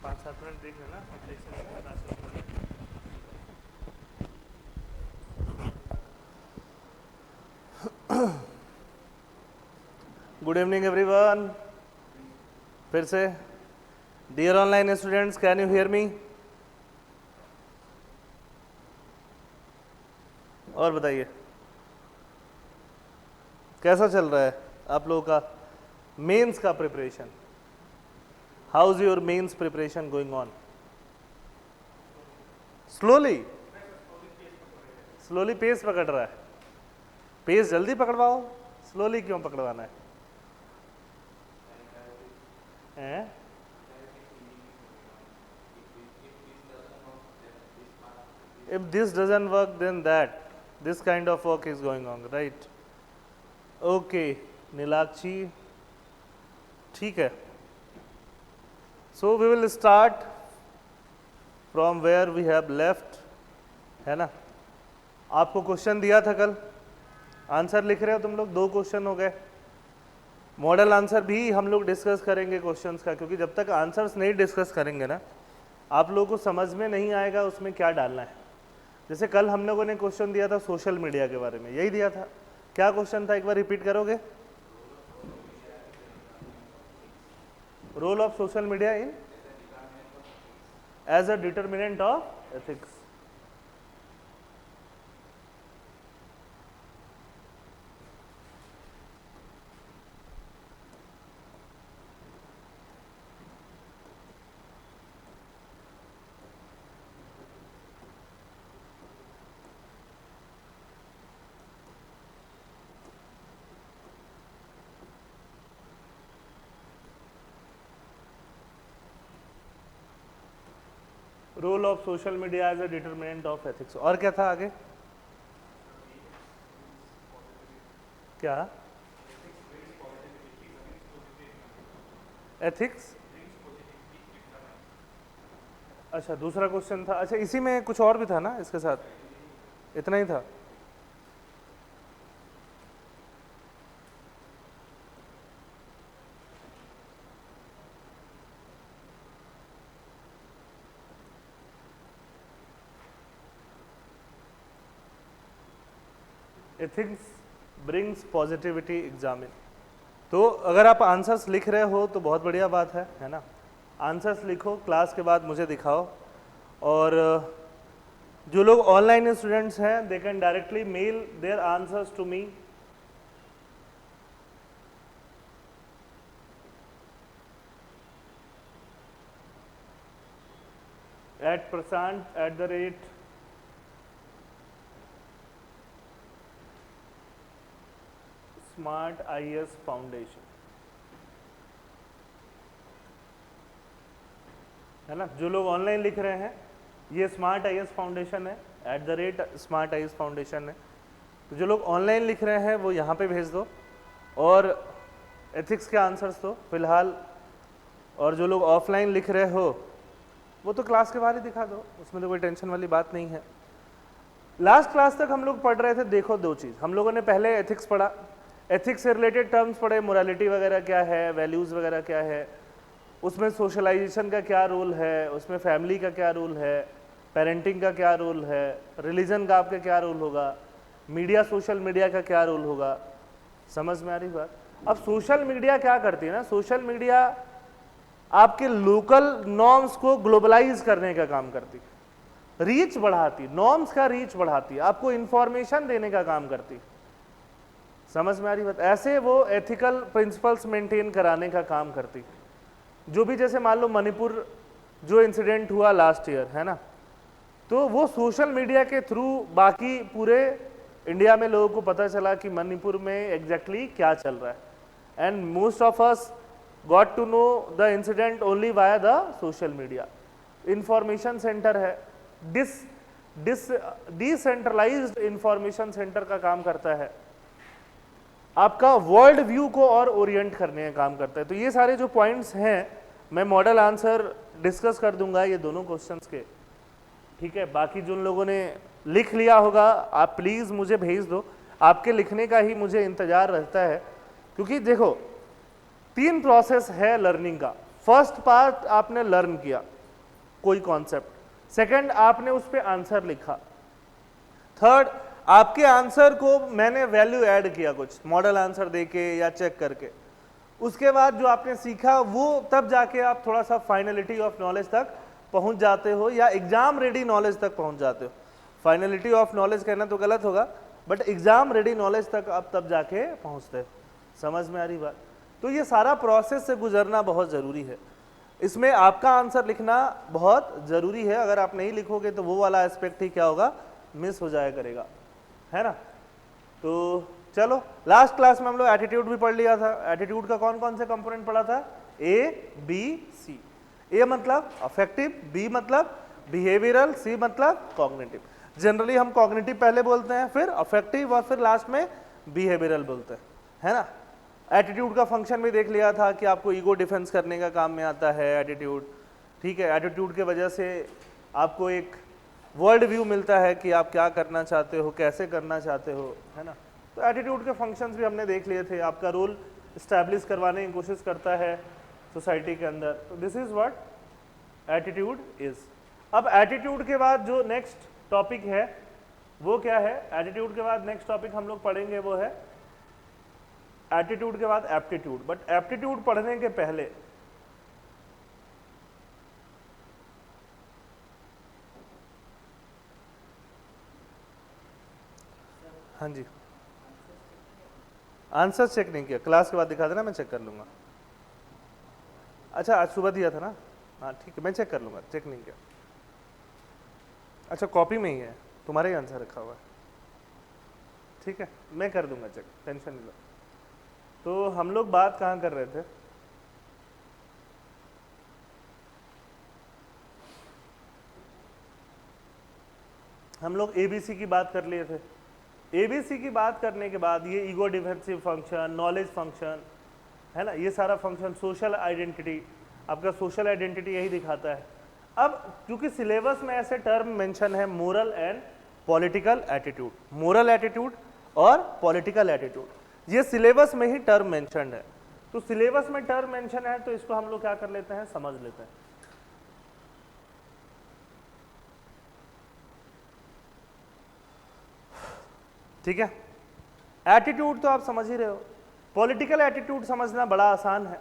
5-7 minute देख लेना good evening everyone. फिर से dear online students, can you hear me? और बताइए कैसा चल रहा है आप लोगों का मेंस का preparation? How is your mains preparation going on? Slowly slowly pace पकड़ रहा है। पेस जल्दी पकड़वाओ, स्लोली क्यों पकड़वाना है? If this doesn't work, then this kind of work is going on, right? Okay, Nilakshi, ठीक है. So we will start from where we have left, है ना? आपको क्वेश्चन दिया था कल, आंसर लिख रहे हो तुम लोग? 2 क्वेश्चन हो गए। मॉडल आंसर भी हम लोग डिस्कस करेंगे क्वेश्चंस का, क्योंकि जब तक आंसर्स नहीं डिस्कस करेंगे ना, आप लोगों को समझ में नहीं आएगा उसमें क्या डालना है। जैसे कल हम लोगों ने क्वेश्चन दिया था सोशल मीडिया के बारे में, यही दिया था। क्या क्वेश्चन था, एक बार रिपीट करोगे? Role of social media in as a determinant of ethics. Role of social media as a determinant of ethics. और क्या था आगे? क्या एथिक्स? अच्छा, दूसरा क्वेश्चन था। अच्छा, इसी में कुछ और भी था ना इसके साथ? इतना ही था? Ethics brings positivity examine. तो अगर आप आंसर्स लिख रहे हो तो बहुत बढ़िया बात है ना? आंसर्स लिखो, क्लास के बाद मुझे दिखाओ। और जो लोग ऑनलाइन स्टूडेंट्स हैं, they can directly mail their answers to me. at prasant@smart IS foundation, है ना? जो लोग ऑनलाइन लिख रहे हैं, ये स्मार्ट IS फाउंडेशन है, @smart IS फाउंडेशन है। तो जो लोग ऑनलाइन लिख रहे हैं वो यहाँ पे भेज दो, और एथिक्स के आंसर्स दो फिलहाल। और जो लोग ऑफलाइन लिख रहे हो वो तो क्लास के बाहर ही दिखा दो, उसमें तो कोई टेंशन वाली बात नहीं है। लास्ट क्लास तक हम लोग पढ़ रहे थे, देखो 2 चीज़ हम लोगों ने पहले एथिक्स पढ़ा, एथिक्स से रिलेटेड टर्म्स पढ़े, मोरालिटी वगैरह क्या है, वैल्यूज़ वगैरह क्या है, उसमें सोशलाइजेशन का क्या रोल है, उसमें फैमिली का क्या रोल है, पेरेंटिंग का क्या रोल है, रिलीजन का आपका क्या रोल होगा, मीडिया सोशल मीडिया का क्या रोल होगा। समझ में आ रही बात? अब सोशल मीडिया क्या करती है ना, सोशल मीडिया आपके लोकल नॉर्म्स को ग्लोबलाइज करने का काम करती है, रीच बढ़ाती, नॉर्म्स का रीच बढ़ाती, आपको इंफॉर्मेशन देने का काम करती। समझ में आ रही बात? ऐसे वो एथिकल प्रिंसिपल्स मेंटेन कराने का काम करती। जो भी, जैसे मान लो मणिपुर जो इंसिडेंट हुआ लास्ट ईयर, है ना, तो वो सोशल मीडिया के थ्रू बाकी पूरे इंडिया में लोगों को पता चला कि मणिपुर में एग्जैक्टली क्या चल रहा है। And most of us got to know the incident only via the social media. Information centre है, डिसेंट्रलाइज्ड इंफॉर्मेशन सेंटर का काम करता है, आपका वर्ल्ड व्यू को और ओरिएंट करने का काम करता है। तो ये सारे जो पॉइंट्स हैं मैं मॉडल आंसर डिस्कस कर दूंगा ये दोनों क्वेश्चंस के, ठीक है? बाकी जिन लोगों ने लिख लिया होगा आप प्लीज़ मुझे भेज दो, आपके लिखने का ही मुझे इंतज़ार रहता है। क्योंकि देखो 3 प्रोसेस है लर्निंग का। फर्स्ट पार्ट आपने लर्न किया, कोई कॉन्सेप्ट, सेकंड आपने उस पर आंसर लिखा, थर्ड आपके आंसर को मैंने वैल्यू ऐड किया कुछ मॉडल आंसर देके या चेक करके, उसके बाद जो आपने सीखा वो तब जाके आप थोड़ा सा फाइनलिटी ऑफ नॉलेज तक पहुंच जाते हो या एग्जाम रेडी नॉलेज तक पहुंच जाते हो। फाइनलिटी ऑफ नॉलेज कहना तो गलत होगा, बट एग्जाम रेडी नॉलेज तक आप तब जाके पहुंचते हो। समझ में आ रही बात? तो ये सारा प्रोसेस से गुजरना बहुत ज़रूरी है, इसमें आपका आंसर लिखना बहुत ज़रूरी है। अगर आप नहीं लिखोगे तो वो वाला एस्पेक्ट ही क्या होगा, मिस हो जाया करेगा, है ना। तो चलो, लास्ट क्लास में हम लोग एटीट्यूड भी पढ़ लिया था। एटीट्यूड का कौन कौन से कंपोनेंट पढ़ा था? A B C. ए मतलब अफेक्टिव, बी मतलब बिहेवियरल, सी मतलब कॉग्निटिव। जनरली हम कॉग्निटिव पहले बोलते हैं, फिर अफेक्टिव और फिर लास्ट में बिहेवियरल बोलते हैं, है ना। एटीट्यूड का फंक्शन भी देख लिया था कि आपको ईगो डिफेंस करने का काम में आता है एटीट्यूड, ठीक है। एटीट्यूड के वजह से आपको एक वर्ल्ड व्यू मिलता है कि आप क्या करना चाहते हो, कैसे करना चाहते हो, है ना। तो एटीट्यूड के फंक्शंस भी हमने देख लिए थे। आपका रोल इस्टेब्लिश करवाने की कोशिश करता है सोसाइटी के अंदर। तो this is what attitude is. अब एटीट्यूड के बाद जो नेक्स्ट टॉपिक है वो क्या है? एटीट्यूड के बाद नेक्स्ट टॉपिक हम लोग पढ़ेंगे वो है एटीट्यूड के बाद एप्टीट्यूड। बट एप्टीट्यूड पढ़ने के पहले हाँ जी, आंसर चेक नहीं किया, क्लास के बाद दिखा देना, मैं चेक कर लूंगा। अच्छा, आज सुबह दिया था ना? हाँ ठीक है, मैं चेक कर लूंगा, चेक नहीं किया। अच्छा, कॉपी में ही है, तुम्हारे ही आंसर रखा हुआ है, ठीक है, मैं कर दूंगा चेक, टेंशन नहीं लो। तो हम लोग बात कहाँ कर रहे थे? हम लोग एबीसी की बात कर लिए थे। एबीसी की बात करने के बाद ये ego defensive function, knowledge function, है ना, ये सारा फंक्शन, सोशल आइडेंटिटी, आपका सोशल आइडेंटिटी यही दिखाता है। अब क्योंकि सिलेबस में ऐसे टर्म मेंशन है, moral and political attitude, moral attitude और पॉलिटिकल एटीट्यूड, ये सिलेबस में ही टर्म मेंशन है। तो सिलेबस में टर्म मेंशन है तो इसको हम लोग क्या कर लेते हैं, समझ लेते हैं। ठीक है, एटीट्यूड तो आप समझ ही रहे हो। पॉलिटिकल एटीट्यूड समझना बड़ा आसान है।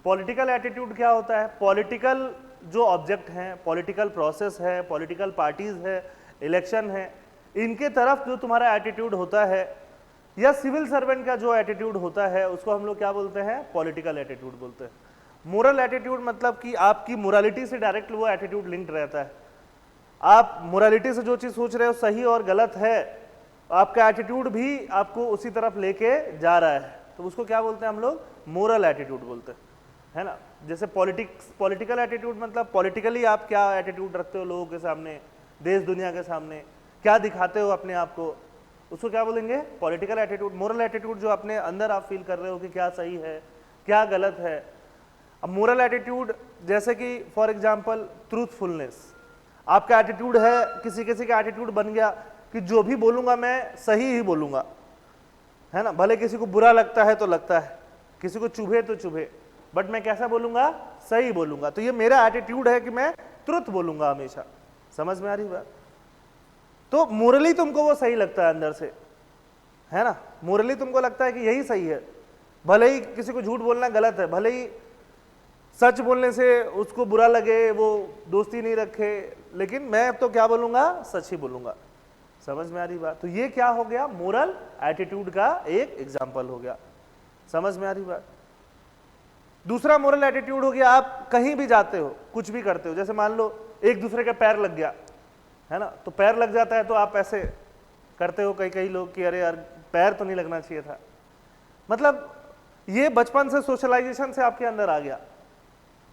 पॉलिटिकल एटीट्यूड क्या होता है? पॉलिटिकल जो ऑब्जेक्ट हैं, पॉलिटिकल प्रोसेस है, पॉलिटिकल पार्टीज है, इलेक्शन है, इनके तरफ जो तुम्हारा एटीट्यूड होता है, या सिविल सर्वेंट का जो एटीट्यूड होता है, उसको हम लोग क्या बोलते हैं? पॉलिटिकल एटीट्यूड बोलते हैं। मोरल एटीट्यूड मतलब कि आपकी मोरालिटी से डायरेक्ट वो एटीट्यूड लिंक्ड रहता है। आप मोरालिटी से जो चीज़ सोच रहे हो सही और गलत है, आपका एटीट्यूड भी आपको उसी तरफ लेके जा रहा है, तो उसको क्या बोलते हैं हम लोग? मोरल एटीट्यूड बोलते हैं, है ना। जैसे पॉलिटिकल एटीट्यूड मतलब पॉलिटिकली आप क्या एटीट्यूड रखते हो लोगों के सामने, देश दुनिया के सामने, क्या दिखाते हो अपने आप को, उसको क्या बोलेंगे? Political attitude. मोरल एटीट्यूड जो अपने अंदर आप फील कर रहे हो कि क्या सही है, क्या गलत है। अब मोरल एटीट्यूड जैसे कि फॉर एग्जाम्पल ट्रूथफुलनेस, आपका एटीट्यूड है, किसी का एटीट्यूड बन गया कि जो भी बोलूंगा मैं सही ही बोलूंगा, है ना, भले किसी को बुरा लगता है तो लगता है, किसी को चुभे तो चुभे, बट मैं कैसा बोलूंगा? सही बोलूंगा। तो ये मेरा एटीट्यूड है कि मैं ट्रुथ बोलूंगा हमेशा। समझ में आ रही बात? तो मोरली तुमको वो सही लगता है अंदर से, है ना, मोरली तुमको लगता है कि यही सही है, भले ही किसी को झूठ बोलना गलत है, भले ही सच बोलने से उसको बुरा लगे, वो दोस्ती नहीं रखे, लेकिन मैं तो क्या बोलूंगा? सच ही बोलूंगा। समझ में आ रही बात? तो ये क्या हो गया? मोरल एटीट्यूड का एक एग्जाम्पल हो गया। समझ में आ रही बात? दूसरा मोरल एटीट्यूड हो गया, आप कहीं भी जाते हो, कुछ भी करते हो, जैसे मान लो एक दूसरे का पैर लग गया, है ना, तो पैर लग जाता है तो आप ऐसे करते हो कई लोग कि अरे यार पैर तो नहीं लगना चाहिए था। मतलब ये बचपन से सोशलाइजेशन से आपके अंदर आ गया,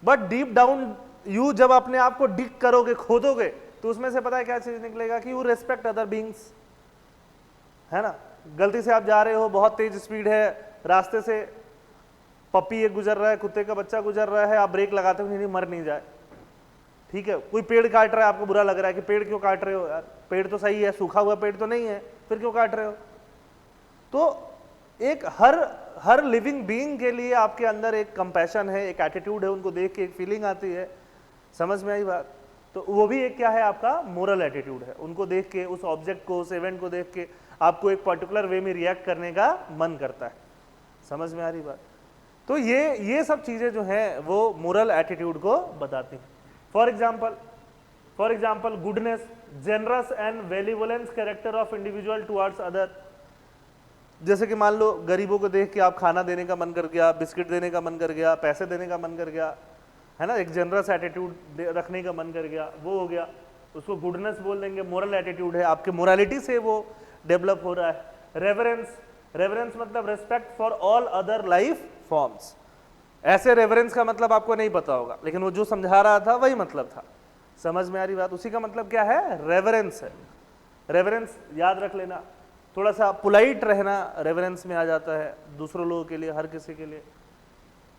बट डीप डाउन यू जब अपने आप को डिग करोगे, खोदोगे, तो उसमें से पता है क्या चीज निकलेगा? कि यू रेस्पेक्ट अदर बीइंग्स, है ना। गलती से आप जा रहे हो, बहुत तेज स्पीड है, रास्ते से पप्पी एक गुजर रहा है, कुत्ते का बच्चा गुजर रहा है, आप ब्रेक लगाते हो नहीं मर नहीं जाए, ठीक है। कोई पेड़ काट रहा है, आपको बुरा लग रहा है कि पेड़ क्यों काट रहे हो यार, पेड़ तो सही है, सूखा हुआ पेड़ तो नहीं है, फिर क्यों काट रहे हो? तो एक हर लिविंग बीइंग के लिए आपके अंदर एक कंपैशन है, एक एटीट्यूड है, उनको देख के एक फीलिंग आती है। समझ में आई बात? तो वो भी एक क्या है, आपका मोरल एटीट्यूड है। उनको देख के, उस ऑब्जेक्ट को, उस इवेंट को देख के आपको एक पर्टिकुलर वे में रिएक्ट करने का मन करता है। समझ में आ रही बात? तो ये सब चीजें जो हैं वो मोरल एटीट्यूड को बताती हैं। For example goodness, generous and benevolence character of individual towards other. जैसे कि मान लो गरीबों को देख के आप खाना देने का मन कर गया, बिस्किट देने का मन कर गया, पैसे देने का मन कर गया, है ना, एक जनरस एटीट्यूड रखने का मन कर गया, वो हो गया, उसको गुडनेस बोल देंगे। मोरल एटीट्यूड है, आपके मोरालिटी से वो डेवलप हो रहा है। रेवरेंस मतलब respect for all other life forms. ऐसे रेवरेंस का मतलब आपको नहीं पता होगा, लेकिन वो जो समझा रहा था वही मतलब था। समझ में आ रही बात? उसी का मतलब क्या है, रेवरेंस है। रेवरेंस याद रख लेना, थोड़ा सा पोलाइट रहना रेवरेंस में आ जाता है, दूसरों लोगों के लिए, हर किसी के लिए।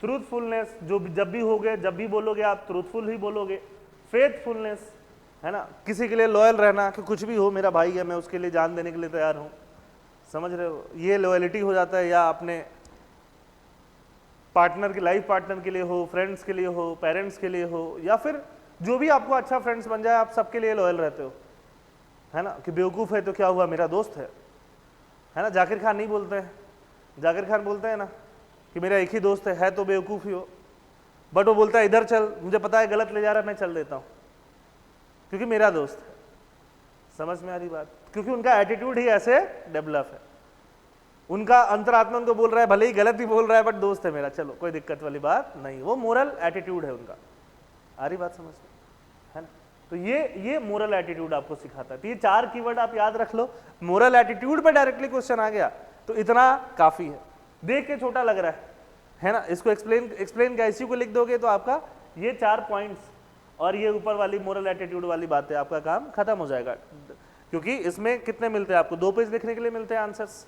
ट्रूथफुलनेस, जो जब भी होगे, जब भी बोलोगे आप ट्रूथफुल ही बोलोगे। फेथफुलनेस, है ना, किसी के लिए लॉयल रहना, कि कुछ भी हो मेरा भाई है, मैं उसके लिए जान देने के लिए तैयार हूं। समझ रहे हो? ये लॉयलिटी हो जाता है। या अपने पार्टनर के, लाइफ पार्टनर के लिए हो, फ्रेंड्स के लिए हो, पेरेंट्स के लिए हो, या फिर जो भी आपको अच्छा फ्रेंड्स बन जाए, आप सबके लिए लॉयल रहते हो, है ना। कि बेवकूफ़ है तो क्या हुआ, मेरा दोस्त है ना। जाकिर खान नहीं बोलते हैं, जाकिर खान बोलते हैं ना कि मेरा एक ही दोस्त है तो बेवकूफ़ ही हो, बट वो बोलता है इधर चल, मुझे पता है गलत ले जा रहा है, मैं चल देता हूँ क्योंकि मेरा दोस्त है। समझ में आ रही बात? क्योंकि उनका एटीट्यूड ही ऐसे डेवलप है। उनका अंतरात्मा उनको बोल रहा है, भले ही गलत ही बोल रहा है बट दोस्त है मेरा, चलो कोई दिक्कत वाली बात नहीं। वो मोरल एटीट्यूड है उनका। आ रही बात समझ में, है ना? तो ये मोरल एटीट्यूड आपको सिखाता है। तो ये 4 कीवर्ड आप याद रख लो। मोरल एटीट्यूड पे डायरेक्टली क्वेश्चन आ गया तो इतना काफी है। देख के छोटा लग रहा है ना। इसको एक्सप्लेन कैसी को लिख दोगे तो आपका ये 4 पॉइंट्स और ये ऊपर वाली मोरल एटीट्यूड वाली बातें, आपका काम खत्म हो जाएगा। क्योंकि इसमें कितने मिलते हैं आपको, 2 पेज लिखने के लिए मिलते हैं आंसर्स,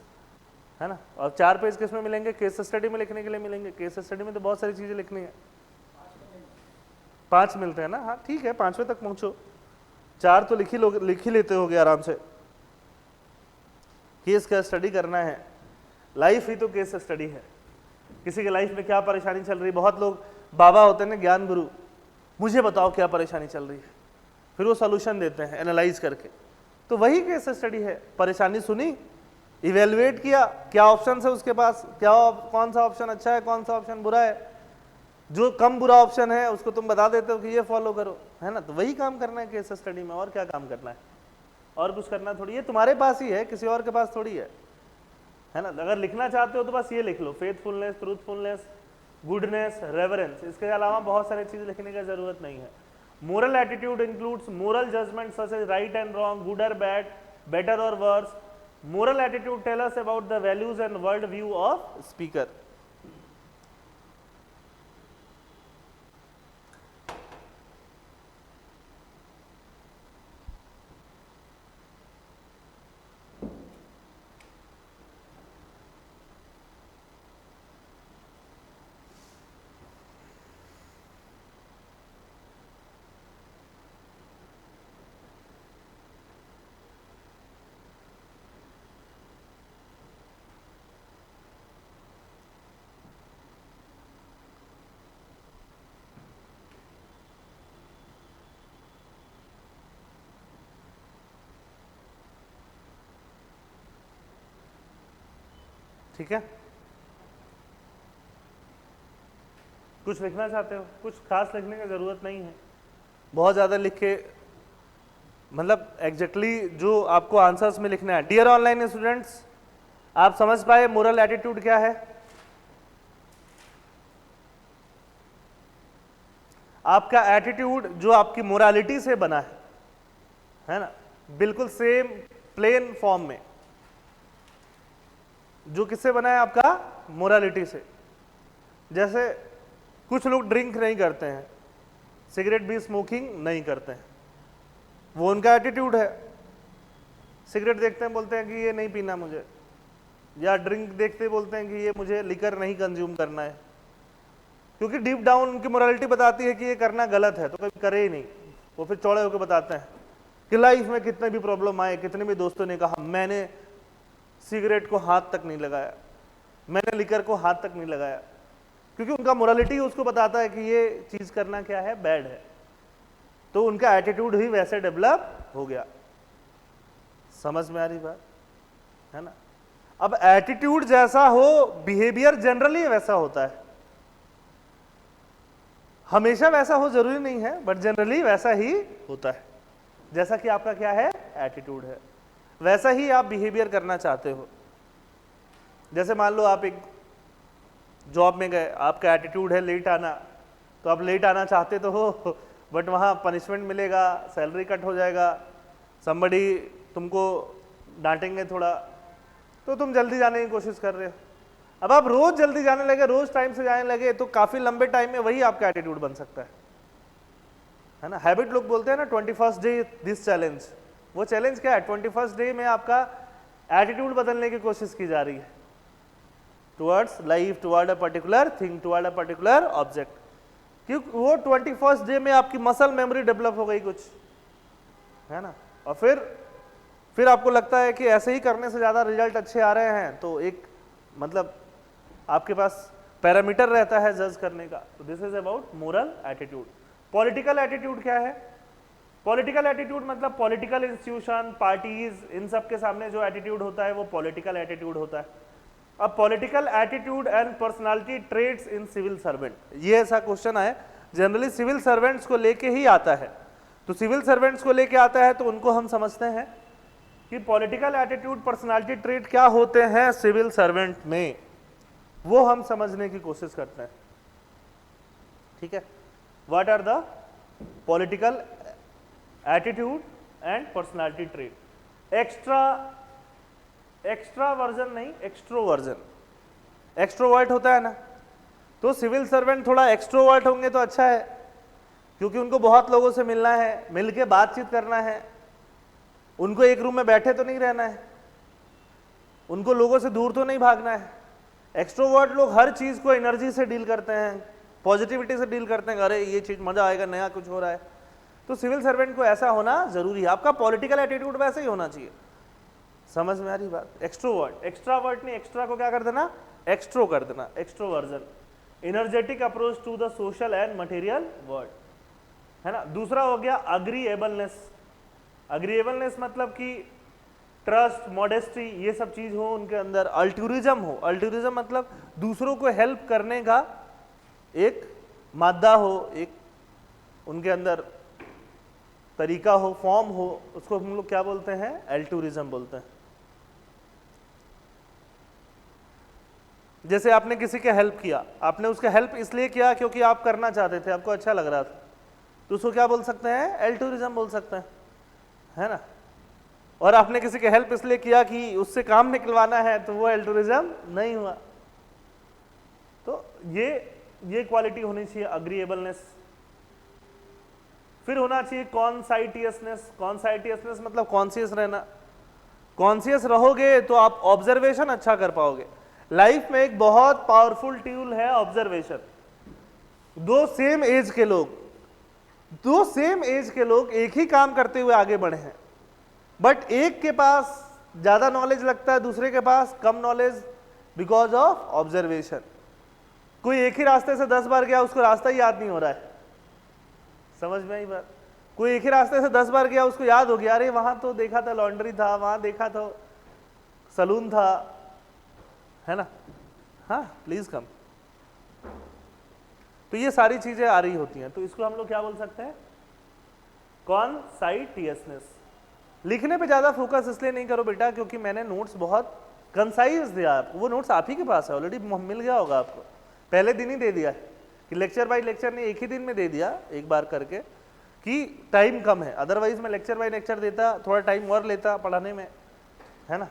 है ना। और 4 पेज किस में मिलेंगे, केस स्टडी में लिखने के लिए मिलेंगे। केस स्टडी में तो बहुत सारी चीजें लिखनी है। 5 मिलते हैं ना। हाँ ठीक है, 5वें तक पहुंचो। 4 तो लिख ही लेते होगे आराम से। केस का स्टडी करना है, लाइफ ही तो केस स्टडी है। किसी के लाइफ में क्या परेशानी चल रही है, बहुत लोग बाबा होते हैं ना, ज्ञान गुरु, मुझे बताओ क्या परेशानी चल रही है, फिर वो सॉल्यूशन देते हैं एनालाइज करके। तो वही केस स्टडी है। परेशानी सुनी, इवेलुएट किया, क्या ऑप्शन है उसके पास, कौन सा ऑप्शन अच्छा है, कौन सा ऑप्शन बुरा है, जो कम बुरा ऑप्शन है उसको तुम बता देते हो कि ये फॉलो करो, है ना। तो वही काम करना है केस स्टडी में, और क्या काम करना है, और कुछ करना थोड़ी है। तुम्हारे पास ही है, किसी और के पास थोड़ी है ना। अगर लिखना चाहते हो तो बस ये लिख लो, फेथफुलनेस, ट्रूथफुलनेस, गुडनेस, रेवरेंस। इसके अलावा बहुत सारी चीज लिखने की जरूरत नहीं है। Moral attitude includes moral judgment such as right and wrong, good और बैड, बेटर और worse. Moral attitude tell us about the values and world view of speaker. ठीक है, कुछ लिखना चाहते हो, कुछ खास लिखने की जरूरत नहीं है। बहुत ज्यादा लिख के मतलब एग्जैक्टली जो आपको आंसर्स में लिखना है। डियर ऑनलाइन स्टूडेंट्स, आप समझ पाए मोरल एटीट्यूड क्या है? आपका एटीट्यूड जो आपकी मोरालिटी से बना है ना, बिल्कुल सेम प्लेन फॉर्म में, जो किससे बना है, आपका मोरालिटी से। जैसे कुछ लोग ड्रिंक नहीं करते हैं, सिगरेट भी स्मोकिंग नहीं करते हैं, वो उनका एटीट्यूड है। सिगरेट देखते हैं बोलते हैं कि ये नहीं पीना मुझे, या ड्रिंक देखते बोलते हैं कि ये मुझे लिकर नहीं कंज्यूम करना है, क्योंकि डीप डाउन उनकी मोरालिटी बताती है कि ये करना गलत है, तो कभी करे ही नहीं। वो फिर चौड़े होकर बताते हैं कि लाइफ में कितने भी प्रॉब्लम आए, कितने भी दोस्तों ने कहा मैंने सिगरेट को हाथ तक नहीं लगाया, मैंने लिकर को हाथ तक नहीं लगाया, क्योंकि उनका मोरालिटी उसको बताता है कि ये चीज करना क्या है, बैड है। तो उनका एटीट्यूड ही वैसे डेवलप हो गया। समझ में आ रही बात है ना? अब एटीट्यूड जैसा हो, बिहेवियर जनरली वैसा होता है, हमेशा वैसा हो जरूरी नहीं है, बट जनरली वैसा ही होता है। जैसा कि आपका क्या है, एटीट्यूड है, वैसा ही आप बिहेवियर करना चाहते हो। जैसे मान लो आप एक जॉब में गए, आपका एटीट्यूड है लेट आना, तो आप लेट आना चाहते तो हो, बट वहाँ पनिशमेंट मिलेगा, सैलरी कट हो जाएगा, समबडी तुमको डांटेंगे थोड़ा, तो तुम जल्दी जाने की कोशिश कर रहे हो। अब आप रोज जल्दी जाने लगे, रोज टाइम से जाने लगे, तो काफी लंबे टाइम में वही आपका एटीट्यूड बन सकता है ना? हैबिट लोग बोलते हैं ना 21st डे दिस चैलेंज, वो चैलेंज क्या है? 21st डे में आपका एटीट्यूड बदलने की कोशिश की जा रही है towards life, toward a particular thing, toward a particular object. क्योंकि वो 21st डे में आपकी मसल मेमोरी डेवलप हो गई कुछ, है ना? और फिर आपको लगता है कि ऐसे ही करने से ज़्यादा रिजल्ट अच्छे आ रहे हैं, तो एक मतलब आपके पास पैरामीटर रहता है जज करने का। तो this is about moral attitude. Political attitude क्या है? पॉलिटिकल एटीट्यूड मतलब पॉलिटिकल इंस्टीट्यूशन, पार्टीज, इन सब के सामने जो एटीट्यूड होता है वो पॉलिटिकल एटीट्यूड होता है। अब political attitude and personality traits in civil servant, ये ऐसा क्वेश्चन है जनरली सिविल सर्वेंट्स को लेके ही आता है। तो सिविल सर्वेंट्स को लेके आता है तो उनको हम समझते हैं कि पॉलिटिकल एटीट्यूड, पर्सनालिटी ट्रेट क्या होते हैं सिविल सर्वेंट में, वो हम समझने की कोशिश करते हैं। ठीक है, what are the political attitude and personality trait. Extraversion नहीं, एक्सट्रोवर्जन। एक्सट्रोवर्ट होता है ना, तो सिविल सर्वेंट थोड़ा एक्सट्रोवर्ट होंगे तो अच्छा है, क्योंकि उनको बहुत लोगों से मिलना है, मिलके बातचीत करना है, उनको एक रूम में बैठे तो नहीं रहना है, उनको लोगों से दूर तो नहीं भागना है। एक्सट्रोवर्ट लोग हर चीज को एनर्जी से डील करते हैं, पॉजिटिविटी से डील करते हैं, अरे ये चीज मजा आएगा, नया कुछ हो रहा है। तो सिविल सर्वेंट को ऐसा होना जरूरी है, आपका पॉलिटिकल एटीट्यूड वैसे ही होना चाहिए। समझ में आ रही बात? एक्सट्रोवर्ट, एक्स्ट्रावर्ट नहीं, एक्स्ट्रा को क्या कर देना, एक्सट्रो कर देना, extroversion. Energetic approach to the social and material world, है ना? दूसरा हो गया अग्रीएबलनेस। अग्रीएबलनेस मतलब कि ट्रस्ट, मॉडेस्टी, ये सब चीज हो उनके अंदर। अल्ट्यूरिज्म हो, अल्ट्यूरिज्म मतलब दूसरों को हेल्प करने का एक मादा हो, एक उनके अंदर तरीका हो, फॉर्म हो, उसको हम लोग क्या बोलते हैं, अल्ट्यूरिज्म बोलते हैं। जैसे आपने किसी के हेल्प किया, आपने उसका हेल्प इसलिए किया क्योंकि आप करना चाहते थे, आपको अच्छा लग रहा था, तो उसको क्या बोल सकते हैं, अल्ट्यूरिज्म बोल सकते हैं, है ना? और आपने किसी के हेल्प इसलिए किया कि उससे काम निकलवाना है, तो वो अल्ट्यूरिज्म नहीं हुआ। तो ये क्वालिटी होनी चाहिए, अग्रीएबलनेस। फिर होना चाहिए कॉन्साइटियसनेस। कॉन्साइटियसनेस मतलब कॉन्शियस रहना। कॉन्शियस रहोगे तो आप ऑब्जर्वेशन अच्छा कर पाओगे। लाइफ में एक बहुत पावरफुल टूल है ऑब्जर्वेशन। दो सेम एज के लोग एक ही काम करते हुए आगे बढ़े हैं, बट एक के पास ज्यादा नॉलेज लगता है, दूसरे के पास कम नॉलेज, बिकॉज ऑफ ऑब्जर्वेशन। कोई एक ही रास्ते से 10 बार गया, उसको रास्ता ही याद नहीं हो रहा है। समझ में आई बात? कोई एक ही रास्ते से 10 बार गया, उसको याद हो गया, अरे वहां तो देखा था लॉन्ड्री था, वहां देखा था सलून था, है ना? हाँ प्लीज कम। तो ये सारी चीजें आ रही होती हैं, तो इसको हम लोग क्या बोल सकते हैं, कॉन्साइटियसनेस। लिखने पे ज्यादा फोकस इसलिए नहीं करो बेटा, क्योंकि मैंने नोट्स बहुत कंसाइज दिया आपको, वो नोट्स आप ही के पास है ऑलरेडी, मिल गया होगा आपको, पहले दिन ही दे दिया है कि लेक्चर बाय लेक्चर नहीं, एक ही दिन में दे दिया एक बार करके, कि टाइम कम है। अदरवाइज मैं लेक्चर बाय लेक्चर देता, थोड़ा टाइम और लेता पढ़ाने में, है ना?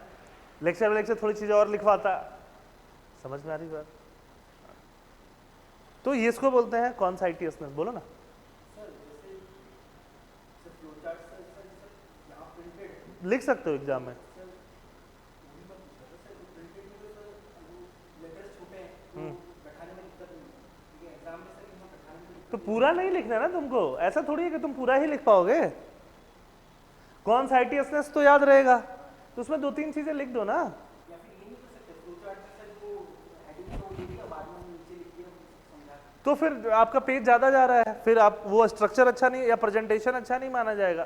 लेक्चर बाय लेक्चर थोड़ी चीजें और लिखवाता। समझ में आ रही बात? तो ये इसको बोलते हैं कॉन्साइटियसनेस। बोलो ना। लिख सकते हो एग्जाम में। तो पूरा नहीं लिखना ना तुमको, ऐसा थोड़ी है कि तुम पूरा ही लिख पाओगे। कॉन्साइटियसनेस तो याद रहेगा, तो उसमें 2-3 चीजें लिख दो ना। तो फिर आपका पेज ज़्यादा जा रहा है, फिर आप वो स्ट्रक्चर अच्छा नहीं या प्रेजेंटेशन अच्छा नहीं माना जाएगा।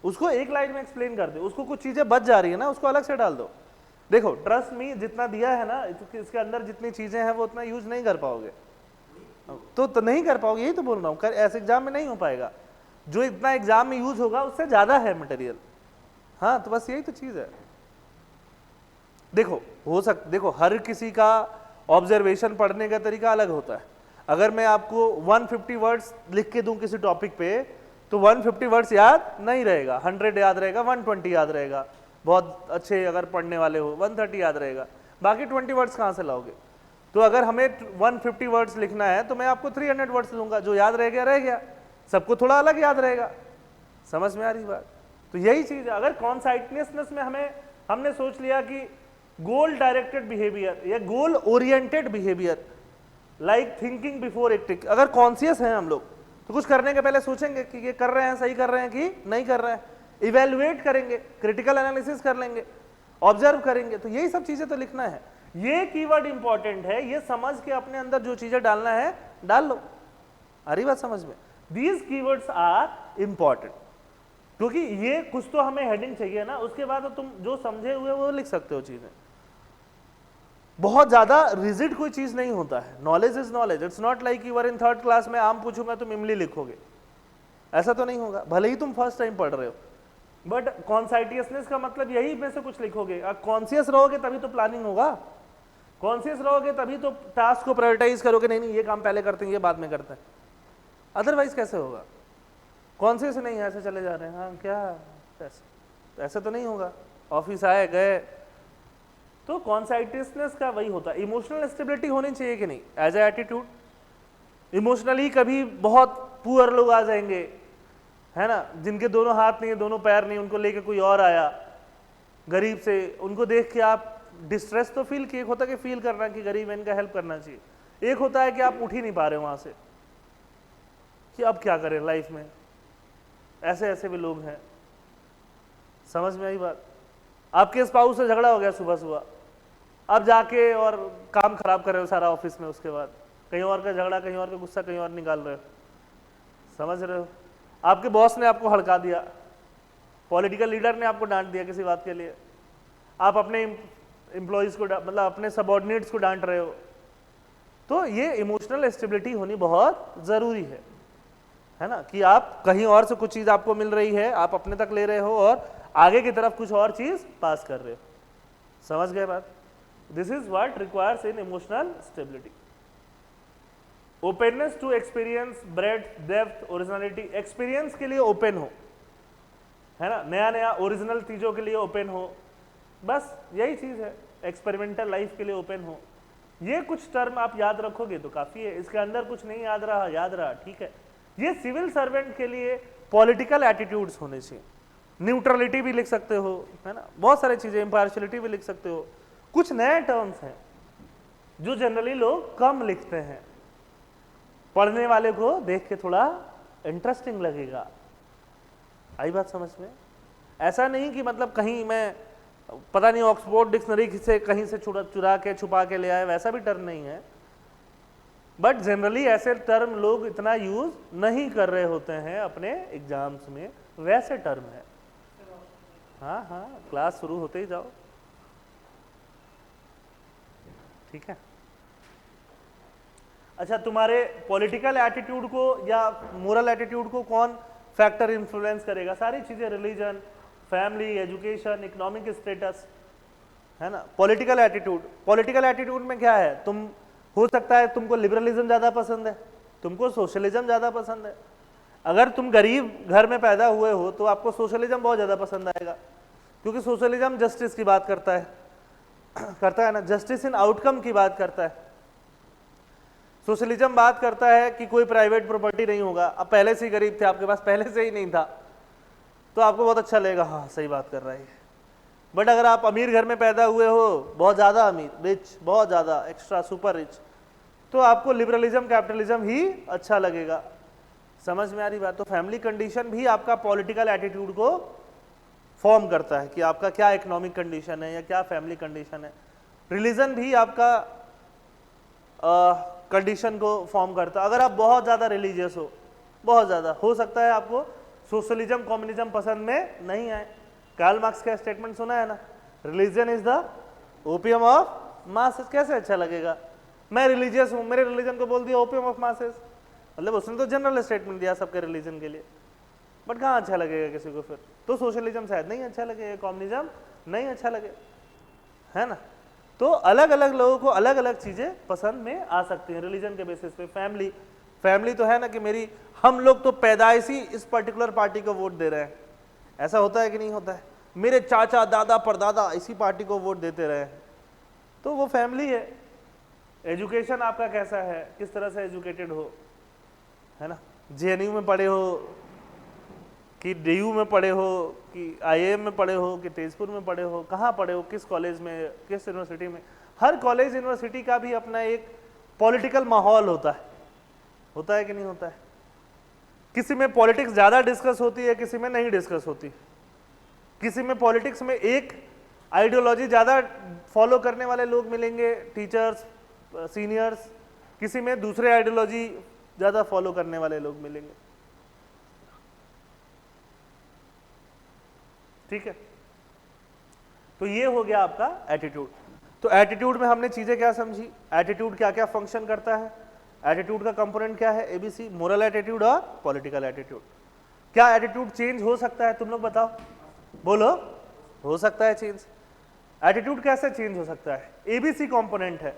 उसको एक लाइन में एक्सप्लेन कर दो, उसको कुछ चीज़ें बच जा रही है ना, उसको अलग से डाल दो। देखो ट्रस्ट मी, जितना दिया है ना इसके अंदर जितनी चीज़ें हैं वो उतना यूज नहीं कर पाओगे, तो नहीं कर पाओगे, यही तो बोल रहा हूँ। ऐसे एग्जाम में नहीं हो पाएगा, जो इतना एग्जाम में यूज होगा उससे ज़्यादा है मटेरियल। हाँ, तो बस यही तो चीज़ है। देखो हर किसी का ऑब्जर्वेशन पढ़ने का तरीका अलग होता है। अगर मैं आपको 150 वर्ड्स लिख के दूं किसी टॉपिक पे, तो 150 वर्ड्स याद नहीं रहेगा, 100 याद रहेगा, 120 याद रहेगा, बहुत अच्छे अगर पढ़ने वाले हो 130 याद रहेगा, बाकी 20 वर्ड्स कहाँ से लाओगे? तो अगर हमें 150 वर्ड्स लिखना है तो मैं आपको 300 वर्ड्स दूंगा, जो याद रह गया, सबको थोड़ा अलग याद रहेगा। समझ में आ रही बात? तो यही चीज है। अगर कॉन्साइटनेसनेस में हमने सोच लिया कि गोल डायरेक्टेड बिहेवियर या goal oriented behaviour, like thinking before acting, अगर कॉन्शियस हैं हम लोग तो कुछ करने के पहले सोचेंगे कि ये कर रहे हैं, सही कर रहे हैं कि नहीं कर रहे हैं, इवेल्युएट करेंगे, क्रिटिकल एनालिसिस कर लेंगे, ऑब्जर्व करेंगे। तो यही सब चीजें तो लिखना है। ये कीवर्ड इंपॉर्टेंट है, ये समझ के अपने अंदर जो चीजें डालना है डाल लो। आ रही बात समझ में? दीज कीवर्ड्स आर इंपॉर्टेंट, क्योंकि ये कुछ तो हमें हेडिंग चाहिए ना, उसके बाद तो तुम जो समझे हुए वो लिख सकते हो चीजें। बहुत ज्यादा रिजिड कोई चीज नहीं होता है। Knowledge is knowledge, it's not like you are in third class में आम पूछूंगा तुम इमली लिखोगे, ऐसा तो नहीं होगा, भले ही तुम फर्स्ट टाइम पढ़ रहे हो। बट कॉन्साइटियसनेस का मतलब यही में से कुछ लिखोगे। कॉन्शियस रहोगे तभी तो प्लानिंग होगा, कॉन्शियस रहोगे तभी तो टास्क को प्रायोरिटाइज करोगे, नहीं ये काम पहले करते हैं, ये बाद में करते हैं, अदरवाइज कैसे होगा? कॉन्शियस नहीं है, ऐसे चले जा रहे हैं, हाँ क्या ऐसे तो नहीं होगा, ऑफिस आए गए। तो कॉन्साइटियसनेस का वही होता है। इमोशनल स्टेबिलिटी होनी चाहिए कि नहीं, एज ए एटीट्यूड। इमोशनली कभी बहुत पुअर लोग आ जाएंगे, है ना, जिनके दोनों हाथ नहीं है, दोनों पैर नहीं, उनको लेके कोई और आया गरीब से, उनको देख के आप डिस्ट्रेस तो फील किए। एक होता है कि फील करना कि गरीब है, इनका हेल्प करना चाहिए, एक होता है कि आप उठ ही नहीं पा रहे हो वहां से कि अब क्या करें लाइफ में। ऐसे ऐसे भी लोग हैं। समझ में आई बात? आपके स्पाउस से झगड़ा हो गया सुबह सुबह, अब जाके और काम खराब कर रहे हो सारा ऑफिस में, उसके बाद कहीं और का झगड़ा, कहीं और का गुस्सा कहीं और निकाल रहे हो। समझ रहे हो? आपके बॉस ने आपको हड़का दिया, पॉलिटिकल लीडर ने आपको डांट दिया किसी बात के लिए, आप अपने एम्प्लॉयज को मतलब अपने सबऑर्डिनेट्स को डांट रहे हो। तो ये इमोशनल स्टेबिलिटी होनी बहुत जरूरी है ना, कि आप कहीं और से कुछ चीज आपको मिल रही है, आप अपने तक ले रहे हो और आगे की तरफ कुछ और चीज पास कर रहे हो। समझ गए बात? This is what requires in emotional stability. Openness to experience, breadth, depth, originality. Experience के लिए ओपन हो, है ना, नया नया ओरिजिनल चीजों के लिए ओपन हो, बस यही चीज है। एक्सपेरिमेंटल लाइफ के लिए ओपन हो। ये कुछ टर्म आप याद रखोगे तो काफी है। इसके अंदर कुछ नहीं याद रहा ठीक है। ये सिविल सर्वेंट के लिए पॉलिटिकल एटीट्यूड्स होने चाहिए। न्यूट्रलिटी भी लिख सकते हो, है ना, बहुत सारी चीजें, इम्पार्शियलिटी भी लिख सकते हो। कुछ नए टर्म्स हैं जो जनरली लोग कम लिखते हैं, पढ़ने वाले को देख के थोड़ा इंटरेस्टिंग लगेगा। आई बात समझ में? ऐसा नहीं कि मतलब कहीं मैं पता नहीं ऑक्सफोर्ड डिक्शनरी से कहीं से चुरा के छुपा के ले आए, वैसा भी टर्म नहीं है। बट जनरली ऐसे टर्म लोग इतना यूज नहीं कर रहे होते हैं अपने एग्जाम्स में, वैसे टर्म है। हाँ, क्लास शुरू होते ही जाओ, ठीक है। अच्छा, तुम्हारे पॉलिटिकल एटीट्यूड को या मोरल एटीट्यूड को कौन फैक्टर इन्फ्लुएंस करेगा? सारी चीजें, religion, family, education, economic status, है ना। पॉलिटिकल एटीट्यूड में क्या है? तुम हो सकता है तुमको लिबरलिज्म ज्यादा पसंद है, तुमको सोशलिज्म ज्यादा पसंद है। अगर तुम गरीब घर में पैदा हुए हो तो आपको सोशलिज्म बहुत ज्यादा पसंद आएगा, क्योंकि सोशलिज्म जस्टिस की बात करता है ना, जस्टिस इन आउटकम की बात करता है। सोशलिज्म बात करता है कि कोई प्राइवेट प्रॉपर्टी नहीं होगा। अब पहले से ही गरीब थे, आपके पास पहले से ही नहीं था, तो आपको बहुत अच्छा लगेगा, हाँ सही बात कर रहा है। बट अगर आप अमीर घर में पैदा हुए हो, बहुत ज़्यादा अमीर, रिच, बहुत ज़्यादा एक्स्ट्रा सुपर रिच, तो आपको लिबरलिज्म, कैपिटलिज्म ही अच्छा लगेगा। समझ में आ रही बात? तो फैमिली कंडीशन भी आपका पॉलिटिकल एटीट्यूड को फॉर्म करता है कि आपका क्या इकोनॉमिक कंडीशन है या क्या फैमिली कंडीशन है। रिलीजन भी आपका कंडीशन को फॉर्म करता है। अगर आप बहुत ज़्यादा रिलीजियस हो, बहुत ज़्यादा, हो सकता है आपको सोशलिज्म कम्युनिज्म पसंद में नहीं आए। कार्ल मार्क्स का स्टेटमेंट सुना है ना, religion is the opium of masses. कैसे अच्छा लगेगा, मैं रिलीजियस हूँ, मेरे रिलीजन को बोल दिया ओपियम ऑफ मासेस, मतलब उसने तो जनरल स्टेटमेंट दिया सबके रिलीजन के लिए, बट कहाँ अच्छा लगेगा किसी को फिर। तो सोशलिज्म शायद नहीं अच्छा लगे, कम्युनिज्म नहीं अच्छा लगे, है ना। तो अलग अलग लोगों को अलग अलग चीज़ें पसंद में आ सकती हैं रिलीजन के बेसिस पे। फैमिली तो है ना कि मेरी, हम लोग तो पैदाइशी इस पर्टिकुलर पार्टी को वोट दे रहे हैं, ऐसा होता है कि नहीं होता है। मेरे चाचा दादा परदादा इसी पार्टी को वोट देते रहे हैं, तो वो फैमिली है। एजुकेशन आपका कैसा है, किस तरह से एजुकेटेड हो, है ना, जेएनयू में पढ़े हो कि डीयू में पढ़े हो कि आईएएम में पढ़े हो कि तेजपुर में पढ़े हो, कहाँ पढ़े हो, किस कॉलेज में, किस यूनिवर्सिटी में। हर कॉलेज यूनिवर्सिटी का भी अपना एक पॉलिटिकल माहौल होता है कि नहीं होता है। किसी में पॉलिटिक्स ज़्यादा डिस्कस होती है, किसी में नहीं डिस्कस होती। किसी में पॉलिटिक्स में एक आइडियोलॉजी ज़्यादा फॉलो करने वाले लोग मिलेंगे, टीचर्स सीनियर्स, किसी में दूसरे आइडियोलॉजी ज़्यादा फॉलो करने वाले लोग मिलेंगे, ठीक है। तो ये हो गया आपका एटीट्यूड। तो एटीट्यूड में हमने चीज़ें क्या समझी, एटीट्यूड क्या क्या फंक्शन करता है, एटीट्यूड का कंपोनेंट क्या है, एबीसी, मोरल एटीट्यूड और पॉलिटिकल एटीट्यूड। क्या एटीट्यूड चेंज हो सकता है, तुम लोग बताओ, बोलो, हो सकता है चेंज। एटीट्यूड कैसे चेंज हो सकता है, एबीसी कंपोनेंट है,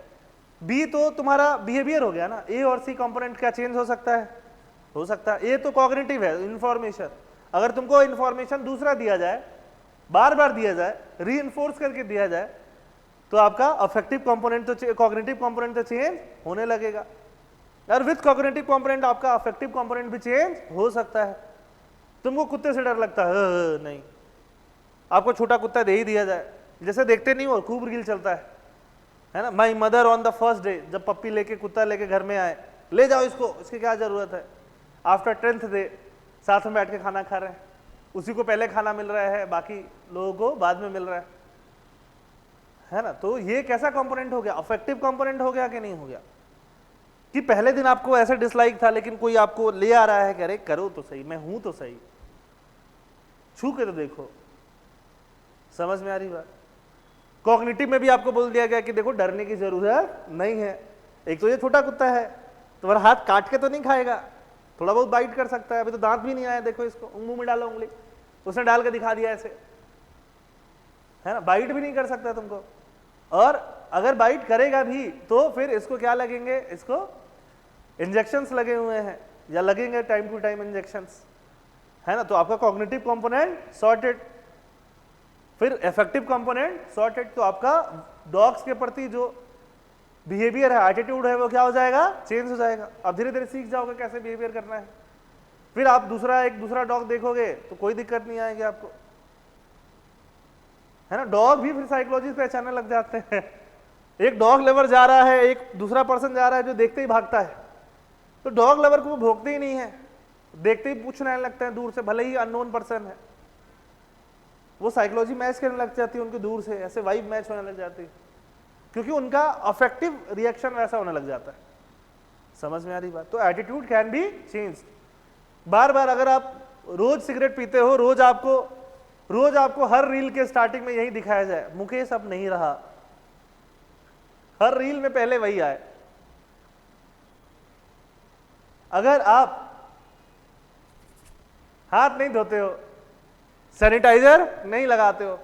बी तो तुम्हारा बिहेवियर हो गया ना, ए और सी कंपोनेंट क्या चेंज हो सकता है, हो सकता है। ए तो कॉग्निटिव है, इंफॉर्मेशन, अगर तुमको इंफॉर्मेशन दूसरा दिया जाए, बार बार दिया जाए, रीइंफोर्स करके दिया जाए, तो आपका अफेक्टिव कंपोनेंट तो कॉग्निटिव कंपोनेंट तो चेंज होने लगेगा, और विथ कॉग्निटिव कंपोनेंट आपका अफेक्टिव कंपोनेंट भी चेंज हो सकता है। तुमको कुत्ते से डर लगता है, नहीं, आपको छोटा कुत्ता दे ही दिया जाए, जैसे देखते नहीं हो खूब रील चलता है ना, my mother on the first day, जब पप्पी लेके कुत्ता लेके घर में आए, ले जाओ इसको, इसकी क्या जरूरत है। आफ्टर 10th डे साथ में बैठ के खाना खा रहे हैं, उसी को पहले खाना मिल रहा है, बाकी लोगों को बाद में मिल रहा है ना। तो ये कैसा कंपोनेंट हो गया, अफेक्टिव कंपोनेंट हो गया कि नहीं हो गया, कि पहले दिन आपको ऐसा डिसलाइक था, लेकिन कोई आपको ले आ रहा है कि अरे करो तो सही, मैं हूं तो सही, छू के तो देखो। समझ में आ रही बात। कॉग्निटिव में भी आपको बोल दिया गया कि देखो डरने की जरूरत नहीं है, एक तो ये छोटा कुत्ता है, तुम्हारा हाथ काट के तो नहीं खाएगा, थोड़ा बहुत बाइट कर सकता है, अभी तो दांत भी नहीं आया, देखो इसको, मुंह में डालो उंगली, उसने डाल के दिखा दिया ऐसे, है ना, बाइट भी नहीं कर सकता तुमको। और अगर बाइट करेगा भी तो फिर इसको क्या लगेंगे, इसको इंजेक्शंस लगे हुए हैं या लगेंगे टाइम टू टाइम इंजेक्शंस, है ना। तो आपका कॉग्निटिव कंपोनेंट सॉर्टेड, फिर इफेक्टिव कंपोनेंट सॉर्टेड। तो आपका डॉग्स के प्रति जो बिहेवियर है, एटीट्यूड है, वो क्या हो जाएगा, चेंज हो जाएगा। आप धीरे धीरे सीख जाओगे कैसे बिहेवियर करना है, फिर आप एक दूसरा डॉग देखोगे तो कोई दिक्कत नहीं आएगी आपको, है ना। डॉग भी फिर साइकोलॉजी पहचानने लग जाते हैं। एक डॉग लवर जा रहा है, एक दूसरा पर्सन जा रहा है जो देखते ही भागता है, तो डॉग लवर को वो भोंकते ही नहीं है, देखते ही पूछने लगते हैं दूर से, भले ही अननोन पर्सन है, वो साइकोलॉजी मैच करने लग जाती है उनके दूर से, ऐसे वाइब मैच होने लग जाती है, क्योंकि उनका अफेक्टिव रिएक्शन वैसा होने लग जाता है। समझ में आ रही बात। तो एटीट्यूड कैन बी चेंज। बार बार अगर आप रोज सिगरेट पीते हो, रोज आपको हर रील के स्टार्टिंग में यही दिखाया जाए, मुकेश अब नहीं रहा, हर रील में पहले वही आए। अगर आप हाथ नहीं धोते हो, सैनिटाइजर नहीं लगाते हो,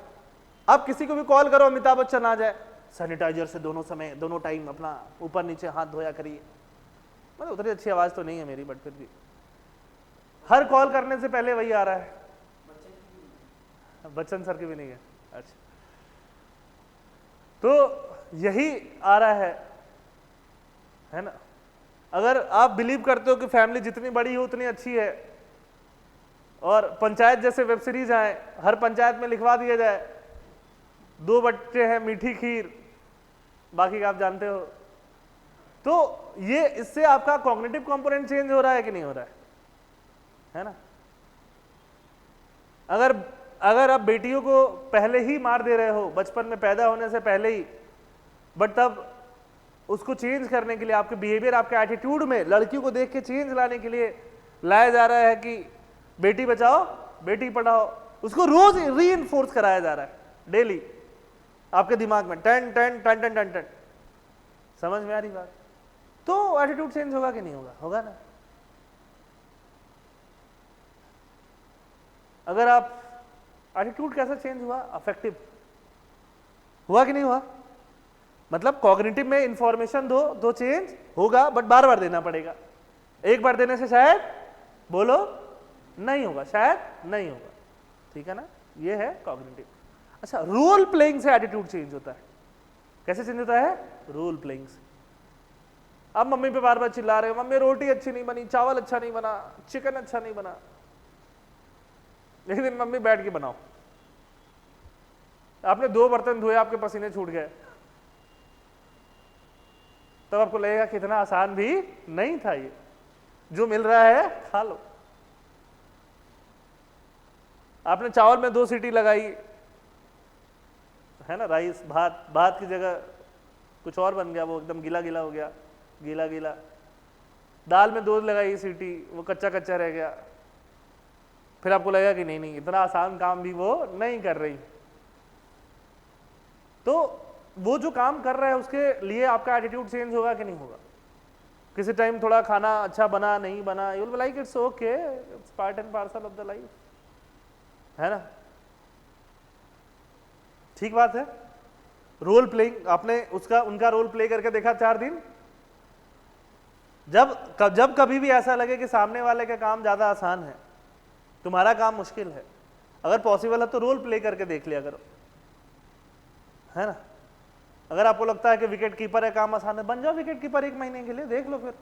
आप किसी को भी कॉल करो, अमिताभ बच्चन आ जाए, सैनिटाइजर से दोनों टाइम अपना ऊपर नीचे हाथ धोया करिए। मतलब उतनी अच्छी आवाज तो नहीं है मेरी, बट फिर भी हर कॉल करने से पहले वही आ रहा है। बच्चन सर की भी नहीं है, अच्छा। तो यही आ रहा है ना। अगर आप बिलीव करते हो कि फैमिली जितनी बड़ी हो उतनी अच्छी है, और पंचायत जैसे वेब सीरीज आए, हर पंचायत में लिखवा दिया जाए 2 बच्चे हैं, मीठी खीर, बाकी का आप जानते हो, तो ये इससे आपका कॉग्निटिव कंपोनेंट चेंज हो रहा है कि नहीं हो रहा है ना। अगर आप बेटियों को पहले ही मार दे रहे हो, बचपन में पैदा होने से पहले ही, बट तब उसको चेंज करने के लिए, आपके बिहेवियर, आपके एटीट्यूड में लड़कियों को देख के चेंज लाने के लिए लाया जा रहा है कि बेटी बचाओ बेटी पढ़ाओ, उसको रोज रीइंफोर्स कराया जा रहा है डेली आपके दिमाग में, टन टन टन टन टन टन। समझ में आ रही बात? तो एटीट्यूड चेंज होगा कि नहीं होगा? होगा ना। अगर आप एटीट्यूड कैसा चेंज हुआ? अफेक्टिव हुआ कि नहीं हुआ? मतलब कॉग्निटिव में इंफॉर्मेशन दो तो चेंज होगा, बट बार बार देना पड़ेगा। एक बार देने से शायद बोलो नहीं होगा, शायद नहीं होगा, ठीक है ना। ये है कॉग्निटिव। अच्छा, रोल प्लेइंग से एटीट्यूड चेंज होता है। कैसे चेंज होता है? रोल प्लेइंग से। अब मम्मी पे बार बार चिल्ला रहे हो, मम्मी रोटी अच्छी नहीं बनी, चावल अच्छा नहीं बना, चिकन अच्छा नहीं बना। एक दिन मम्मी बैठ के बनाओ, आपने 2 बर्तन धोए, आपके पसीने छूट गए, तब आपको लगेगा कितना आसान भी नहीं था, ये जो मिल रहा है खा लो। आपने चावल में 2 सीटी लगाई है ना, राइस भात की जगह कुछ और बन गया, वो एकदम गीला गीला हो गया, गीला गीला। दाल में 2 लगाई सीटी, वो कच्चा कच्चा रह गया। फिर आपको लगेगा कि नहीं इतना आसान काम भी वो नहीं कर रही। तो वो जो काम कर रहा है उसके लिए आपका एटीट्यूड चेंज होगा कि नहीं होगा? किसी टाइम थोड़ा खाना अच्छा बना नहीं बना, you will be like it's okay, it's part and parcel of the life, है ना। ठीक बात है। रोल प्लेइंग, आपने उनका रोल प्ले करके देखा 4 दिन। जब कभी भी ऐसा लगे कि सामने वाले का काम ज्यादा आसान है, तुम्हारा काम मुश्किल है, अगर पॉसिबल है तो रोल प्ले करके देख लिया करो, है ना। अगर आपको लगता है कि विकेट कीपर है, काम आसान है, बन जाओ विकेट कीपर 1 महीने के लिए, देख लो फिर।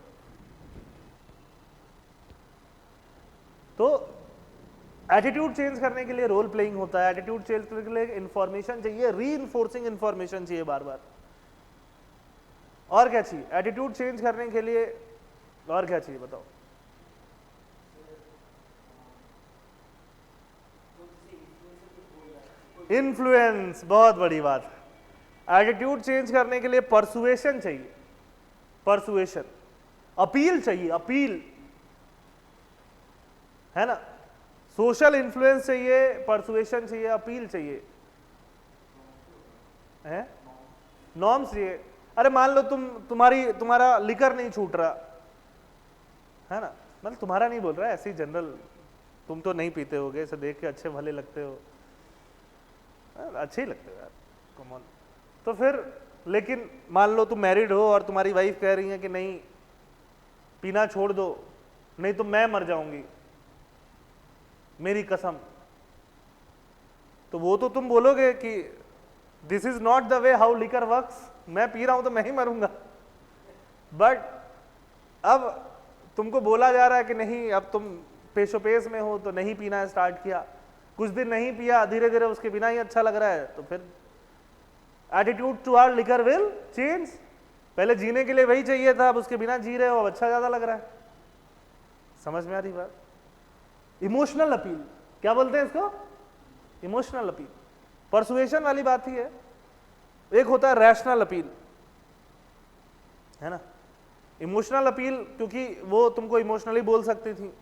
तो एटीट्यूड चेंज करने के लिए रोल प्लेइंग होता है, एटीट्यूड चेंज करने के लिए इंफॉर्मेशन चाहिए, रीइंफोर्सिंग इंफॉर्मेशन चाहिए बार बार। और क्या चाहिए एटीट्यूड चेंज करने के लिए? और क्या चाहिए बताओ? इन्फ्लुएंस, बहुत बड़ी बात। एटीट्यूड चेंज करने के लिए परसुएशन चाहिए, परसुएशन, अपील चाहिए, अपील, है ना। सोशल इन्फ्लुएंस चाहिए, परसुएशन चाहिए, अपील चाहिए, है, नॉर्म्स चाहिए। अरे मान लो तुम्हारा लिकर नहीं छूट रहा, है ना, मतलब तुम्हारा नहीं बोल रहा है, ऐसे ही जनरल, तुम तो नहीं पीते होगे, इसे देख के अच्छे भले लगते हो, अच्छे ही लगते हो यार, कम ऑन। तो फिर लेकिन मान लो तुम मैरिड हो और तुम्हारी वाइफ कह रही है कि नहीं पीना छोड़ दो, नहीं तो मैं मर जाऊंगी, मेरी कसम, तो वो तो तुम बोलोगे कि this is not the way how liquor works, मैं पी रहा हूं तो मैं ही मरूंगा। बट अब तुमको बोला जा रहा है कि नहीं, अब तुम पेशोपेश में हो तो नहीं पीना स्टार्ट किया, कुछ दिन नहीं पिया, धीरे धीरे उसके बिना ही अच्छा लग रहा है, तो फिर attitude toward liquor will change. पहले जीने के लिए वही चाहिए था, अब उसके बिना जी रहे हो, अब अच्छा ज्यादा लग रहा है। समझ में आ रही बात? इमोशनल अपील, क्या बोलते हैं इसको? Emotional appeal. परसुएशन वाली बात ही है। एक होता है रैशनल अपील, है ना। इमोशनल अपील क्योंकि वो तुमको इमोशनली बोल सकती थी,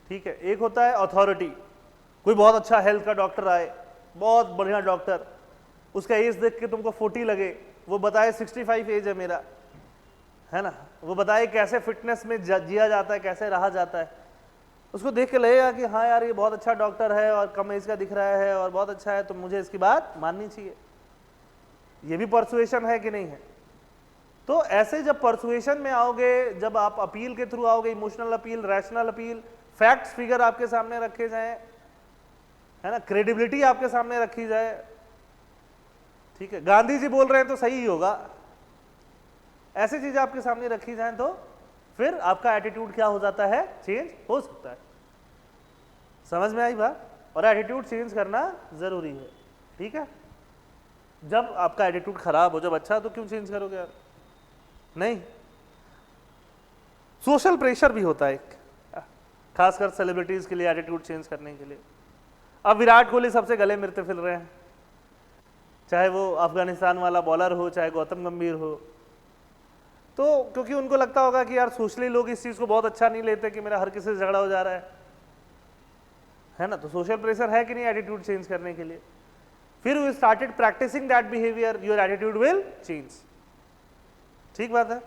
ठीक है। एक होता है अथॉरिटी, कोई बहुत अच्छा हेल्थ का डॉक्टर आए, बहुत बढ़िया डॉक्टर, उसका एज देख के तुमको 40 लगे, वो बताए 65 एज है मेरा, है ना, वो बताए कैसे फिटनेस में जिया जाता है, कैसे रहा जाता है, उसको देख के लगेगा कि हाँ यार ये बहुत अच्छा डॉक्टर है और कम एज का दिख रहा है और बहुत अच्छा है, तो मुझे इसकी बात माननी चाहिए। ये भी परसुएशन है कि नहीं है? तो ऐसे जब परसुएशन में आओगे, जब आप अपील के थ्रू आओगे, emotional appeal, rational appeal, facts figure आपके सामने रखे जाए, है ना, क्रेडिबिलिटी आपके सामने रखी जाए, ठीक है, गांधी जी बोल रहे हैं तो सही ही होगा, ऐसी चीजें आपके सामने रखी जाए तो फिर आपका एटीट्यूड क्या हो जाता है? चेंज हो सकता है। समझ में आई बात? और एटीट्यूड चेंज करना जरूरी है, ठीक है। जब आपका एटीट्यूड खराब हो, जब अच्छा, तो क्यों चेंज करोगे यार? नहीं। सोशल प्रेशर भी होता है, खासकर सेलिब्रिटीज के लिए एटीट्यूड चेंज करने के लिए। अब विराट कोहली सबसे गले मिलते फिर रहे हैं, चाहे वो अफगानिस्तान वाला बॉलर हो, चाहे गौतम गंभीर हो, तो क्योंकि उनको लगता होगा कि यार सोशली लोग इस चीज़ को बहुत अच्छा नहीं लेते कि मेरा हर किसी से झगड़ा हो जा रहा है ना। तो सोशल प्रेशर है कि नहीं एटीट्यूड चेंज करने के लिए। फिर we started practising that behaviour, your attitude will change. ठीक बात है।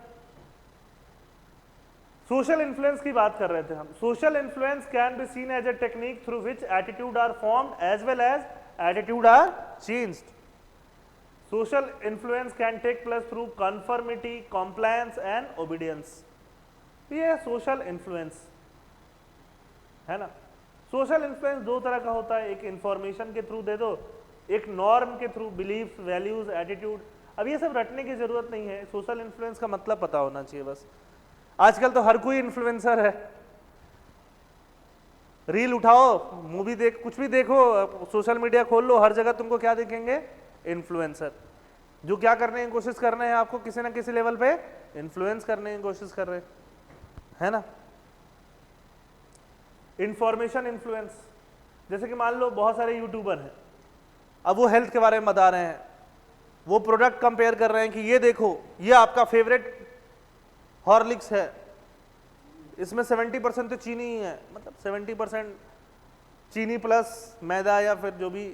सोशल इन्फ्लुएंस की बात कर रहे थे हम। Social influence can be seen as a technique through which attitude are formed as well as attitude are changed. Social influence can take place through conformity, compliance and obedience. ये है social influence, है ना। Social influence दो तरह का होता है, एक इंफॉर्मेशन के थ्रू दे दो, एक नॉर्म के थ्रू, बिलीफ, वैल्यूज, एटीट्यूड। अब ये सब रटने की जरूरत नहीं है, सोशल इन्फ्लुएंस का मतलब पता होना चाहिए बस। आजकल तो हर कोई इन्फ्लुएंसर है, रील उठाओ, मूवी देख, कुछ भी देखो, सोशल मीडिया खोल लो, हर जगह तुमको क्या देखेंगे, इन्फ्लुएंसर, जो क्या करने की कोशिश कर रहे हैं, आपको किसी ना किसी लेवल पे इन्फ्लुएंस करने की कोशिश कर रहे हैं ना। इंफॉर्मेशन इन्फ्लुएंस, जैसे कि मान लो बहुत सारे यूट्यूबर हैं, अब वो हेल्थ के बारे में बता रहे हैं, वो प्रोडक्ट कंपेयर कर रहे हैं कि ये देखो, ये आपका फेवरेट हॉर्लिक्स है, इसमें 70% तो चीनी ही है, मतलब 70% चीनी प्लस मैदा या फिर जो भी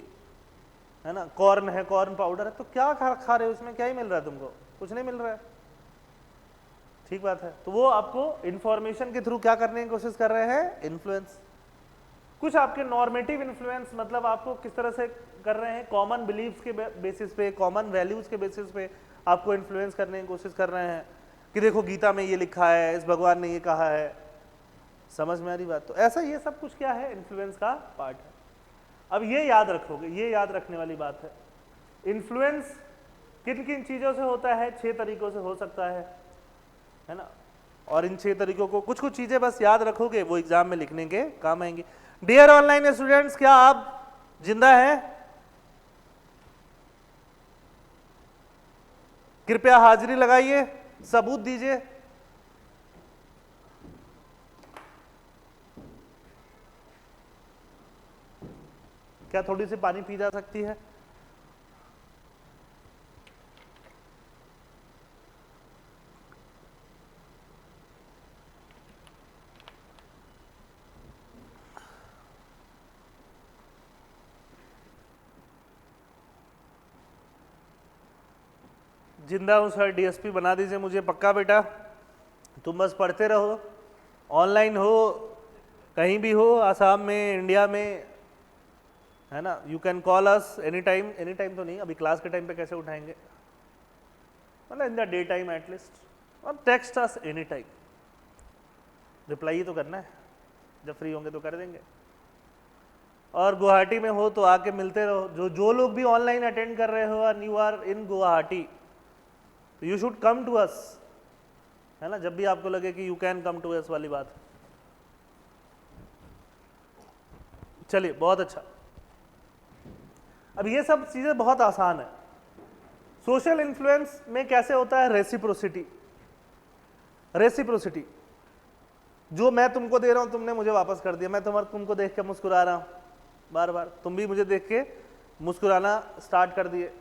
है ना, कॉर्न है, कॉर्न पाउडर है, तो क्या खा रहे हो, इसमें क्या ही मिल रहा है तुमको, कुछ नहीं मिल रहा है। ठीक बात है। तो वो आपको इंफॉर्मेशन के थ्रू क्या करने की कोशिश कर रहे हैं, इन्फ्लुएंस। कुछ आपके नॉर्मेटिव इन्फ्लुएंस, मतलब आपको किस तरह से कर रहे हैं, कॉमन बिलीव्स के बेसिस पे, कॉमन वैल्यूज के बेसिस पे आपको इन्फ्लुएंस करने की कोशिश कर रहे हैं कि देखो गीता में ये लिखा है, इस भगवान ने ये कहा है। समझ में आ रही बात। तो ऐसा ये सब कुछ क्या है, इन्फ्लुएंस का पार्ट है। अब ये याद रखोगे, ये याद रखने वाली बात है। इन्फ्लुएंस किन किन चीजों से होता है, 6 तरीकों से हो सकता है ना। और इन 6 तरीकों को, कुछ कुछ चीजें बस याद रखोगे, वो एग्जाम में लिखने के काम आएंगे। डियर ऑनलाइन स्टूडेंट्स, क्या आप जिंदा हैं? कृपया हाजिरी लगाइए, सबूत दीजिए। क्या थोड़ी सी पानी पी जा सकती है? जिंदा हूँ सर, डीएसपी बना दीजिए मुझे, पक्का बेटा। तुम बस पढ़ते रहो, ऑनलाइन हो, कहीं भी हो, आसाम में, इंडिया में, है ना। You can call us any time. Any time तो नहीं, अभी क्लास के टाइम पे कैसे उठाएंगे, मतलब in the day time at least, और text us any time. Reply ही तो करना है, जब फ्री होंगे तो कर देंगे। और गुवाहाटी में हो तो आके मिलते रहो। जो लोग भी ऑनलाइन अटेंड कर रहे हो और you are in Guwahati, you should come to us, है ना, जब भी आपको लगे कि you can come to us वाली बात। चलिए, बहुत अच्छा। अब ये सब चीजें बहुत आसान है। सोशल इन्फ्लुएंस में कैसे होता है, रेसिप्रोसिटी। रेसिप्रोसिटी, जो मैं तुमको दे रहा हूं तुमने मुझे वापस कर दिया, मैं तुमको देख के मुस्कुरा रहा हूं बार बार, तुम भी मुझे देख के मुस्कुराना स्टार्ट कर दिए,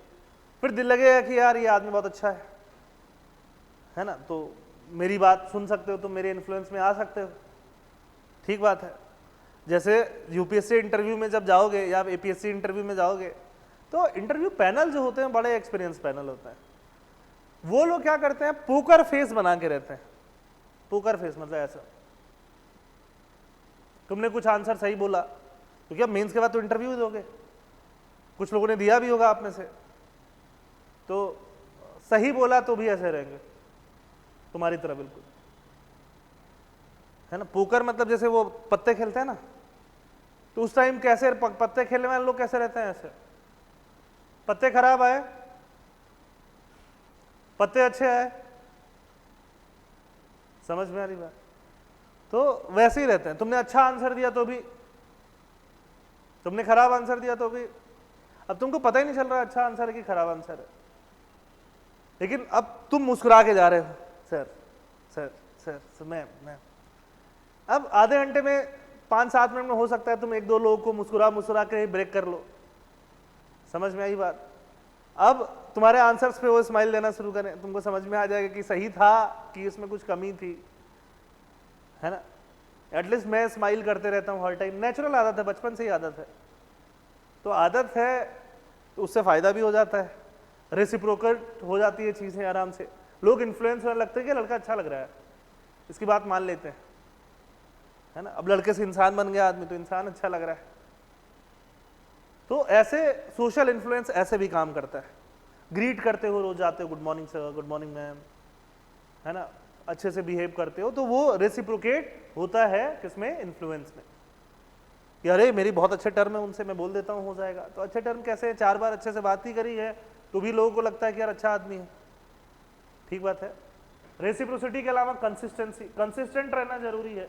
फिर दिल लगेगा कि यार ये आदमी बहुत अच्छा है ना, तो मेरी बात सुन सकते हो, तुम मेरे इन्फ्लुएंस में आ सकते हो। ठीक बात है। जैसे यूपीएससी इंटरव्यू में जब जाओगे या एपीएससी इंटरव्यू में जाओगे, तो इंटरव्यू पैनल जो होते हैं बड़े एक्सपीरियंस पैनल होता है, वो लोग क्या करते हैं, पोकर फेस बना के रहते हैं। पोकर फेस मतलब ऐसा, तुमने कुछ आंसर सही बोला, क्योंकि अब मेंस के बाद तो इंटरव्यू दोगे, कुछ लोगों ने दिया भी होगा आप में से, तो सही बोला तो भी ऐसे रहेंगे तुम्हारी तरह बिल्कुल, है ना। पोकर मतलब जैसे वो पत्ते खेलते हैं ना, तो उस टाइम कैसे पत्ते खेलने वाले लोग कैसे रहते हैं, ऐसे पत्ते खराब आए, पत्ते अच्छे आए, समझ में आ रही बात। तो वैसे ही रहते हैं, तुमने अच्छा आंसर दिया तो भी, तुमने खराब आंसर दिया तो भी, अब तुमको पता ही नहीं चल रहा अच्छा आंसर है कि खराब आंसर है, लेकिन अब तुम मुस्कुरा के जा रहे हो, सर सर सर, सर मैं अब आधे घंटे में 5-7 मिनट में हो सकता है तुम 1-2 लोगों को मुस्कुरा के ब्रेक कर लो। समझ में आई बात। अब तुम्हारे आंसर्स पे वो स्माइल देना शुरू करें, तुमको समझ में आ जाएगा कि सही था कि इसमें कुछ कमी थी, है ना। एटलीस्ट मैं स्माइल करते रहता हूँ हर टाइम, नेचुरल आदत है, बचपन से ही आदत है। तो आदत है तो उससे फायदा भी हो जाता है, रेसिप्रोकेट हो जाती है चीजें आराम से। लोग इन्फ्लुएंस होने लगते हैं कि लड़का अच्छा लग रहा है, इसकी बात मान लेते हैं, है ना। अब लड़के से इंसान बन गया आदमी तो इंसान अच्छा लग रहा है। तो ऐसे सोशल इन्फ्लुएंस ऐसे भी काम करता है। ग्रीट करते हो, रोज आते हो, good morning sir, good morning ma'am, है ना, अच्छे से बिहेव करते हो, तो वो रेसिप्रोकेट होता है किसमें, इन्फ्लुएंस में। कि अरे मेरी बहुत अच्छे टर्म है, उनसे मैं बोल देता हूँ हो जाएगा। तो अच्छे टर्म कैसे, 4 बार अच्छे से बात ही करी है तो भी लोगों को लगता है कि यार अच्छा आदमी है, ठीक बात है। रेसिप्रोसिटी के अलावा कंसिस्टेंसी, कंसिस्टेंट रहना जरूरी है।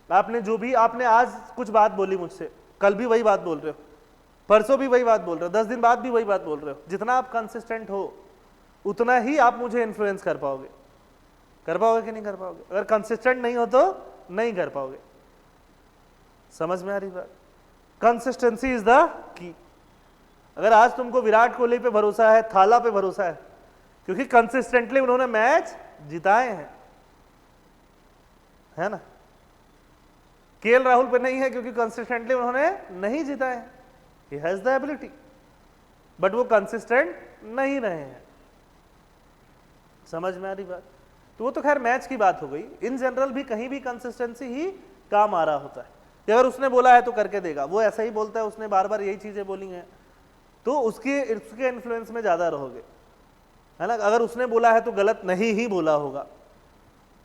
आपने जो भी, आपने आज कुछ बात बोली मुझसे, कल भी वही बात बोल रहे हो, परसों भी वही बात बोल रहे हो, 10 दिन बाद भी वही बात बोल रहे हो। जितना आप कंसिस्टेंट हो उतना ही आप मुझे इन्फ्लुएंस कर पाओगे। कर पाओगे कि नहीं कर पाओगे? अगर कंसिस्टेंट नहीं हो तो नहीं कर पाओगे। समझ में आ रही बात? Consistency is the key. अगर आज तुमको विराट कोहली पे भरोसा है, थाला पे भरोसा है, क्योंकि कंसिस्टेंटली उन्होंने मैच जिताए हैं, है ना। केएल राहुल पे नहीं है क्योंकि कंसिस्टेंटली उन्होंने नहीं जिताए हैं। He has the ability but वो कंसिस्टेंट नहीं रहे हैं। समझ में आ रही बात? तो वो तो खैर मैच की बात हो गई। इन जनरल भी कहीं भी कंसिस्टेंसी ही काम आ रहा होता है कि अगर उसने बोला है तो करके देगा, वो ऐसा ही बोलता है, उसने बार बार यही चीजें बोली हैं, तो उसके इन्फ्लुएंस में ज्यादा रहोगे, है ना। अगर उसने बोला है तो गलत नहीं ही बोला होगा।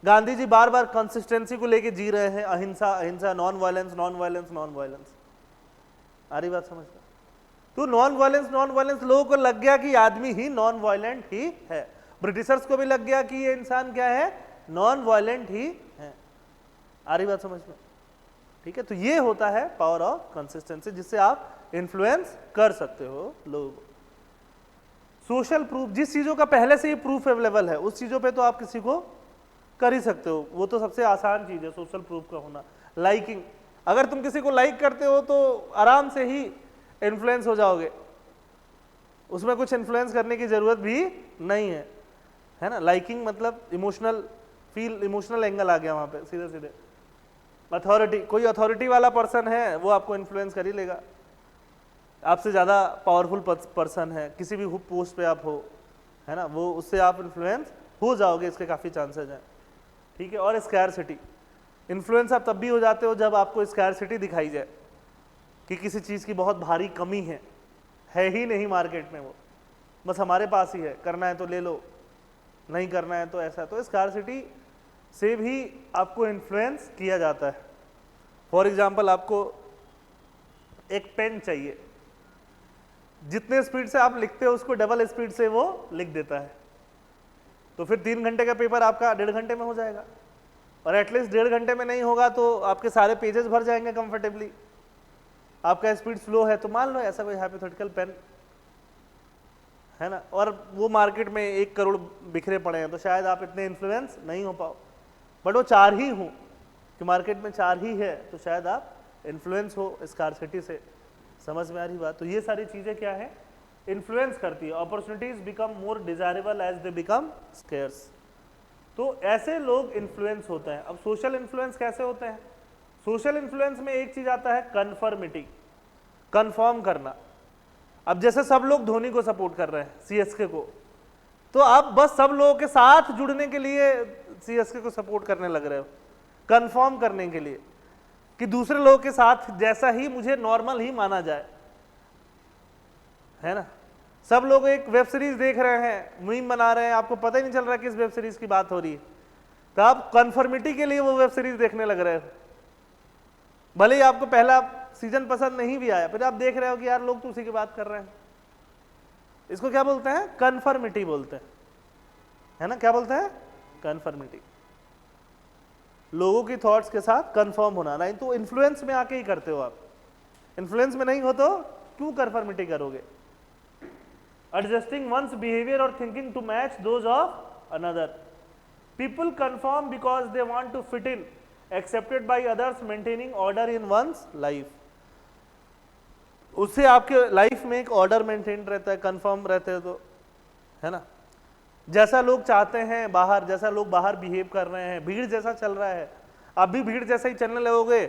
गांधी जी बार बार कंसिस्टेंसी को लेके जी रहे हैं, अहिंसा अहिंसा, non violence non violence non violence. आ रही बात समझ में? तो नॉन वायलेंस लोगों को लग गया कि आदमी ही नॉन वायलेंट ही है। ब्रिटिशर्स को भी लग गया कि ये इंसान क्या है, नॉन वायलेंट ही है। आ रही बात समझ में? ठीक है। तो ये होता है पावर ऑफ कंसिस्टेंसी, जिससे आप इन्फ्लुएंस कर सकते हो लोगों को। सोशल प्रूफ, जिस चीजों का पहले से ही प्रूफ अवेलेबल है उस चीजों पे तो आप किसी को कर ही सकते हो, वो तो सबसे आसान चीज है सोशल प्रूफ का होना। लाइकिंग, अगर तुम किसी को लाइक करते हो तो आराम से ही इन्फ्लुएंस हो जाओगे, उसमें कुछ इन्फ्लुएंस करने की जरूरत भी नहीं है ना। लाइकिंग मतलब इमोशनल फील, इमोशनल एंगल आ गया वहां पे सीधे सीधे। अथॉरिटी, कोई अथॉरिटी वाला पर्सन है वो आपको इन्फ्लुएंस कर ही लेगा, आपसे ज़्यादा पावरफुल पर्सन है, किसी भी पोस्ट पे आप हो, है ना, वो उससे आप इन्फ्लुएंस हो जाओगे, इसके काफ़ी चांसेस हैं। ठीक है। और स्कैरसिटी, इन्फ्लुएंस आप तब भी हो जाते हो जब आपको स्कैरसिटी दिखाई जाए कि किसी चीज़ की बहुत भारी कमी है ही नहीं मार्केट में, वो बस हमारे पास ही है, करना है तो ले लो, नहीं करना है तो ऐसा। तो स्कैरसिटी से भी आपको इन्फ्लुएंस किया जाता है। फॉर एग्जाम्पल, आपको एक पेन चाहिए, जितने स्पीड से आप लिखते हो उसको डबल स्पीड से वो लिख देता है, तो फिर 3 घंटे का पेपर आपका 1.5 घंटे में हो जाएगा। और एटलीस्ट 1.5 घंटे में नहीं होगा तो आपके सारे पेजेस भर जाएंगे कंफर्टेबली। आपका स्पीड स्लो है तो मान लो ऐसा कोई हाइपोथेटिकल पेन है ना, और वो मार्केट में 1 करोड़ बिखरे पड़े हैं, तो शायद आप इतने इन्फ्लुएंस नहीं हो पाओ। बट वो 4 ही हो कि मार्केट में 4 ही है, तो शायद आप इन्फ्लुएंस हो स्कार्सिटी से। समझ में आ रही बात? तो ये सारी चीजें क्या है, इन्फ्लुएंस करती है। Opportunities become more desirable as they become scarce. तो ऐसे लोग इन्फ्लुएंस होते हैं। अब सोशल इन्फ्लुएंस कैसे होते हैं? सोशल इन्फ्लुएंस में एक चीज आता है कन्फर्मिटी, कन्फर्म करना। अब जैसे सब लोग धोनी को सपोर्ट कर रहे हैं, सीएसके को, तो आप बस सब लोगों के साथ जुड़ने के लिए सीएसके को सपोर्ट करने लग रहे हो, कन्फर्म करने के लिए कि दूसरे लोगों के साथ जैसा ही मुझे नॉर्मल ही माना जाए, है ना। सब लोग एक वेब सीरीज देख रहे हैं, मीम बना रहे हैं, आपको पता ही नहीं चल रहा किस वेब सीरीज की बात हो रही है, तो आप कन्फर्मिटी के लिए वो वेब सीरीज देखने लग रहे हो। भले ही आपको पहला सीजन पसंद नहीं भी आया, फिर आप देख रहे हो कि यार लोग तो उसी की बात कर रहे हैं। इसको क्या बोलते हैं? कन्फर्मिटी बोलते हैं, है ना। क्या बोलते हैं? कन्फर्मिटी। लोगों की थॉट्स के साथ कंफर्म होना। नहीं तो इन्फ्लुएंस में आके ही करते हो आप, इन्फ्लुएंस में नहीं हो तो क्यों कन्फर्मिटी करोगे? एडजस्टिंग वंस बिहेवियर और thinking to match those of another. People conform because they want to fit in, accepted by others, maintaining order in one's life. उससे आपके लाइफ में एक ऑर्डर मेंटेन रहता है, कंफर्म रहते हैं, तो है ना। जैसा लोग चाहते हैं बाहर, जैसा लोग बाहर बिहेव कर रहे हैं, भीड़ जैसा चल रहा है, आप भी भीड़ जैसा ही चलने लगोगे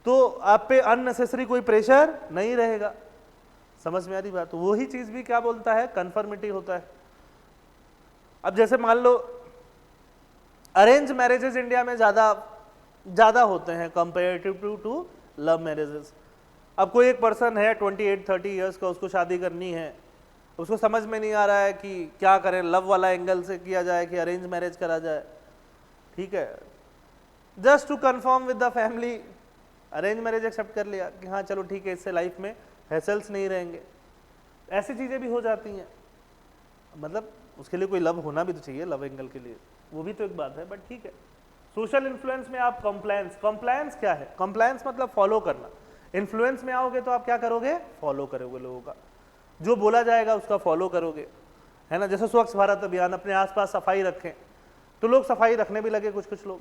तो आप पे अननेसेसरी कोई प्रेशर नहीं रहेगा। समझ में आ रही बात। तो वही चीज भी क्या बोलता है, कन्फर्मिटी होता है। अब जैसे मान लो अरेंज मैरिजेस इंडिया में ज्यादा होते हैं कंपेरेटिव टू लव मैरिजेस। अब कोई एक पर्सन है 28-30 ईयर्स का, उसको शादी करनी है, उसको समझ में नहीं आ रहा है कि क्या करें, लव वाला एंगल से किया जाए कि अरेंज मैरिज करा जाए। ठीक है, just to conform with the family arrange marriage accept कर लिया कि हाँ चलो ठीक है, इससे लाइफ में हैसल्स नहीं रहेंगे। ऐसी चीज़ें भी हो जाती हैं। मतलब उसके लिए कोई लव होना भी तो चाहिए, लव एंगल के लिए, वो भी तो एक बात है, बट ठीक है। सोशल इन्फ्लुएंस में आप कंप्लायंस क्या है, कंप्लायंस मतलब फॉलो करना। इन्फ्लुएंस में आओगे तो आप क्या करोगे, फॉलो करोगे, लोगों का जो बोला जाएगा उसका फॉलो करोगे, है ना। जैसे स्वच्छ भारत अभियान, अपने आसपास सफाई रखें, तो लोग सफाई रखने भी लगे, कुछ लोग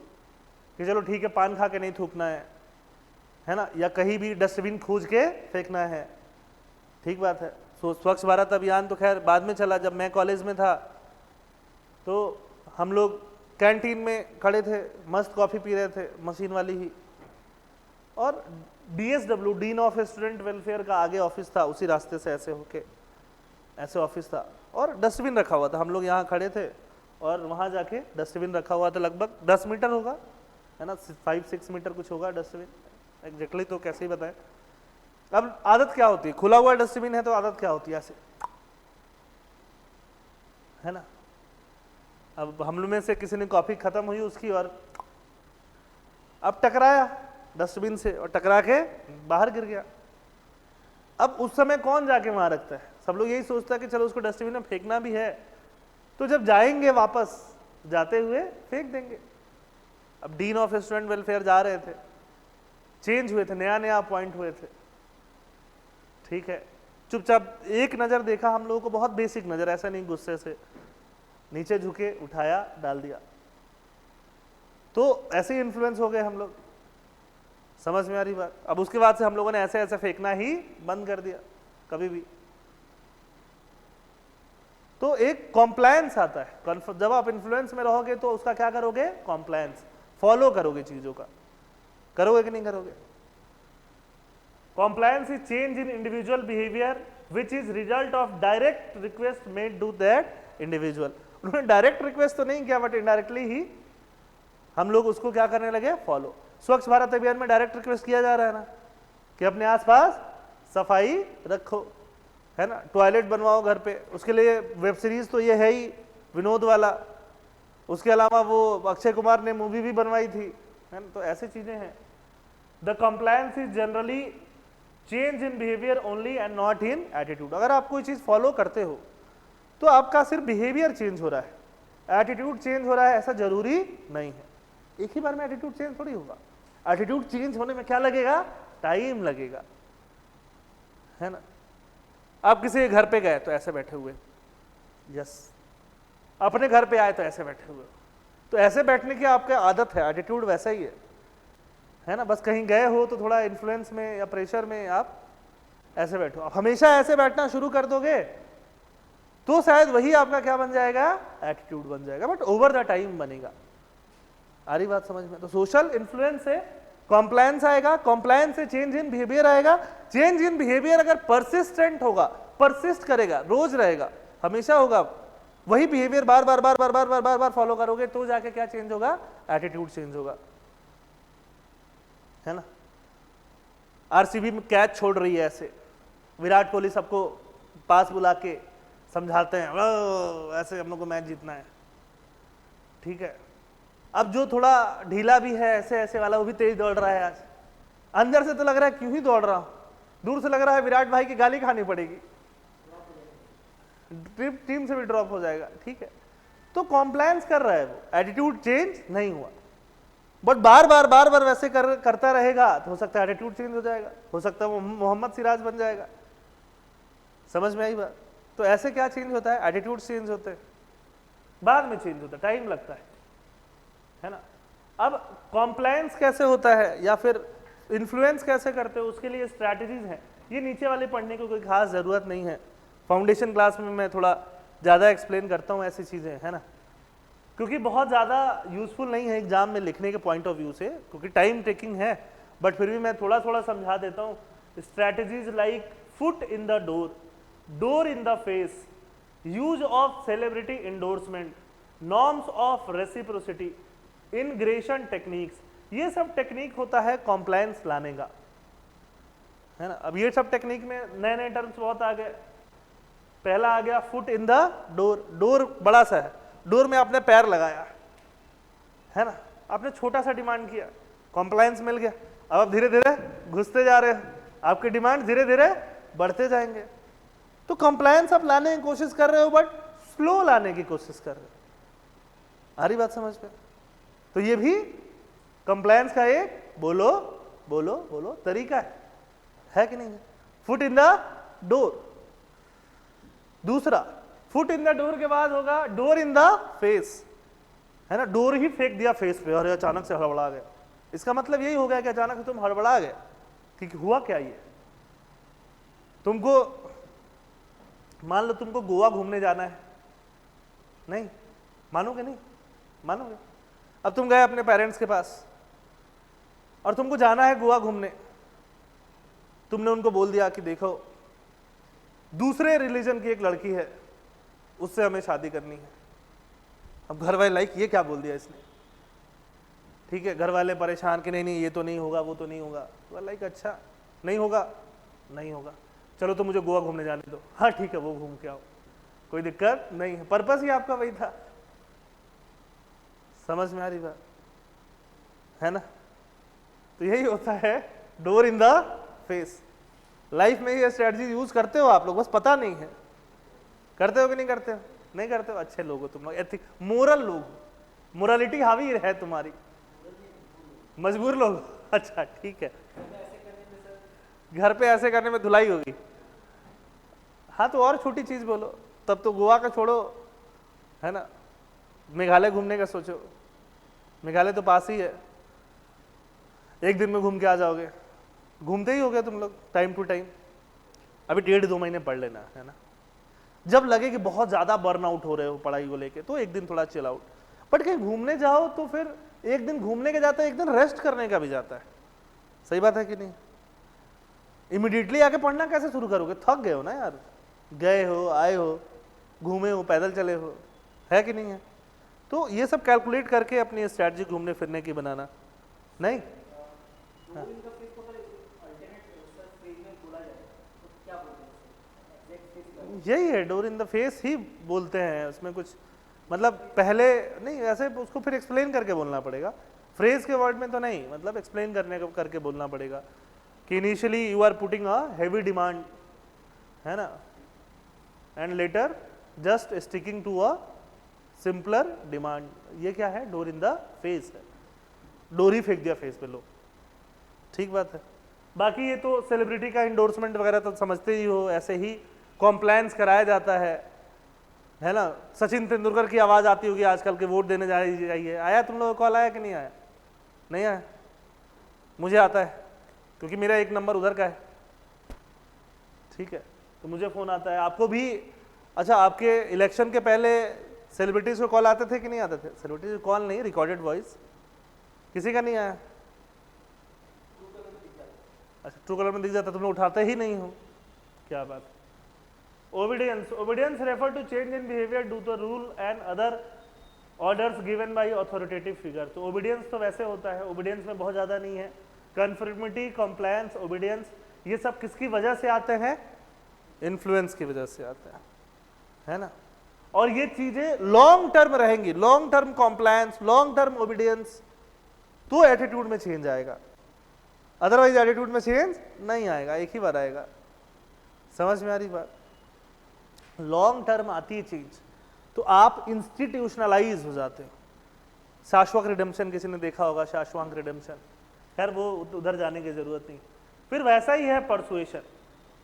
कि चलो ठीक है, पान खा के नहीं थूकना है ना, या कहीं भी डस्टबिन खोज के फेंकना है, ठीक बात है। स्वच्छ भारत अभियान तो खैर बाद में चला। जब मैं कॉलेज में था तो हम लोग कैंटीन में खड़े थे, मस्त कॉफ़ी पी रहे थे, मशीन वाली ही, और DSW, dean of student welfare का आगे ऑफिस था, उसी रास्ते से ऐसे होके ऐसे ऑफिस था, और डस्टबिन रखा हुआ था। हम लोग यहाँ खड़े थे और वहाँ जाके डस्टबिन रखा हुआ था, लगभग 10 मीटर होगा, है ना, 5-6 मीटर कुछ होगा डस्टबिन, एग्जैक्टली तो कैसे ही बताएं। अब आदत क्या होती है, खुला हुआ डस्टबिन है तो आदत क्या होती है, ऐसे, है ना। अब हम लोग में से किसी ने कॉफी खत्म हुई उसकी, और अब टकराया डस्टबिन से और टकरा के बाहर गिर गया। अब उस समय कौन जाके वहां रखता है, सब लोग यही सोचता है कि चलो उसको डस्टबिन में फेंकना भी है तो जब जाएंगे वापस जाते हुए फेंक देंगे। अब डीन ऑफ स्टूडेंट वेलफेयर जा रहे थे, चेंज हुए थे, नया अपॉइंट हुए थे, ठीक है, चुपचाप एक नजर देखा हम लोगों को, बहुत बेसिक नजर, ऐसा नहीं गुस्से से, नीचे झुके, उठाया, डाल दिया, तो ऐसे ही इन्फ्लुएंस हो गए हम लोग। समझ में आ रही बात। अब उसके बाद से हम लोगों ने ऐसे ऐसे फेंकना ही बंद कर दिया कभी भी। तो एक कॉम्प्लायंस आता है, जब आप इन्फ्लुएंस में रहोगे तो उसका क्या करोगे, कॉम्प्लायंस, फॉलो करोगे चीजों का, करोगे कि नहीं करोगे। Compliance is change in individual behaviour which is result of direct request made to that individual. उन्होंने डायरेक्ट रिक्वेस्ट तो नहीं किया, बट इनडायरेक्टली ही हम लोग उसको क्या करने लगे, फॉलो। स्वच्छ भारत अभियान में डायरेक्ट रिक्वेस्ट किया जा रहा है ना कि अपने आसपास सफाई रखो, है ना, टॉयलेट बनवाओ घर पे। उसके लिए वेब सीरीज तो ये है ही, विनोद वाला, उसके अलावा वो अक्षय कुमार ने मूवी भी बनवाई थी, है ना। तो ऐसी चीजें हैं। The compliance is generally change in behaviour only and not in attitude. अगर आप कोई चीज फॉलो करते हो तो आपका सिर्फ बिहेवियर चेंज हो रहा है, एटीट्यूड चेंज हो रहा है ऐसा जरूरी नहीं है। एक ही बार में एटीट्यूड चेंज थोड़ी होगा। एटीट्यूड चेंज होने में क्या लगेगा, टाइम लगेगा, है ना। आप किसी के घर पे गए तो ऐसे बैठे हुए, यस, अपने घर पे आए तो ऐसे बैठे हुए, तो ऐसे बैठने की आपका आदत है, एटीट्यूड वैसा ही है ना। बस कहीं गए हो तो थोड़ा इन्फ्लुएंस में या प्रेशर में आप ऐसे बैठो। आप हमेशा ऐसे बैठना शुरू कर दोगे तो शायद वही आपका क्या बन जाएगा, एटीट्यूड बन जाएगा, बट ओवर द टाइम बनेगा। आ रही बात समझ में। तो सोशल इन्फ्लुएंस से कॉम्प्लायंस आएगा, कॉम्प्लायंस से चेंज इन बिहेवियर आएगा। चेंज इन बिहेवियर अगर परसिस्टेंट होगा, परसिस्ट करेगा, रोज रहेगा, हमेशा होगा, वही बिहेवियर बार बार बार बार बार बार बार बार फॉलो करोगे तो जाके क्या चेंज होगा, एटीट्यूड चेंज होगा, है ना। आरसीबी में कैच छोड़ रही है ऐसे, विराट कोहली सबको पास बुला के समझाते हैं, ऐसे हम लोग को मैच जीतना है, ठीक है। अब जो थोड़ा ढीला भी है ऐसे ऐसे वाला, वो भी तेज दौड़ रहा है। आज अंदर से तो लग रहा है क्यों ही दौड़ रहा हूं, दूर से लग रहा है विराट भाई की गाली खानी पड़ेगी, टीम से भी ड्रॉप हो जाएगा, ठीक है। तो कॉम्प्लायंस कर रहा है वो, एटीट्यूड चेंज नहीं हुआ, बट बार बार वैसे करता रहेगा तो हो सकता है एटीट्यूड चेंज हो जाएगा, हो सकता है वो मोहम्मद सिराज बन जाएगा। समझ में आई बात। तो ऐसे क्या चेंज होता है, एटीट्यूड चेंज होते हैं, बाद में चेंज होता है, टाइम लगता है ना। अब कॉम्प्लायंस कैसे होता है, या फिर इन्फ्लुएंस कैसे करते हो उसके लिए स्ट्रैटेजीज हैं, ये नीचे वाले पढ़ने की कोई खास ज़रूरत नहीं है, फाउंडेशन क्लास में मैं थोड़ा ज़्यादा एक्सप्लेन करता हूँ ऐसी चीज़ें, है ना, क्योंकि बहुत ज़्यादा यूज़फुल नहीं है एग्जाम में लिखने के पॉइंट ऑफ व्यू से, क्योंकि टाइम टेकिंग है, बट फिर भी मैं थोड़ा थोड़ा समझा देता हूँ। Strategies like foot in the door, door in the face, use of celebrity endorsement, norms of reciprocity, इनग्रेशन techniques, ये सब टेक्निक होता है कॉम्प्लायंस लाने का, है ना। अब ये सब टेक्निक में नए नए टर्म्स बहुत आ गए। पहला आ गया foot in the door, door बड़ा सा है, डोर में आपने पैर लगाया, है ना, आपने छोटा सा डिमांड किया, कॉम्प्लायंस मिल गया, अब आप धीरे धीरे घुसते जा रहे हो, आपके डिमांड धीरे धीरे बढ़ते जाएंगे। तो कॉम्प्लायंस आप लाने की कोशिश कर रहे हो, बट स्लो लाने की कोशिश कर रहे हो। आ रही बात समझ में? तो ये भी कॉम्प्लायंस का एक बोलो बोलो बोलो तरीका है कि नहीं है? Foot in the door. दूसरा, फुट इन द डोर के बाद होगा डोर इन द फेस, है ना, डोर ही फेंक दिया फेस पे और अचानक से हड़बड़ा गए। इसका मतलब यही हो गया कि अचानक से तुम हड़बड़ा गए कि हुआ क्या ये। तुमको मान लो तुमको गोवा घूमने जाना है, नहीं मानोगे? नहीं मानोगे? अब तुम गए अपने पेरेंट्स के पास और तुमको जाना है गोवा घूमने, तुमने उनको बोल दिया कि देखो दूसरे रिलीजन की एक लड़की है, उससे हमें शादी करनी है। अब घर वाले लाइक ये क्या बोल दिया इसने, ठीक है, घर वाले परेशान कि नहीं नहीं ये तो नहीं होगा, वो तो नहीं होगा, तो लाइक अच्छा नहीं होगा, नहीं होगा, चलो तो मुझे गोवा घूमने जाने दो, हाँ ठीक है वो घूम के आओ, कोई दिक्कत नहीं है, पर्पस ही आपका वही था। समझ में आ रही बात, है ना? तो यही होता है door in the face. Life में ये स्ट्रेटजी यूज करते हो आप लोग, बस पता नहीं है। करते हो कि नहीं करते हो? नहीं करते हो, अच्छे लोग हो तुम लोग, एथिक मोरल लोग, मोरालिटी हावी है तुम्हारी, मजबूर लोग, अच्छा ठीक है। घर पे ऐसे करने में धुलाई होगी, हाँ तो और छोटी चीज बोलो, तब तो गोवा का छोड़ो, है ना, मेघालय घूमने का सोचो, मेघालय तो पास ही है, एक दिन में घूम के आ जाओगे, घूमते ही हो गए तुम लोग टाइम टू टाइम। अभी 1.5-2 महीने पढ़ लेना, है ना, जब लगे कि बहुत ज्यादा बर्न आउट हो रहे हो पढ़ाई को लेके तो एक दिन थोड़ा चिल आउट, बट कहीं घूमने जाओ तो फिर एक दिन घूमने के जाता है, एक दिन रेस्ट करने का भी जाता है। सही बात है कि नहीं? इमीडिएटली आके पढ़ना कैसे शुरू करोगे? थक गए हो ना यार, गए हो, आए हो, घूमे हो, पैदल चले हो, है कि नहीं है? तो ये सब कैलकुलेट करके अपनी स्ट्रैटेजी घूमने फिरने की बनाना। नहीं हाँ। यही है, डोर इन द फेस ही बोलते हैं, उसमें कुछ मतलब पहले नहीं, ऐसे उसको फिर एक्सप्लेन करके बोलना पड़ेगा, फ्रेज के वर्ड में तो नहीं, मतलब एक्सप्लेन करके बोलना पड़ेगा कि initially you are putting a heavy demand, है ना, and later just sticking to a simpler demand. ये क्या है? डोर इन द फेस है, डोर ही फेंक दिया फेस पे लो, ठीक बात है। बाकी ये तो सेलिब्रिटी का इंडोर्समेंट वगैरह तो समझते ही हो, ऐसे ही कॉम्प्लायंस कराया जाता है ना। सचिन तेंदुलकर की आवाज आती होगी आजकल के वोट देने जाइए, आया तुम लोगों को कॉल, आया कि नहीं आया? नहीं आया, मुझे आता है क्योंकि मेरा एक नंबर उधर का है, ठीक है, तो मुझे फोन आता है, आपको भी? अच्छा, आपके इलेक्शन के पहले सेलिब्रिटीज को कॉल आते थे कि नहीं आते थे? सेलिब्रिटीज को कॉल नहीं, रिकॉर्डेड वॉइस, किसी का नहीं आया? अच्छा, ट्रू कलर में दिख जाता, तुम लोग उठाते ही नहीं हो, क्या बात। Obedience, obedience refer to change in behaviour due to rule and other orders given by authoritative figure. तो ओबीडियंस तो वैसे होता है, ओबीडियंस में बहुत ज़्यादा नहीं है। कन्फर्मिटी, कॉम्प्लायंस, ओबीडियंस, ये सब किसकी वजह से आते हैं? इन्फ्लुएंस की वजह से आते हैं, है ना। और ये चीज़ें लॉन्ग टर्म रहेंगी, long term compliance, long term obedience, तो एटीट्यूड में चेंज आएगा, अदरवाइज एटीट्यूड में चेंज नहीं आएगा, एक ही बार आएगा। समझ में आ रही बात? लॉन्ग टर्म आती है चेंज, तो आप इंस्टीट्यूशनलाइज हो जाते हो। शाश्वत रिडेम्पशन किसी ने देखा होगा, शाश्वत रिडेम्पशन, खैर वो उधर जाने की जरूरत नहीं। फिर वैसा ही है persuasion,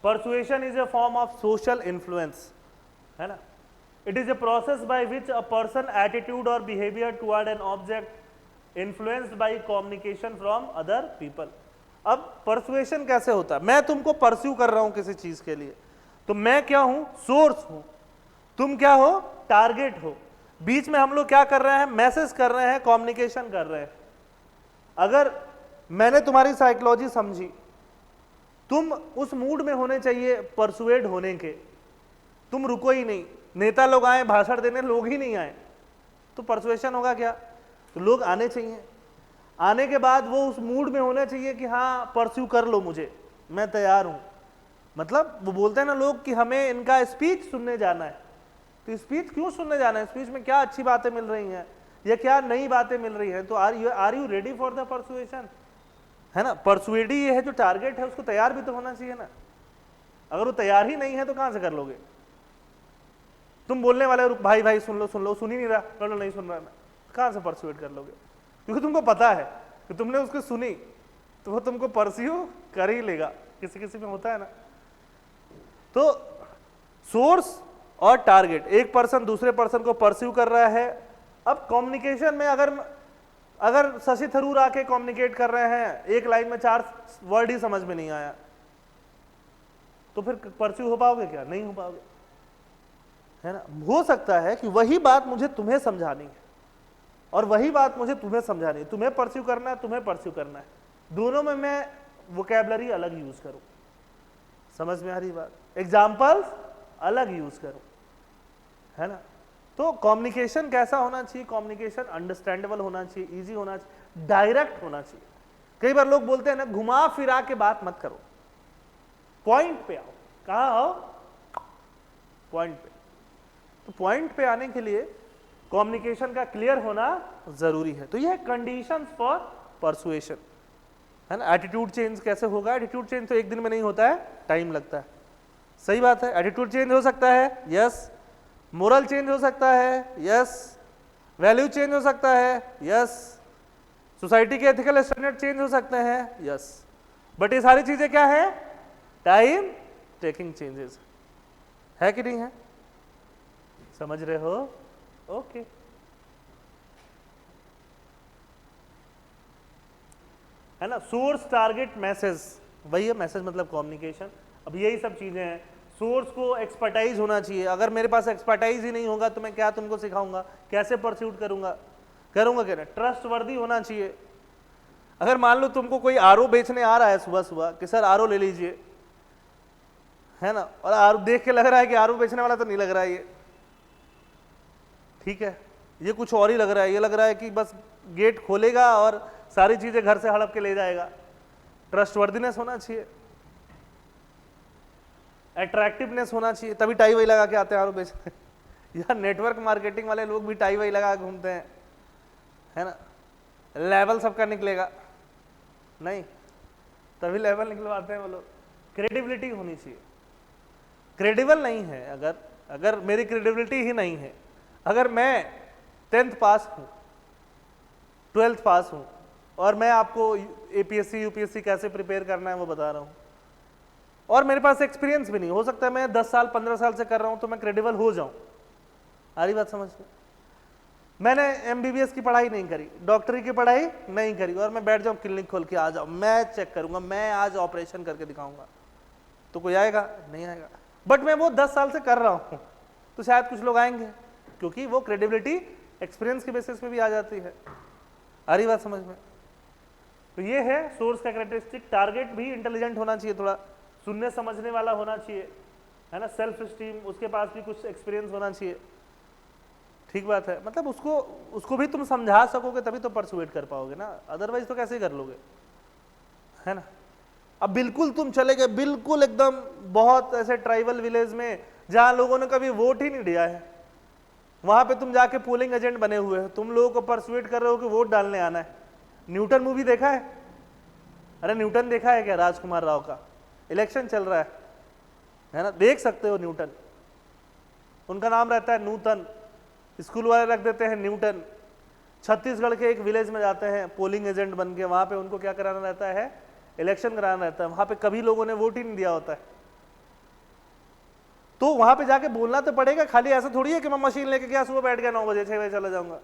persuasion is a form of social influence, है ना। It is a process by which a person attitude और behaviour toward an object influenced by communication from other people. अब परसुएशन कैसे होता है? मैं तुमको परस्यू कर रहा हूं किसी चीज के लिए, तो मैं क्या हूं? सोर्स हूं। तुम क्या हो? टारगेट हो। बीच में हम लोग क्या कर रहे हैं? मैसेज कर रहे हैं, कम्युनिकेशन कर रहे हैं। अगर मैंने तुम्हारी साइकोलॉजी समझी, तुम उस मूड में होने चाहिए परसुएड होने के, तुम रुको ही नहीं। नेता लोग आए भाषण देने, लोग ही नहीं आए, तो परसुएशन होगा क्या? तो लोग आने चाहिए। आने के बाद वो उस मूड में होना चाहिए कि हाँ परस्यू कर लो मुझे, मैं तैयार हूं। मतलब वो बोलते हैं ना लोग कि हमें इनका स्पीच सुनने जाना है। तो स्पीच क्यों सुनने जाना है? स्पीच में क्या अच्छी बातें मिल रही हैं या क्या नई बातें मिल रही हैं? तो are you ready for the persuasion? है ना, परसुएडी ये है जो टारगेट है, उसको तैयार भी तो होना चाहिए ना। अगर वो तैयार ही नहीं है तो कहां से कर लोगे? तुम बोलने वाले भाई भाई सुन लो, सुन ही नहीं रहा, बोलो नहीं सुन रहा मैं, कहां से परसुएट कर लोगे? क्योंकि तुमको पता है कि तुमने उसको सुनी तो वो तुमको परस्यू कर ही लेगा। किसी किसी में होता है ना। तो सोर्स और टारगेट, एक पर्सन दूसरे पर्सन को परस्यू कर रहा है। अब कम्युनिकेशन में अगर शशि थरूर आके कम्युनिकेट कर रहे हैं, एक लाइन में 4 वर्ड ही समझ में नहीं आया, तो फिर परस्यू हो पाओगे क्या? नहीं हो पाओगे, है ना। हो सकता है कि वही बात मुझे तुम्हें समझानी है और वही बात मुझे तुम्हें समझानी है। तुम्हें परस्यू करना है, तुम्हें परस्यू करना है, दोनों में मैं वोकैबुलरी अलग यूज करूं। समझ में आ रही बात? एग्जाम्पल्स अलग यूज करूं, है ना। तो कम्युनिकेशन कैसा होना चाहिए? कम्युनिकेशन अंडरस्टैंडेबल होना चाहिए, इजी होना चाहिए, डायरेक्ट होना चाहिए। कई बार लोग बोलते हैं ना, घुमा फिरा के बात मत करो, पॉइंट पे आओ। कहां आओ? पॉइंट पे। तो पॉइंट पे आने के लिए कम्युनिकेशन का क्लियर होना जरूरी है। तो यह कंडीशंस फॉर परसुएशन, है ना। एटीट्यूड चेंज कैसे होगा? एटीट्यूड चेंज तो एक दिन में नहीं होता है, टाइम लगता है। सही बात है। एटीट्यूड चेंज हो सकता है, यस। मोरल चेंज हो सकता है, यस। वैल्यू चेंज हो सकता है, यस। सोसाइटी के एथिकल स्टैंडर्ड चेंज हो सकते हैं, यस। बट ये सारी चीजें क्या है? टाइम टेकिंग चेंजेस, है कि नहीं है? समझ रहे हो? ओके। है ना। सोर्स, टारगेट, मैसेज, वही है। मैसेज मतलब कम्युनिकेशन। अब यही सब चीजें हैं। सोर्स को एक्सपर्टाइज होना चाहिए। अगर मेरे पास एक्सपर्टाइज ही नहीं होगा तो मैं क्या तुमको सिखाऊंगा? कैसे परस्यूट करूंगा? क्या ना, ट्रस्ट वर्दी होना चाहिए। अगर मान लो तुमको कोई आरओ बेचने आ रहा है सुबह सुबह कि सर आरओ ले लीजिए, है ना, और आरओ देख के लग रहा है कि आरओ बेचने वाला तो नहीं लग रहा है ये, ठीक है, ये कुछ और ही लग रहा है। ये लग रहा है कि बस गेट खोलेगा और सारी चीजें घर से हड़प के ले जाएगा। ट्रस्टवर्दीनेस होना चाहिए, अट्रैक्टिवनेस होना चाहिए, तभी टाई वाई लगा के आते हैं आरओ बेचने। यार नेटवर्क मार्केटिंग वाले लोग भी टाई वाई लगा घूमते हैं, है ना। लेवल सबका निकलेगा नहीं, तभी लेवल निकलवाते हैं वो लोग। क्रेडिबिलिटी होनी चाहिए। क्रेडिबल नहीं है अगर मेरी क्रेडिबिलिटी ही नहीं है, अगर मैं 10th पास हूँ, 12th पास हूँ और मैं आपको एपीएससी यूपीएससी कैसे प्रिपेयर करना है वो बता रहा हूँ, और मेरे पास एक्सपीरियंस भी नहीं, हो सकता है मैं 10 साल 15 साल से कर रहा हूँ तो मैं क्रेडिबल हो जाऊँ। आ रही बात समझ में? मैंने एमबीबीएस की पढ़ाई नहीं करी, डॉक्टरी की पढ़ाई नहीं करी, और मैं बैठ जाऊँ क्लिनिक खोल के आ जाऊँ, मैं चेक करूंगा, मैं आज ऑपरेशन करके दिखाऊंगा, तो कोई आएगा? नहीं आएगा। बट मैं वो 10 साल से कर रहा हूँ तो शायद कुछ लोग आएंगे, क्योंकि वो क्रेडिबिलिटी एक्सपीरियंस के बेसिस पे भी आ जाती है। आ रही बात समझ में? तो ये है सोर्स का कैरेक्टरिस्टिक। टारगेट भी इंटेलिजेंट होना चाहिए, थोड़ा सुनने समझने वाला होना चाहिए, है ना। सेल्फ स्टीम, उसके पास भी कुछ एक्सपीरियंस होना चाहिए, ठीक बात है। मतलब उसको भी तुम समझा सकोगे तभी तो परसुएट कर पाओगे ना, अदरवाइज तो कैसे कर लोगे, है ना। अब बिल्कुल तुम चले गए बिल्कुल एकदम बहुत ऐसे ट्राइबल विलेज में जहां लोगों ने कभी वोट ही नहीं दिया है, वहां पे तुम जाके पोलिंग एजेंट बने हुए हो, तुम लोगों को परसुएट कर रहे हो कि वोट डालने आना है। न्यूटन मूवी देखा है? अरे न्यूटन देखा है क्या? राजकुमार राव का इलेक्शन चल रहा है ना, देख सकते हो न्यूटन। उनका नाम रहता है नूतन, स्कूल वाले रख देते हैं न्यूटन। छत्तीसगढ़ के एक विलेज में जाते हैं पोलिंग एजेंट बन के, वहां पे उनको क्या कराना रहता है? इलेक्शन कराना रहता है। वहां पे कभी लोगों ने वोट ही नहीं दिया होता है, तो वहां पे जाके बोलना तो पड़ेगा। खाली ऐसा थोड़ी है कि मैं मशीन लेके गया, सुबह बैठ गया 9 बजे 6 बजे चला जाऊंगा।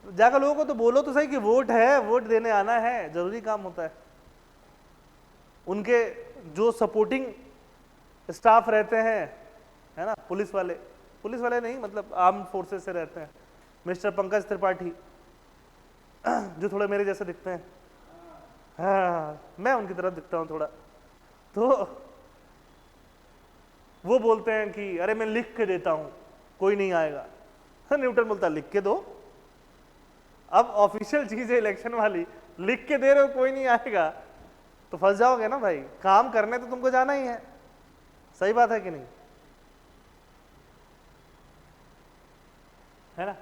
जाकर लोगों को तो बोलो तो सही कि वोट है, वोट देने आना है, जरूरी काम होता है। उनके जो सपोर्टिंग स्टाफ रहते हैं, है ना, पुलिस वाले नहीं, मतलब आर्म फोर्सेस से रहते हैं, मिस्टर पंकज त्रिपाठी जो थोड़े मेरे जैसे दिखते हैं, हाँ मैं उनकी तरफ दिखता हूँ थोड़ा, तो वो बोलते हैं कि अरे मैं लिख के देता हूँ कोई नहीं आएगा। न्यूटन बोलता लिख के दो, अब ऑफिशियल चीज है इलेक्शन वाली, लिख के दे रहे हो कोई नहीं आएगा तो फंस जाओगे ना भाई, काम करने तो तुमको जाना ही है, सही बात है कि नहीं, है ना।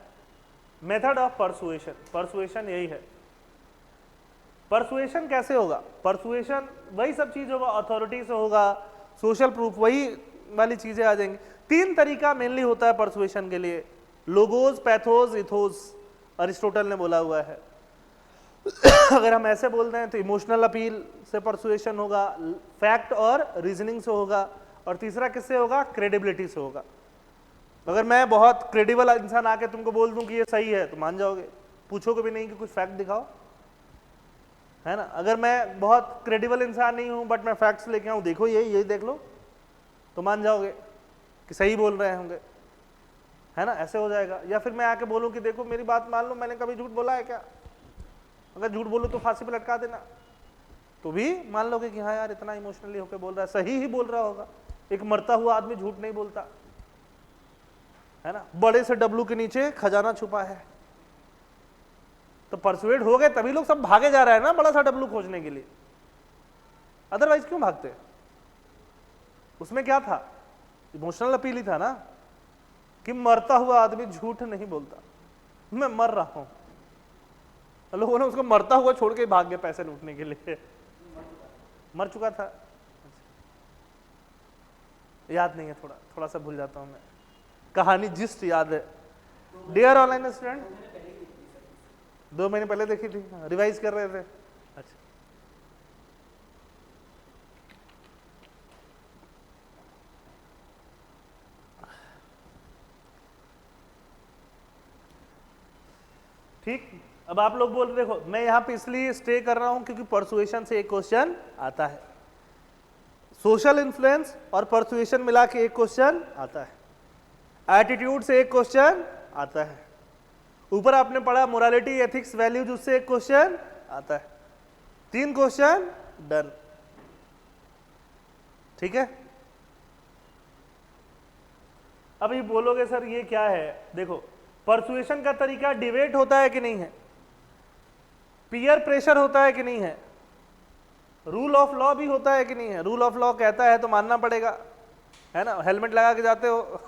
मेथड ऑफ परसुएशन यही है। परसुएशन कैसे होगा? परसुएशन वही सब चीज होगा, अथॉरिटी से होगा, सोशल प्रूफ, वही वाली चीजें आ जाएंगी। 3 तरीका मेनली होता है परसुएशन के लिए, लोगोस, पैथोस, इथोस, अरिस्टोटल ने बोला हुआ है। अगर हम ऐसे बोल रहे हैं तो इमोशनल अपील से परसुएशन होगा, फैक्ट और रीजनिंग से होगा, और तीसरा किससे होगा? क्रेडिबिलिटी से होगा। अगर मैं बहुत क्रेडिबल इंसान आके तुमको बोल दूं कि ये सही है तो मान जाओगे, पूछोगे भी नहीं कि कुछ फैक्ट दिखाओ, है ना। अगर मैं बहुत क्रेडिबल इंसान नहीं हूं बट मैं फैक्ट्स लेके आऊं, देखो यही देख लो, तो मान जाओगे कि सही बोल रहे होंगे, है ना, ऐसे हो जाएगा। या फिर मैं आके बोलूं कि देखो मेरी बात मान लो, मैंने कभी झूठ बोला है क्या? अगर झूठ बोलूं तो फांसी पे लटका देना, तो भी मान लोगे कि हाँ यार इतना इमोशनली होकर बोल रहा है, सही ही बोल रहा होगा। एक मरता हुआ आदमी झूठ नहीं बोलता, है ना। बड़े से डब्लू के नीचे खजाना छुपा है, तो परसुएड हो गए तभी लोग सब भागे जा रहे हैं ना बड़ा सा डब्लू खोजने के लिए, अदरवाइज क्यों भागते? उसमें क्या था? इमोशनल अपील ही था ना, कि मरता हुआ आदमी झूठ नहीं बोलता, मैं मर रहा हूं। लोगों ने उसको मरता हुआ छोड़ के भाग गए पैसे लूटने के लिए, मर चुका था, याद नहीं है, थोड़ा सा भूल जाता हूं मैं, कहानी जिस्ट याद है। डियर ऑनलाइन स्टूडेंट, 2 महीने पहले देखी थी, रिवाइज कर रहे थे। अच्छा, ठीक। अब आप लोग बोल रहे, देखो मैं यहां पे इसलिए स्टे कर रहा हूं क्योंकि परसुएशन से एक क्वेश्चन आता है, सोशल इन्फ्लुएंस और परसुएशन मिला के एक क्वेश्चन आता है, एटीट्यूड से एक क्वेश्चन आता है, ऊपर आपने पढ़ा मोरालिटी, एथिक्स, वैल्यूज, उससे एक क्वेश्चन आता है। 3 क्वेश्चन डन, ठीक है। अब ये बोलोगे सर ये क्या है? देखो परसुएशन का तरीका डिबेट होता है कि नहीं है, पीयर प्रेशर होता है कि नहीं है, रूल ऑफ लॉ भी होता है कि नहीं है। रूल ऑफ लॉ कहता है तो मानना पड़ेगा, है ना, हेलमेट लगा के जाते हो,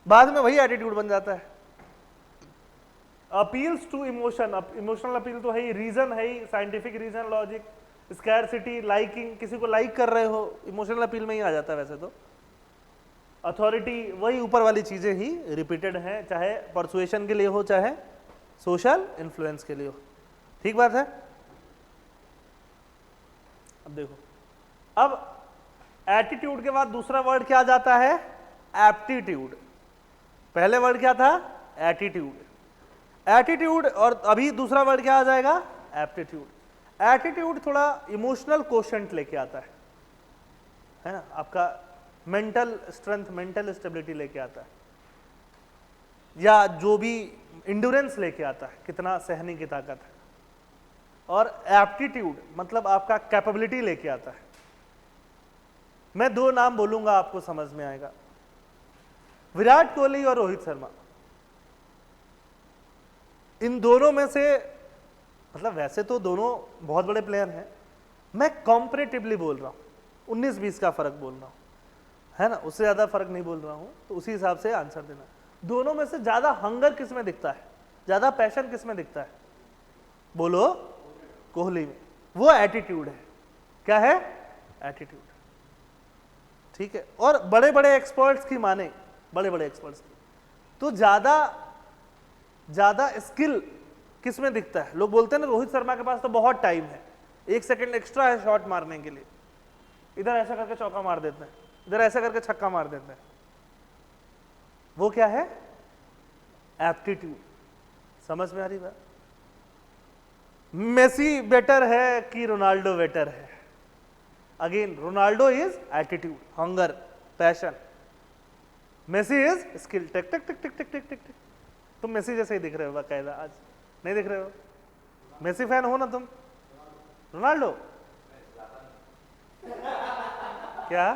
बाद में वही एटीट्यूड बन जाता है। Appeals to emotion, emotional appeal तो है ही, रीजन है ही, scientific reason, logic, scarcity, liking, किसी को लाइक कर रहे हो, इमोशनल अपील में ही आ जाता है वैसे तो। अथॉरिटी, वही ऊपर वाली चीजें ही रिपीटेड हैं, चाहे परसुएशन के लिए हो चाहे सोशल इन्फ्लुएंस के लिए हो, ठीक बात है। अब देखो, अब एटीट्यूड के बाद दूसरा वर्ड क्या जाता है? एप्टीट्यूड। पहले वर्ड क्या था? एटीट्यूड, एटीट्यूड, और अभी दूसरा वर्ड क्या आ जाएगा? एप्टीट्यूड। एटीट्यूड थोड़ा इमोशनल कोशेंट लेके आता है ना, आपका मेंटल स्ट्रेंथ, मेंटल स्टेबिलिटी लेके आता है, या जो भी इंड्योरेंस लेके आता है, कितना सहने की ताकत है। और एप्टीट्यूड मतलब आपका कैपेबिलिटी लेके आता है। मैं 2 नाम बोलूंगा, आपको समझ में आएगा, विराट कोहली और रोहित शर्मा। इन दोनों में से, मतलब वैसे तो दोनों बहुत बड़े प्लेयर हैं, मैं कॉम्परेटिवली बोल रहा हूं, 19-20 का फर्क बोल रहा हूं, है ना, उससे ज्यादा फर्क नहीं बोल रहा हूं, तो उसी हिसाब से आंसर देना। दोनों में से ज्यादा हंगर किस में दिखता है, ज्यादा पैशन किस में दिखता है? बोलो, कोहली में। वो एटीट्यूड है, क्या है? एटीट्यूड, ठीक है। और बड़े बड़े एक्सपर्ट्स की माने, बड़े बड़े एक्सपर्ट्स की, तो ज्यादा स्किल किस में दिखता है? लोग बोलते हैं ना रोहित शर्मा के पास तो बहुत टाइम है, 1 सेकंड एक्स्ट्रा है शॉट मारने के लिए, इधर ऐसा करके चौका मार देते हैं, इधर ऐसा करके छक्का मार देते हैं, वो क्या है? एप्टीट्यूड। समझ में आ रही बात? मेसी बेटर है कि रोनाल्डो बेटर है? Again Ronaldo is attitude, hunger, passion, Messi is skill. Tick tick tick tick tick tick tick tick. तुम मेसी जैसे ही दिख रहे हो बाकायदा, आज नहीं दिख रहे हो? मेसी फैन हो ना तुम? रोनाल्डो क्या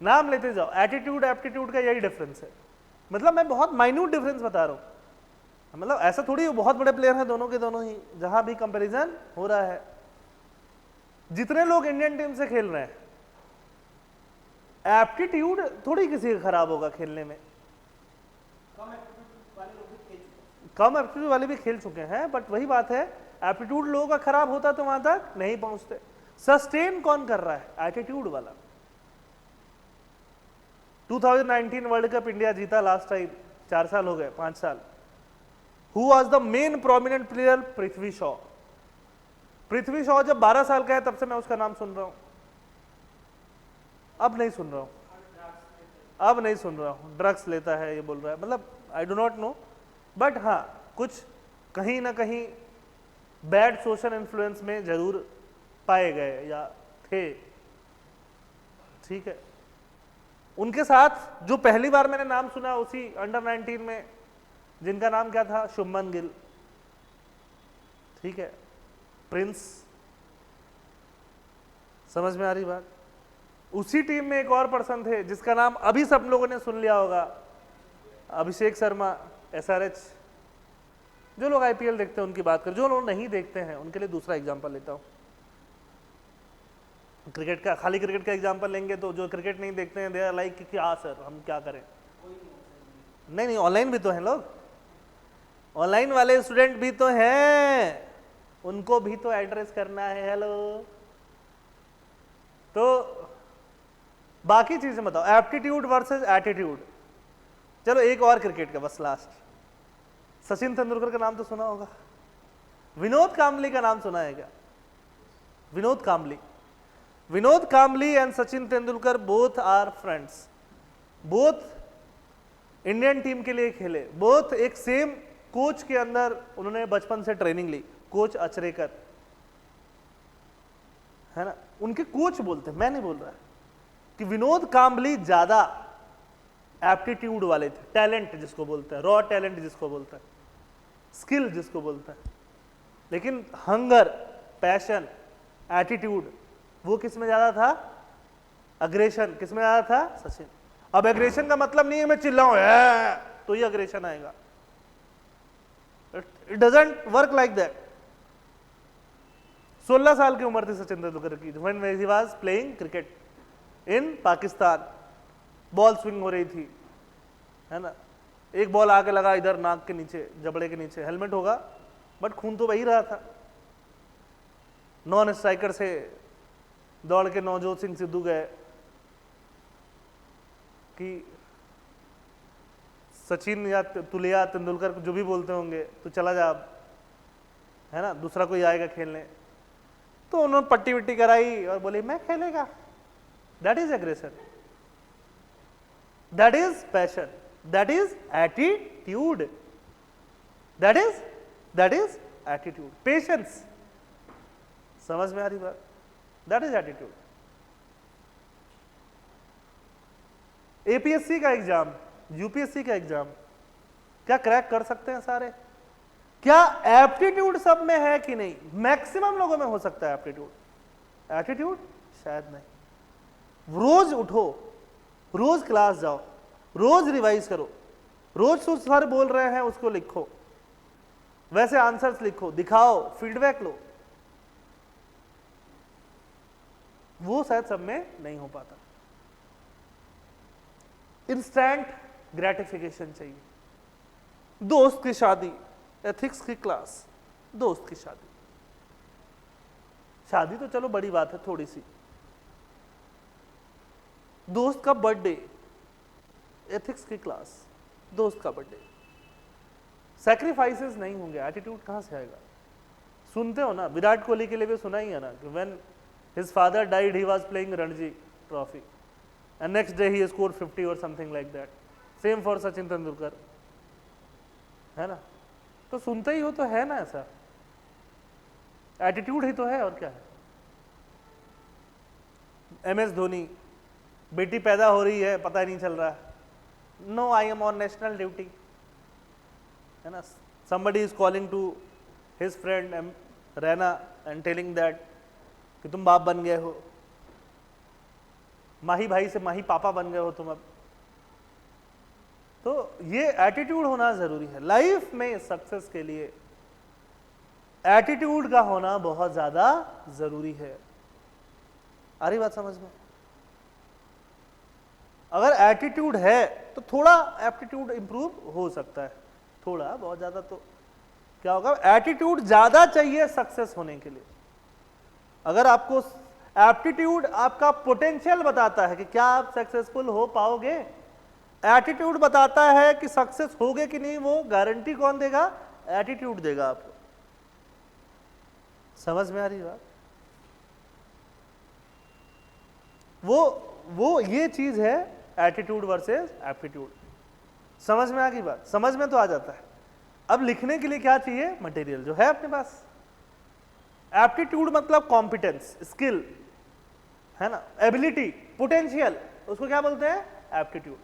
नाम लेते जाओ, एटीट्यूड एप्टीट्यूड का यही डिफरेंस है। मतलब मैं बहुत माइन्यूट डिफरेंस बता रहा हूं, मतलब ऐसा थोड़ी बहुत बड़े प्लेयर हैं दोनों के दोनों ही, जहां भी कंपैरिजन हो रहा है। जितने लोग इंडियन टीम से खेल रहे हैं, एप्टीट्यूड थोड़ी किसी का खराब होगा खेलने में। कम एप्टीट्यूड वाले भी खेल चुके हैं, बट वही बात है, एप्टीट्यूड लोगों का खराब होता तो वहां तक नहीं पहुंचते। सस्टेन कौन कर रहा है? एटीट्यूड वाला। 2019 वर्ल्ड कप इंडिया जीता लास्ट टाइम, 4 साल हो गए, 5 साल। Who was the main prominent player? Prithvi Shaw. Prithvi Shaw जब 12 साल का है तब से मैं उसका नाम सुन रहा हूं, अब नहीं सुन रहा हूं, अब नहीं सुन रहा हूं। ड्रग्स लेता है ये बोल रहा है, मतलब I do not know, but हाँ कुछ कहीं ना कहीं बैड सोशल इन्फ्लुएंस में जरूर पाए गए या थे, ठीक है। उनके साथ जो पहली बार मैंने नाम सुना उसी अंडर 19 में, जिनका नाम क्या था? शुभमन गिल, ठीक है, प्रिंस। समझ में आ रही बात? उसी टीम में एक और पर्सन थे जिसका नाम अभी सब लोगों ने सुन लिया होगा, अभिषेक शर्मा, SRH। जो लोग IPL देखते हैं उनकी बात कर, जो लोग नहीं देखते हैं उनके लिए दूसरा एग्जांपल लेता हूं। क्रिकेट का, खाली क्रिकेट का एग्जांपल लेंगे तो जो क्रिकेट नहीं देखते हैं दे आर लाइक कि हाँ सर हम क्या करें। नहीं, ऑनलाइन भी तो हैं लोग, ऑनलाइन वाले स्टूडेंट भी तो हैं, उनको भी तो एड्रेस करना है। हेलो, तो बाकी चीजें बताओ, एप्टीट्यूड वर्सेस एटीट्यूड। चलो एक और क्रिकेट का बस लास्ट, सचिन तेंदुलकर का नाम तो सुना होगा, विनोद कांबली का नाम सुना है क्या? Vinod Kambli, Vinod Kambli and Sachin Tendulkar both are friends, both Indian team के लिए खेले, बोथ एक सेम कोच के अंदर उन्होंने बचपन से ट्रेनिंग ली, कोच अचरेकर है ना, उनके कोच बोलते हैं, मैं नहीं बोल रहा कि विनोद कांबली ज्यादा एप्टीट्यूड वाले थे, टैलेंट जिसको बोलते हैं, रॉ टैलेंट जिसको बोलते हैं, स्किल जिसको बोलते हैं, लेकिन हंगर, पैशन, एटीट्यूड वो किस में ज्यादा था? अग्रेशन किस में ज्यादा था? सचिन। अब एग्रेशन का मतलब नहीं है मैं चिल्लाऊं तो ये अग्रेशन आएगा, it doesn't work like that. 16 साल की उम्र थी सचिन तेंदुलकर की when he was playing cricket in Pakistan. Ball swing हो रही थी, है ना, एक बॉल आके लगा इधर नाक के नीचे, जबड़े के नीचे, हेलमेट होगा बट खून तो बही रहा था। नॉन स्ट्राइकर से दौड़ के नवजोत सिंह सिद्धू गए कि सचिन या तुलिया तेंदुलकर जो भी बोलते होंगे तो चला जा, है ना, दूसरा कोई आएगा खेलने, तो उन्होंने पट्टी विट्टी कराई और बोले मैं खेलेगा। That is aggression, that is passion, that is attitude, that is attitude, patience. समझ में आ रही बात? That is attitude. APSC का एग्जाम, UPSC का एग्जाम क्या क्रैक कर सकते हैं सारे? क्या एप्टीट्यूड सब में है कि नहीं? मैक्सिमम लोगों में हो सकता है एप्टीट्यूड, एटीट्यूड शायद नहीं। रोज उठो, रोज क्लास जाओ, रोज रिवाइज करो, रोज जो सर बोल रहे हैं उसको लिखो, वैसे आंसर्स लिखो, दिखाओ, फीडबैक लो, वो शायद सब में नहीं हो पाता। इंस्टेंट ग्रेटिफिकेशन चाहिए, दोस्त की शादी, एथिक्स की क्लास, दोस्त की शादी, शादी तो चलो बड़ी बात है थोड़ी सी, दोस्त का बर्थडे, एथिक्स की क्लास, दोस्त का बर्थडे, सैक्रिफाइसेस नहीं होंगे, एटीट्यूड कहां से आएगा? सुनते हो ना, विराट कोहली के लिए भी सुना ही है ना कि when his father died he was playing Ranji trophy and next day he scored 50 or something like that. Same for Sachin Tendulkar, है ना, तो सुनते ही हो तो है ना ऐसा। एटीट्यूड ही तो है, और क्या है। MS धोनी, बेटी पैदा हो रही है पता ही नहीं चल रहा, no I am on national duty, है ना। somebody is calling to his friend Raina and telling that कि तुम बाप बन गए हो, माही भाई से माही पापा बन गए हो तुम अब। तो ये एटीट्यूड होना जरूरी है लाइफ में। सक्सेस के लिए एटीट्यूड का होना बहुत ज्यादा जरूरी है। आ रही बात समझ में? अगर एटीट्यूड है तो थोड़ा एप्टीट्यूड इंप्रूव हो सकता है, थोड़ा, बहुत ज्यादा तो क्या होगा, एटीट्यूड ज्यादा चाहिए सक्सेस होने के लिए। अगर आपको एप्टीट्यूड आपका पोटेंशियल बताता है कि क्या आप सक्सेसफुल हो पाओगे, एटीट्यूड बताता है कि सक्सेस होगे कि नहीं, वो गारंटी कौन देगा? एटीट्यूड देगा आपको। समझ में आ रही बात? वो ये चीज है एटीट्यूड वर्सेस एप्टीट्यूड। समझ में आ गई बात? समझ में तो आ जाता है। अब लिखने के लिए क्या चाहिए? मटेरियल जो है अपने पास। एप्टीट्यूड मतलब कॉम्पिटेंस, स्किल, है ना, एबिलिटी, पोटेंशियल, उसको क्या बोलते हैं? Aptitude.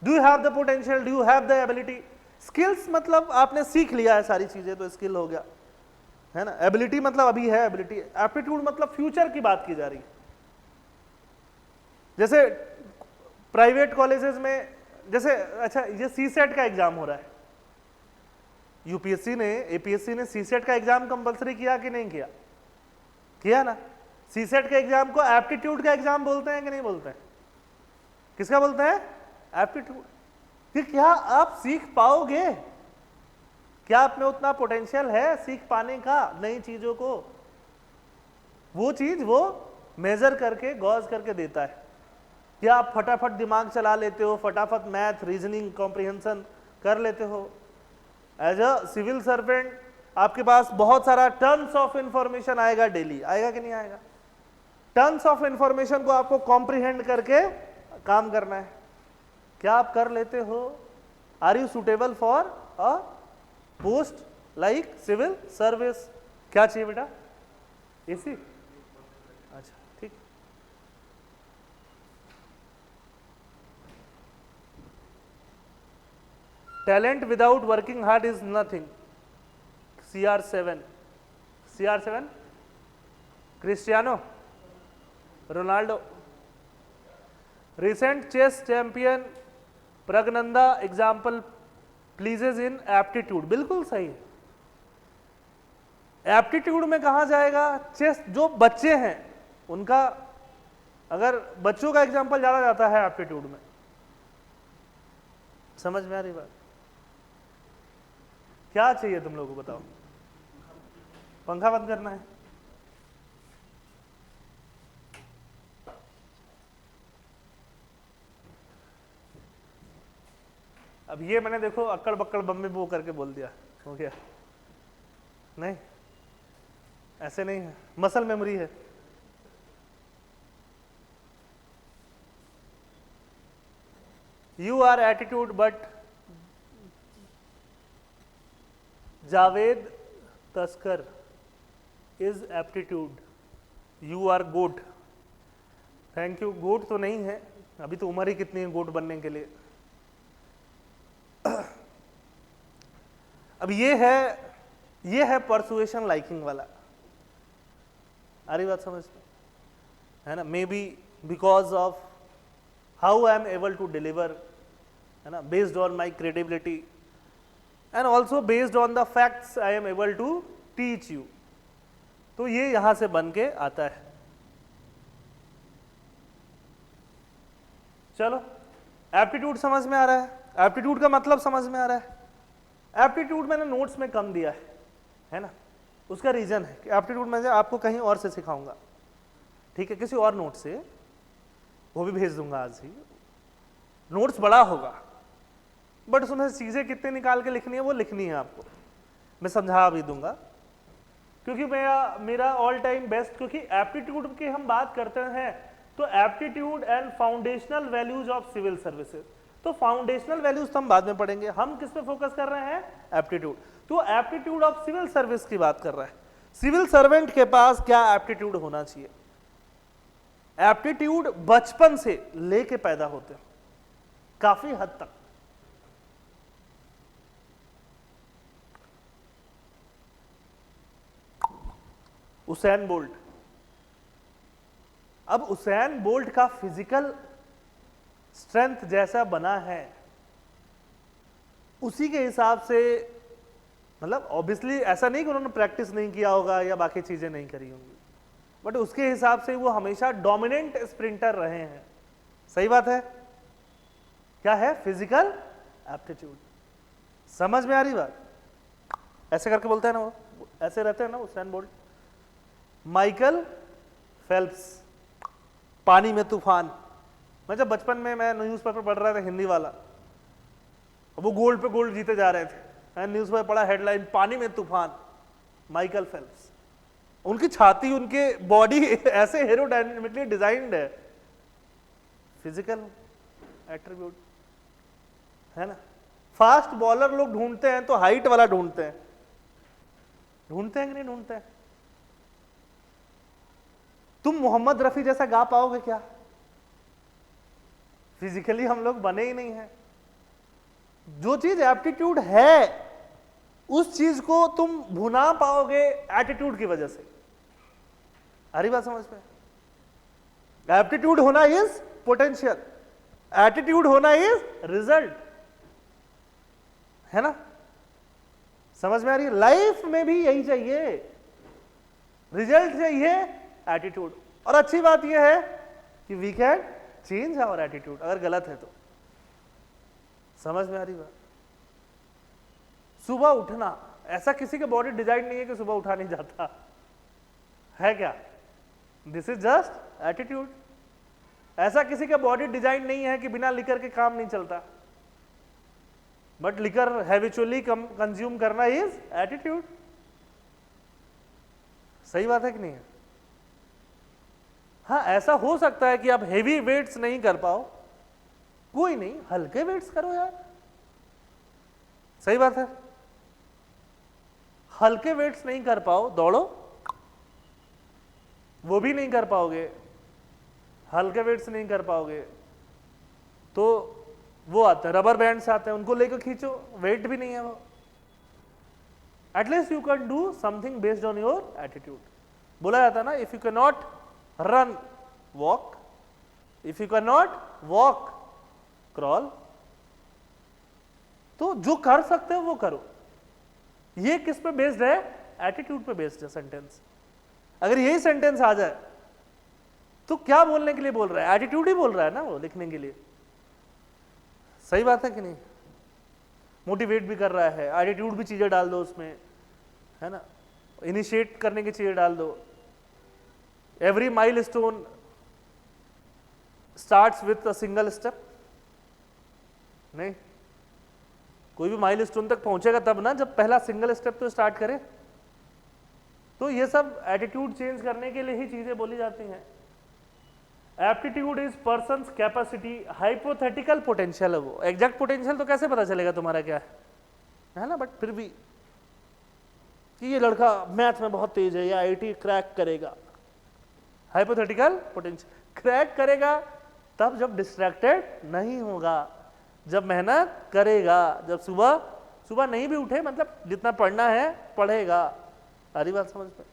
Do you have the potential, do you have the ability. Skills मतलब आपने सीख लिया है सारी चीजें तो स्किल हो गया, है ना। एबिलिटी मतलब अभी है एबिलिटी। एप्टीट्यूड मतलब फ्यूचर की बात की जा रही है। जैसे प्राइवेट कॉलेजेस में, जैसे अच्छा ये सीसेट का एग्जाम हो रहा है, यूपीएससी ने, एपीएससी ने सीसेट का एग्जाम कंपलसरी किया कि नहीं किया? किया ना। सीसेट के एग्जाम को एप्टीट्यूड का एग्जाम बोलते हैं कि नहीं बोलते हैं? किसका बोलते हैं? एप्टीट्यूड। कि क्या आप सीख पाओगे, क्या आप में उतना पोटेंशियल है सीख पाने का नई चीजों को, वो चीज वो मेजर करके गॉज करके देता है। क्या आप फटाफट दिमाग चला लेते हो, फटाफट मैथ, रीजनिंग, कॉम्प्रिहेंशन कर लेते हो? एज अ सिविल सर्वेंट आपके पास बहुत सारा टन्स ऑफ इंफॉर्मेशन आएगा डेली, आएगा कि नहीं आएगा? टन्स ऑफ इंफॉर्मेशन को आपको कॉम्प्रिहेंड करके काम करना है। क्या आप कर लेते हो? Are you suitable for a post like civil service? क्या चाहिए बेटा? एसी? अच्छा ठीक। Talent without working hard is nothing. CR7 Cristiano Ronaldo. Recent chess champion Praggnanandhaa example pleases in aptitude. बिल्कुल सही है। एप्टीट्यूड में कहा जाएगा? चेस जो बच्चे हैं उनका, अगर बच्चों का एग्जाम्पल ज्यादा जाता है एप्टीट्यूड में। समझ में आ रही बात? क्या चाहिए तुम लोगों को बताओ? पंखा बंद करना है? अब ये मैंने देखो अक्कड़ बक्कड़ बम्बे बो करके बोल दिया, हो गया? नहीं, ऐसे नहीं है, मसल मेमोरी है। You are attitude but Javed Taskar is aptitude. You are GOAT. Thank you. GOAT तो नहीं है, अभी तो उम्र ही कितनी है गोट बनने के लिए। अब ये है परसुएशन लाइकिंग वाला। आ रही बात समझ में? है ना। Maybe because of how I am able to deliver, है ना, based on my credibility and also based on the facts I am able to teach you. तो ये यहां से बन के आता है। चलो, एप्टीट्यूड समझ में आ रहा है? एप्टीट्यूड का मतलब समझ में आ रहा है? एप्टीट्यूड मैंने नोट्स में कम दिया है ना। उसका रीजन है कि एप्टीट्यूड मैं आपको कहीं और से सिखाऊंगा, ठीक है, किसी और नोट से, वो भी भेज दूंगा आज ही। नोट्स बड़ा होगा बट उसमें चीजें कितने निकाल के लिखनी है वो लिखनी है आपको, मैं समझा भी दूंगा। क्योंकि मेरा ऑल टाइम बेस्ट, क्योंकि एप्टीट्यूड की हम बात करते हैं तो aptitude and foundational values of civil services. तो फाउंडेशनल वैल्यूज तो हम बाद में पढ़ेंगे, हम किस पे फोकस कर रहे हैं? एप्टीट्यूड। तो एप्टीट्यूड ऑफ सिविल सर्विस की बात कर रहा है। सिविल सर्वेंट के पास क्या एप्टीट्यूड होना चाहिए? एप्टीट्यूड बचपन से लेके पैदा होते हैं काफी हद तक। उसैन बोल्ट, अब उसैन बोल्ट का फिजिकल स्ट्रेंथ जैसा बना है उसी के हिसाब से, मतलब ऑब्वियसली ऐसा नहीं कि उन्होंने प्रैक्टिस नहीं किया होगा या बाकी चीजें नहीं करी होंगी, बट उसके हिसाब से वो हमेशा डोमिनेंट स्प्रिंटर रहे हैं। सही बात है? क्या है? Physical aptitude. समझ में आ रही बात? ऐसे करके बोलते हैं ना, वो ऐसे रहते हैं ना उसैन बोल्ट। माइकल फेल्प्स, पानी में तूफान। मैं जब बचपन में मैं न्यूज़पेपर पढ़ रहा था हिंदी वाला, वो गोल्ड पे गोल्ड जीते जा रहे थे, न्यूज़ में पढ़ा हेडलाइन पानी में तूफान, माइकल फेल्प्स। उनकी छाती, उनके बॉडी ऐसे एरोडायनामिकली डिजाइन्ड है, फिजिकल एट्रीब्यूट है ना। फास्ट बॉलर लोग ढूंढते हैं तो हाइट वाला ढूंढते हैं, ढूंढते हैं कि नहीं ढूंढते हैं? तुम मोहम्मद रफी जैसा गा पाओगे क्या? फिजिकली हम लोग बने ही नहीं हैं। जो चीज एप्टीट्यूड है उस चीज को तुम भुना पाओगे एटीट्यूड की वजह से। आ रही बात समझ में? एप्टीट्यूड होना इज पोटेंशियल, एटीट्यूड होना इज रिजल्ट, है ना। समझ में आ रही है? लाइफ में भी यही चाहिए, रिजल्ट चाहिए, एटीट्यूड। और अच्छी बात यह है कि we can change our attitude अगर गलत है तो। समझ में आ रही बात? सुबह उठना, ऐसा किसी के बॉडी डिजाइन नहीं है कि सुबह उठा नहीं जाता है क्या? This is just attitude. ऐसा किसी का बॉडी डिजाइन नहीं है कि बिना लिकर के काम नहीं चलता, बट लिकर हैबिचुअली कंज्यूम करना इज एटीट्यूड। सही बात है कि नहीं है? हाँ, ऐसा हो सकता है कि आप हेवी वेट्स नहीं कर पाओ, कोई नहीं, हल्के वेट्स करो यार। सही बात है? हल्के वेट्स नहीं कर पाओ, दौड़ो, वो भी नहीं कर पाओगे, हल्के वेट्स नहीं कर पाओगे तो वो आते हैं रबर बैंड्स आते हैं, उनको लेकर खींचो, वेट भी नहीं है वो। At least you can do something based on your attitude. बोला जाता है ना, if you can not run walk, if you can not walk crawl. तो जो कर सकते हो वो करो। ये किस पे बेस्ड है? एटीट्यूड पे बेस्ड है सेंटेंस। अगर यही सेंटेंस आ जाए तो क्या बोलने के लिए बोल रहा है? एटीट्यूड ही बोल रहा है ना वो लिखने के लिए। सही बात है कि नहीं? मोटिवेट भी कर रहा है, एटीट्यूड भी चीजें डाल दो उसमें, है ना। इनिशिएट करने की चीजें डाल दो। Every milestone starts with a single step. नहीं, कोई भी माइलस्टोन तक पहुंचेगा तब ना जब पहला सिंगल स्टेप तो स्टार्ट करे। तो ये सब एटीट्यूड चेंज करने के लिए ही चीजें बोली जाती हैं। Aptitude is persons capacity, hypothetical potential है वो। एग्जैक्ट पोटेंशियल तो कैसे पता चलेगा तुम्हारा क्या है ना, बट फिर भी कि ये लड़का मैथ में बहुत तेज है या आईटी क्रैक करेगा। हाइपोथेटिकल पोटेंशियल क्रैक करेगा तब जब डिस्ट्रैक्टेड नहीं होगा, जब मेहनत करेगा, जब सुबह नहीं भी उठे, मतलब जितना पढ़ना है पढ़ेगा। सारी बात समझ में?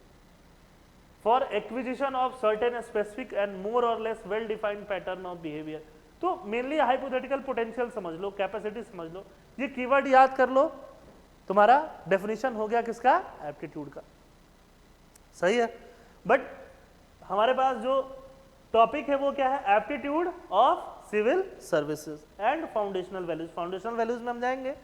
For acquisition of certain specific and more or less well defined pattern of behaviour. तो मेनली हाइपोथेटिकल पोटेंशियल समझ लो, कैपेसिटी समझ लो, ये कीवर्ड याद कर लो, तुम्हारा डेफिनेशन हो गया किसका? एप्टीट्यूड का। सही है? बट हमारे पास जो टॉपिक है वो क्या है? Aptitude of civil services and foundational values. Foundational values में हम जाएंगे।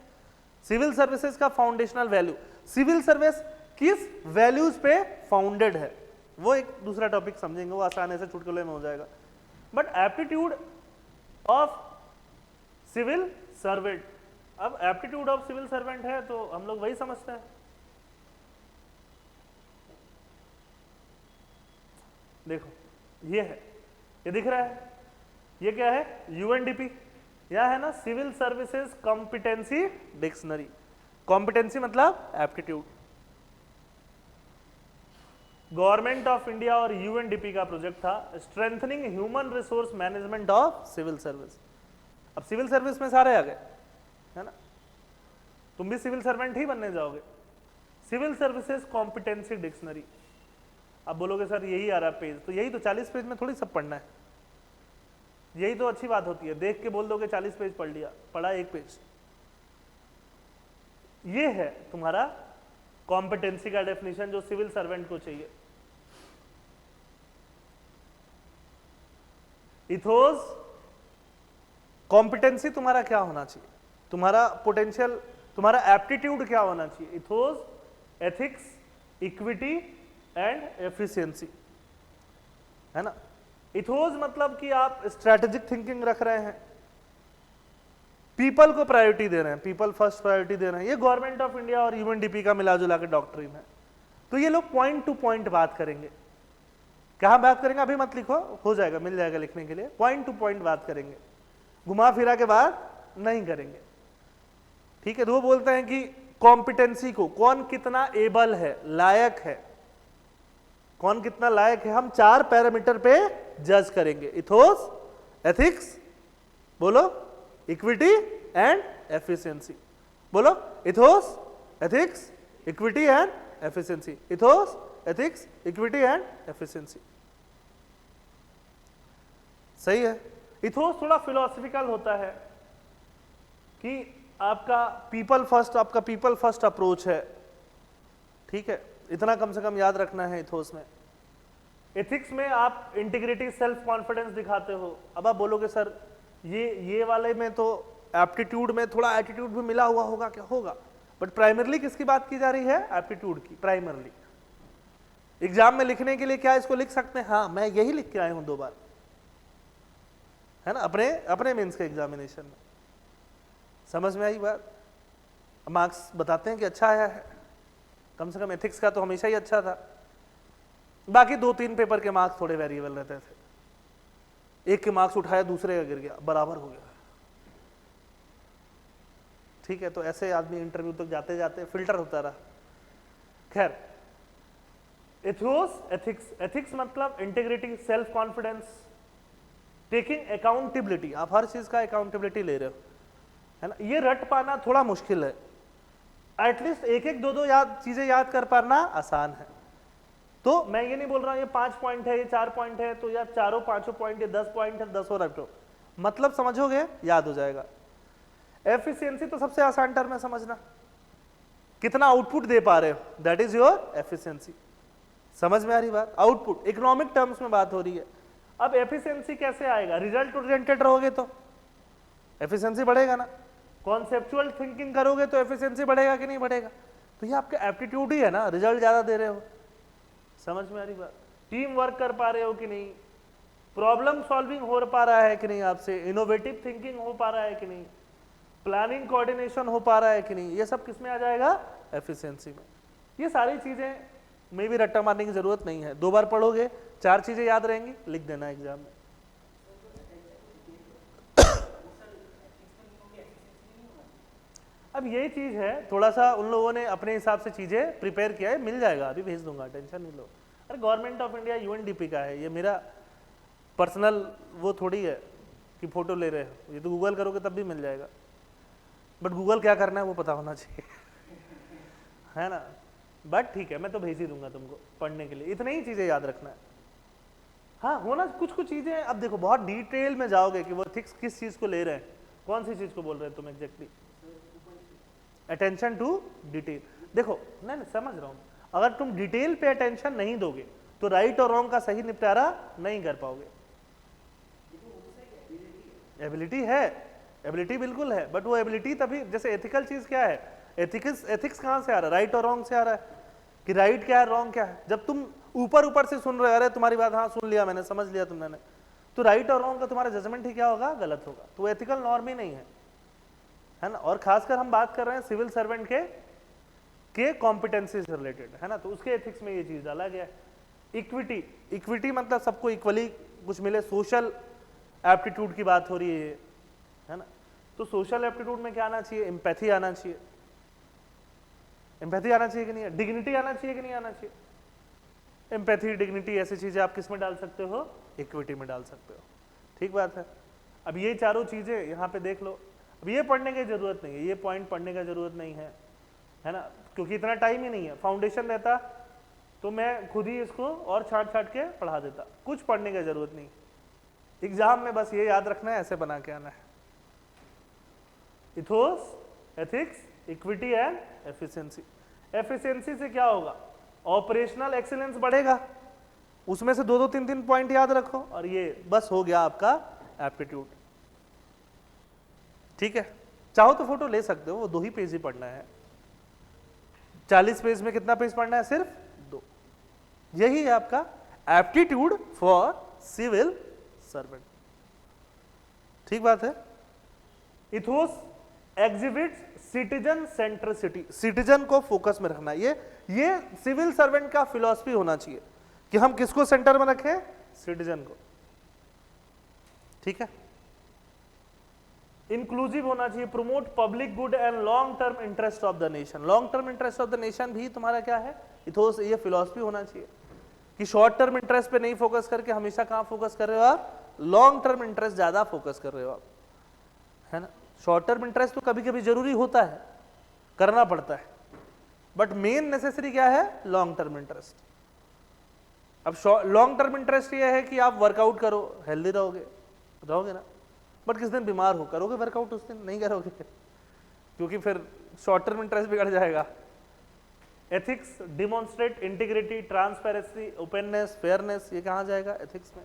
सिविल सर्विसेज का फाउंडेशनल वैल्यू, सिविल सर्विस किस वैल्यूज पे फाउंडेड है, वो एक दूसरा टॉपिक समझेंगे, वो आसानी से चुटकुले में हो जाएगा। But aptitude of civil servant, अब एप्टीट्यूड ऑफ सिविल सर्वेंट है तो हम लोग वही समझते हैं। देखो ये है, ये दिख रहा है, ये क्या है? यूएनडीपी, यह है ना civil services competency dictionary. Competency मतलब एप्टीट्यूड। गवर्नमेंट ऑफ इंडिया और यूएनडीपी का प्रोजेक्ट था strengthening human resource management of civil service. अब सिविल सर्विस में सारे आ गए, है ना, तुम भी सिविल सर्वेंट ही बनने जाओगे। Civil services competency dictionary. अब बोलोगे सर यही आ रहा है पेज, तो यही तो 40 पेज में थोड़ी सब पढ़ना है, यही तो अच्छी बात होती है, देख के बोल दोगे 40 पेज पढ़ लिया, पढ़ा 1 पेज। ये है तुम्हारा कॉम्पिटेंसी का डेफिनेशन जो सिविल सर्वेंट को चाहिए। इथोस कॉम्पिटेंसी तुम्हारा क्या होना चाहिए, तुम्हारा पोटेंशियल, तुम्हारा एप्टीट्यूड क्या होना चाहिए। Ethos ethics, equity and efficiency, है ना। इथोस मतलब कि आप स्ट्रैटेजिक थिंकिंग रख रहे हैं, पीपल को प्रायोरिटी दे रहे हैं, पीपल फर्स्ट प्रायोरिटी दे रहे हैं। ये गवर्नमेंट ऑफ इंडिया और यूएनडीपी का मिला जुला के डॉक्ट्रिन है। तो ये लोग पॉइंट टू पॉइंट बात करेंगे। कहां बात करेंगे अभी मत लिखो, हो जाएगा, मिल जाएगा लिखने के लिए। पॉइंट टू पॉइंट बात करेंगे, घुमा फिरा के बात नहीं करेंगे, ठीक है। तो वो बोलते हैं कि कॉम्पिटेंसी को कौन कितना एबल है, लायक है, कौन कितना लायक है, हम 4 पैरामीटर पे जज करेंगे। इथोस, एथिक्स, बोलो, इक्विटी एंड एफिशिएंसी, बोलो, ethos, ethics, equity and efficiency, ethos, ethics, equity and efficiency. सही है। इथोस थोड़ा फिलोसफिकल होता है कि आपका पीपल फर्स्ट अप्रोच है, ठीक है, इतना कम से कम याद रखना है इथोस में। एथिक्स में आप इंटीग्रिटी, सेल्फ कॉन्फिडेंस दिखाते हो। अब आप बोलोगे सर ये वाले में तो एप्टीट्यूड में थोड़ा एटीट्यूड भी मिला हुआ होगा, क्या होगा, बट प्राइमरली किसकी बात की जा रही है, एप्टीट्यूड की। प्राइमरली एग्जाम में लिखने के लिए क्या इसको लिख सकते हैं, हाँ मैं यही लिख के आया हूं 2 बार, है ना, अपने मेंस के एग्जामिनेशन में। समझ में आई बात। मार्क्स बताते हैं कि अच्छा आया है, कम से कम एथिक्स का तो हमेशा ही अच्छा था। बाकी 2-3 पेपर के मार्क्स थोड़े वेरिएबल रहते थे, एक के मार्क्स उठाया दूसरे का गिर गया, बराबर हो गया, ठीक है। तो ऐसे आदमी इंटरव्यू तक जाते जाते फिल्टर होता रहा। खैर, एथियोस, एथिक्स मतलब integrity, self confidence, taking accountability, आप हर चीज का अकाउंटेबिलिटी ले रहे हो, है ना। ये रट पाना थोड़ा मुश्किल है, एटलीस्ट 1-1, 2-2 चीजें याद कर पाना आसान है। तो मैं ये नहीं बोल रहा हूं ये 5 पॉइंट है, ये 4 पॉइंट है, तो या 4-5 पॉइंट, ये 10 पॉइंट है, 10 और रटो, मतलब समझोगे याद हो जाएगा। एफिशिएंसी तो सबसे आसान टर्म है समझना, कितना आउटपुट दे पा रहे हो, दैट इज योर एफिशिएंसी। समझ में आ रही बात। आउटपुट इकोनॉमिक टर्म्स में बात हो रही है। अब एफिशिएंसी कैसे आएगा, रिजल्ट ओरिएंटेड रहोगे तो एफिशिएंसी बढ़ेगा ना, कॉन्सेप्चुअल थिंकिंग करोगे तो एफिशिएंसी बढ़ेगा कि नहीं बढ़ेगा। तो ये आपका एप्टीट्यूड ही है ना, रिजल्ट ज्यादा दे रहे हो। समझ में आ रही बात। टीम वर्क कर पा रहे हो कि नहीं, प्रॉब्लम सॉल्विंग हो पा रहा है कि नहीं आपसे, इनोवेटिव थिंकिंग हो पा रहा है कि नहीं, प्लानिंग कोऑर्डिनेशन हो पा रहा है कि नहीं, ये सब किस में आ जाएगा, एफिशिएंसी में। ये सारी चीजें में भी रट्टा मारने की जरूरत नहीं है, 2 बार पढ़ोगे 4 चीजें याद रहेंगी, लिख देना एग्जाम में। अब ये चीज है, थोड़ा सा उन लोगों ने अपने हिसाब से चीजें प्रिपेयर किया है, मिल जाएगा, अभी भेज दूंगा, टेंशन नहीं लो। अरे गवर्नमेंट ऑफ इंडिया यूएनडीपी का है, ये मेरा पर्सनल वो थोड़ी है कि फोटो ले रहे हो, ये तो गूगल करोगे तब भी मिल जाएगा, बट गूगल क्या करना है वो पता होना चाहिए है ना। बट ठीक है, मैं तो भेज ही दूंगा तुमको पढ़ने के लिए, इतनी ही चीजें याद रखना है। हाँ होना कुछ चीजें, अब देखो बहुत डिटेल में जाओगे कि वो थिक्स किस चीज को ले रहे हैं, कौन सी चीज को बोल रहे हैं तुम एग्जैक्टली, अटेंशन टू डिटेल। देखो नहीं समझ रहा हूं, अगर तुम डिटेल पे अटेंशन नहीं दोगे तो राइट और रॉन्ग का सही निपटारा नहीं कर पाओगे। एबिलिटी है, एबिलिटी बिल्कुल है, बट वो एबिलिटी तभी, जैसे एथिकल चीज क्या है, एथिक्स कहां से आ रहा है, राइट और रॉन्ग से आ रहा है कि राइट क्या है रॉन्ग क्या है। जब तुम ऊपर से सुन रहे हो, अरे तुम्हारी बात हाँ सुन लिया मैंने, समझ लिया तुमने, तो राइट और रॉन्ग का तुम्हारा जजमेंट ही क्या होगा, गलत होगा। तो एथिकल नॉर्म ही नहीं है ना। और खासकर हम बात कर रहे हैं सिविल सर्वेंट के कॉम्पिटेंसी से रिलेटेड, है ना, तो उसके एथिक्स में ये चीज डाला गया है। इक्विटी मतलब सबको इक्वली कुछ मिले, सोशल एप्टीट्यूड की बात हो रही है ना। तो सोशल एप्टीट्यूड में क्या आना चाहिए, एम्पैथी आना चाहिए, एम्पैथी आना चाहिए कि नहीं, डिग्निटी आना चाहिए कि नहीं आना चाहिए, एम्पैथी, डिग्निटी, ऐसी चीजें आप किस में डाल सकते हो, इक्विटी में डाल सकते हो। ठीक बात है। अब ये चारों चीजें यहाँ पे देख लो। अब ये पढ़ने की जरूरत नहीं है, ये पॉइंट पढ़ने का जरूरत नहीं है ना, क्योंकि इतना टाइम ही नहीं है। फाउंडेशन रहता तो मैं खुद ही इसको और छांट छांट के पढ़ा देता, कुछ पढ़ने की जरूरत नहीं। एग्जाम में बस ये याद रखना है, ऐसे बना के आना है। Ethos, ethics, equity and efficiency. Efficiency से क्या होगा, ऑपरेशनल एक्सीलेंस बढ़ेगा, उसमें से 2-3 पॉइंट याद रखो और ये बस हो गया आपका एप्टीट्यूड। ठीक है, चाहो तो फोटो ले सकते हो, वो 2 ही पेज ही पढ़ना है। 40 पेज में कितना पेज पढ़ना है, सिर्फ 2। यही है आपका एप्टीट्यूड फॉर सिविल सर्वेंट। ठीक बात है। Ethos exhibits citizen centricity, citizen को फोकस में रखना। ये सिविल सर्वेंट का फिलॉसफी होना चाहिए कि हम किसको सेंटर में रखें, सिटीजन को। ठीक है। इंक्लूसिव होना चाहिए, promote public good and long term interest of the nation. Long term interest of the nation भी तुम्हारा क्या है, इथोस, ये फिलॉसफी होना चाहिए कि शॉर्ट टर्म इंटरेस्ट पे नहीं फोकस करके हमेशा कहां फोकस कर रहे हो आप, लॉन्ग टर्म इंटरेस्ट ज्यादा फोकस कर रहे हो आप, है ना। शॉर्ट टर्म इंटरेस्ट तो कभी कभी जरूरी होता है, करना पड़ता है, बट मेन नेसेसरी क्या है, लॉन्ग टर्म इंटरेस्ट। अब लॉन्ग टर्म इंटरेस्ट ये है कि आप वर्कआउट करो, हेल्दी रहोगे ना, बट किस दिन बीमार हो, करोगे वर्कआउट, उस दिन नहीं करोगे क्योंकि फिर शॉर्ट टर्म इंटरेस्ट बिगड़ जाएगा। Ethics demonstrate integrity, transparency, openness, fairness, ये कहां जाएगा, एथिक्स में।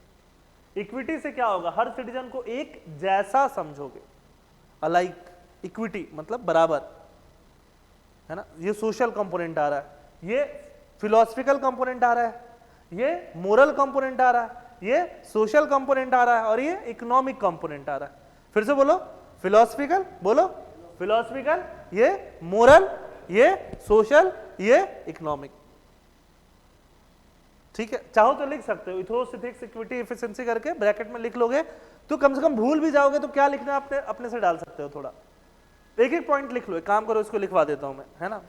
इक्विटी से क्या होगा, हर सिटीजन को एक जैसा समझोगे, अलाइक, इक्विटी मतलब बराबर, है ना। ये सोशल कंपोनेंट आ रहा है, ये फिलोसफिकल कंपोनेंट आ रहा है, ये मोरल कंपोनेंट आ रहा है, ये सोशल कंपोनेंट आ रहा है और ये इकोनॉमिक कंपोनेंट आ रहा है। फिर से बोलो, फिलोसफिकल, बोलो फिलोसफिकल, ये मोरल, ये सोशल, ये इकोनॉमिक। ठीक है, चाहो तो लिख सकते हो, इथोस, एथिक्स, इक्विटी, एफिशिएंसी करके ब्रैकेट में लिख लोगे तो कम से कम भूल भी जाओगे तो क्या लिखना है अपने से डाल सकते हो, थोड़ा एक एक पॉइंट लिख लो। एक काम करो, इसको लिखवा देता हूं मैं, है ना।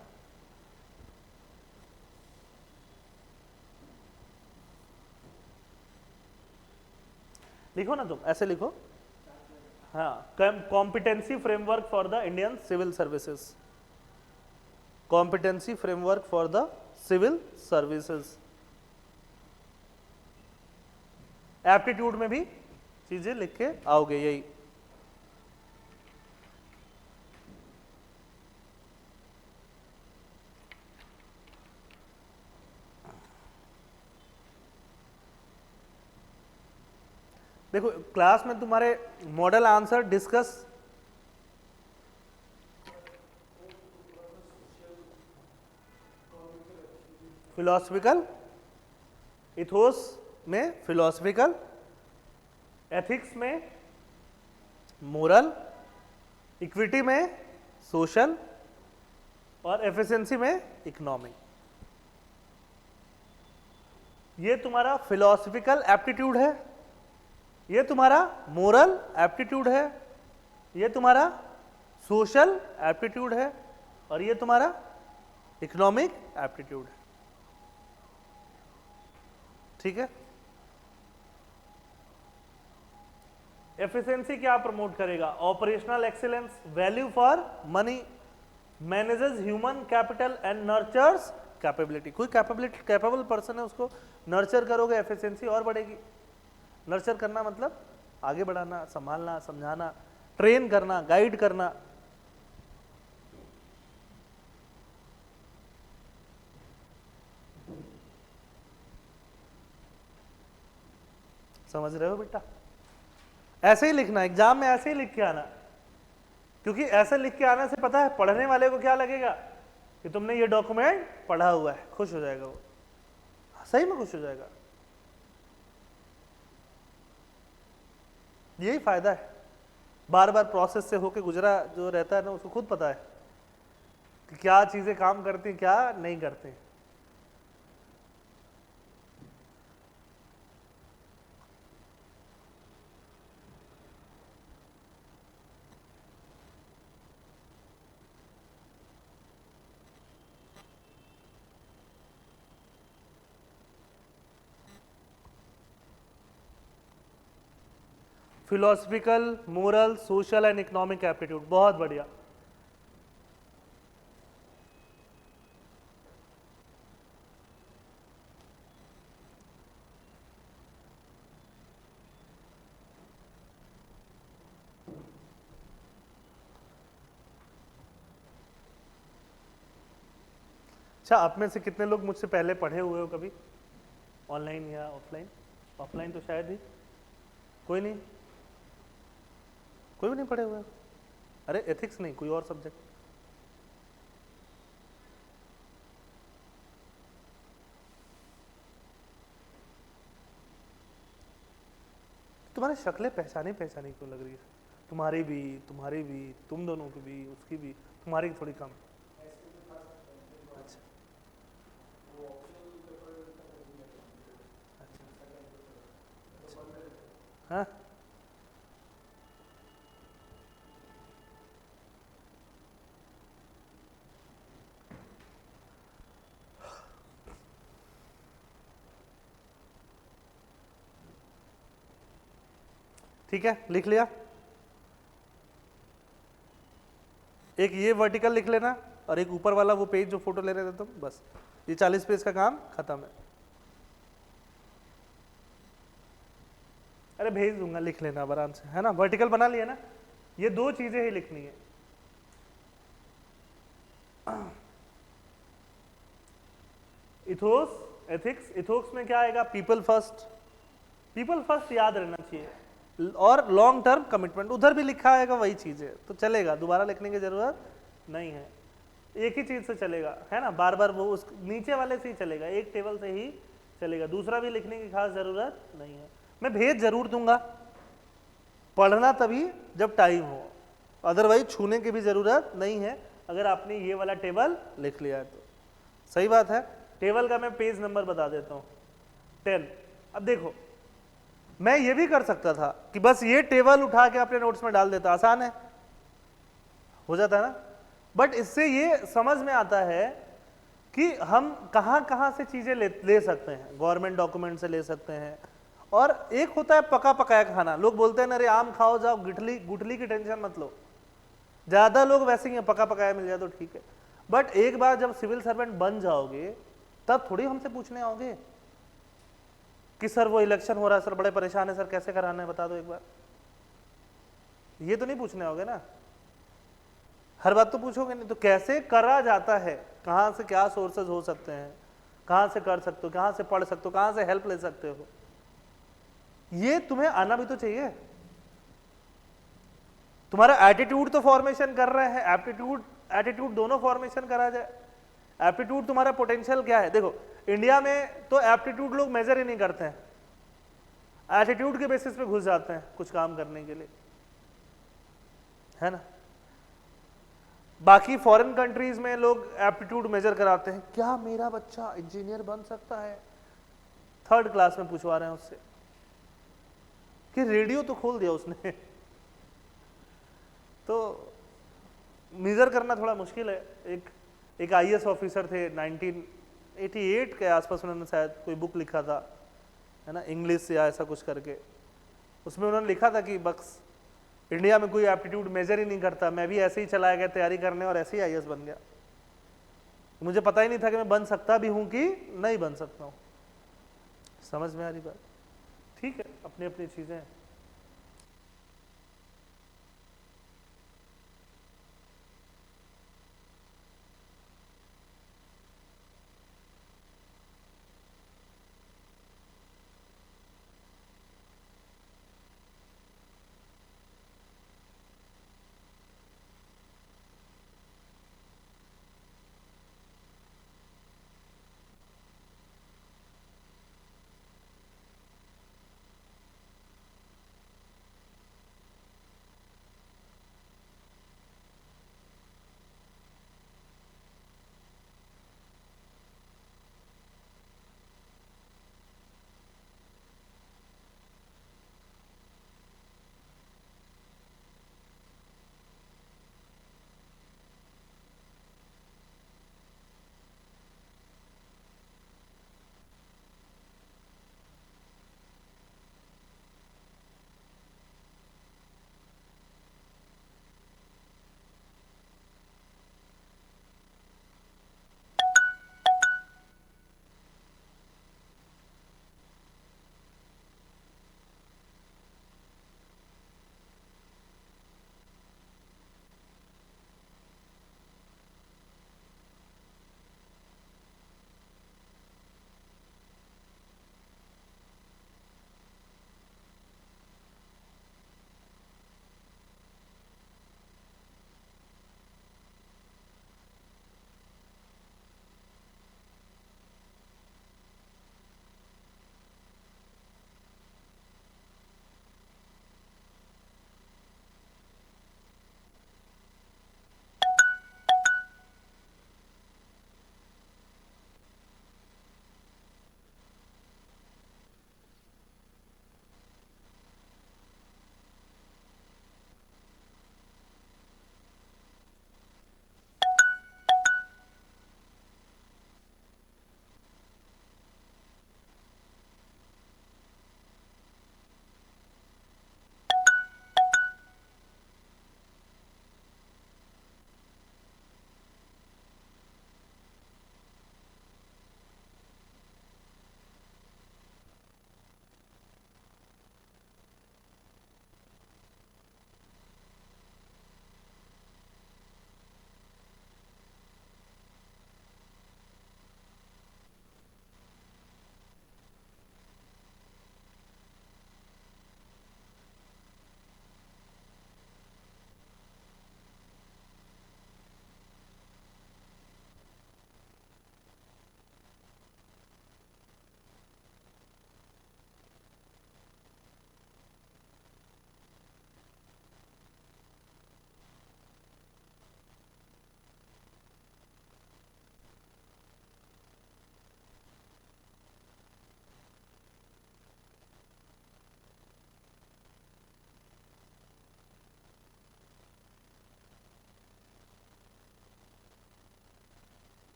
लिखो ना तुम, ऐसे लिखो, हाँ, competency framework for the Indian civil services, competency framework for the civil services. Aptitude में भी चीजें लिख के आओगे, यही। देखो क्लास में तुम्हारे model answer discuss, philosophical, ethos में फिलोसफिकल, एथिक्स में मोरल, इक्विटी में सोशल और एफिशिएंसी में इकोनॉमिक। ये तुम्हारा फिलोसफिकल एप्टीट्यूड है, ये तुम्हारा मोरल एप्टीट्यूड है, ये तुम्हारा सोशल एप्टीट्यूड है और ये तुम्हारा इकोनॉमिक एप्टीट्यूड है। ठीक है। एफिशिएंसी क्या प्रमोट करेगा, operational excellence, value for money, manages human capital and nurtures capability. कोई कैपेबल पर्सन है उसको नर्चर करोगे, एफिशिएंसी और बढ़ेगी। नर्चर करना मतलब आगे बढ़ाना, संभालना, समझाना, ट्रेन करना, गाइड करना। समझ रहे हो बेटा, ऐसे ही लिखना, एग्जाम में ऐसे ही लिख के आना, क्योंकि ऐसे लिख के आने से पता है पढ़ने वाले को क्या लगेगा कि तुमने ये डॉक्यूमेंट पढ़ा हुआ है, खुश हो जाएगा वो, सही में खुश हो जाएगा। यही फायदा है, बार बार प्रोसेस से होके गुजरा जो रहता है ना, उसको खुद पता है कि क्या चीजें काम करती, क्या नहीं करती। Philosophical, moral, social and economic aptitude, बहुत बढ़िया। अच्छा, आप में से कितने लोग मुझसे पहले पढ़े हुए हो कभी, ऑनलाइन या ऑफलाइन? ऑफलाइन तो शायद ही कोई नहीं, कोई भी नहीं पढ़े हुए? अरे एथिक्स नहीं, कोई और सब्जेक्ट? तुम्हारी शक्लें पहचानी पहचानी क्यों लग रही है? तुम्हारी भी, तुम दोनों की भी, उसकी भी, तुम्हारी थोड़ी कम। अच्छा, हाँ, ठीक है, लिख लिया। एक ये वर्टिकल लिख लेना और एक ऊपर वाला वो पेज जो फोटो ले रहे थे तुम, बस ये 40 पेज का काम खत्म है। अरे भेज दूंगा, लिख लेना आराम से, है ना? वर्टिकल बना लिया ना? ये दो चीजें ही लिखनी है। Ethos, ethics. इथोक्स में क्या आएगा? People first. पीपल फर्स्ट याद रहना चाहिए, और लॉन्ग टर्म कमिटमेंट उधर भी लिखा आएगा, वही चीज है, तो चलेगा, दोबारा लिखने की जरूरत नहीं है, एक ही चीज से चलेगा, है ना? बार बार वो उस नीचे वाले से ही चलेगा, एक टेबल से ही चलेगा, दूसरा भी लिखने की खास जरूरत नहीं है। मैं भेज जरूर दूंगा, पढ़ना तभी जब टाइम हो, अदरवाइज छूने की भी जरूरत नहीं है अगर आपने ये वाला टेबल लिख लिया है तो। सही बात है। टेबल का मैं पेज नंबर बता देता हूँ, 10। अब देखो, मैं ये भी कर सकता था कि बस ये टेबल उठा के अपने नोट्स में डाल देता, आसान है, हो जाता है ना? बट इससे ये समझ में आता है कि हम कहाँ कहाँ से चीजें ले सकते हैं, गवर्नमेंट डॉक्यूमेंट से ले सकते हैं, और एक होता है पका पकाया खाना। लोग बोलते हैं ना, अरे आम खाओ जाओ, गुठली गुठली की टेंशन मत लो। ज्यादा लोग वैसे ही हैं, पका पकाया मिल जाए तो ठीक है, बट एक बार जब सिविल सर्वेंट बन जाओगे तब थोड़ी हमसे पूछने आओगे कि सर वो इलेक्शन हो रहा है सर, बड़े परेशान है सर, कैसे कराना है बता दो एक बार। ये तो नहीं पूछने आओगे ना, हर बात तो पूछोगे नहीं। तो कैसे करा जाता है, कहाँ से क्या सोर्सेज हो सकते हैं, कहाँ से कर सकते हो, कहाँ से पढ़ सकते हो, कहाँ से हेल्प ले सकते हो, ये तुम्हें आना भी तो चाहिए। तुम्हारा एटीट्यूड तो फॉर्मेशन कर रहे हैं, एटीट्यूड दोनों फॉर्मेशन करा जाए। एप्टीट्यूड तुम्हारा पोटेंशियल क्या है? देखो, इंडिया में तो एप्टीट्यूड लोग मेजर ही नहीं करते हैं, एटीट्यूड के बेसिस पे घुस जाते हैं कुछ काम करने के लिए, है ना? बाकी फॉरेन कंट्रीज में लोग एप्टीट्यूड मेजर कराते हैं, क्या मेरा बच्चा इंजीनियर बन सकता है, 3rd क्लास में पूछवा रहे हैं उससे कि रेडियो तो खोल दिया उसने। तो मेजर करना थोड़ा मुश्किल है। एक आईएएस ऑफिसर थे 1988 के आसपास, उन्होंने शायद कोई बुक लिखा था, है ना, इंग्लिश या ऐसा कुछ करके, उसमें उन्होंने लिखा था कि बस इंडिया में कोई एप्टीट्यूड मेजर ही नहीं करता, मैं भी ऐसे ही चला गया तैयारी करने और ऐसे ही आईएएस बन गया, मुझे पता ही नहीं था कि मैं बन सकता भी हूँ कि नहीं बन सकता हूँ। समझ में आ रही बात? ठीक है, अपनी अपनी चीजें हैं।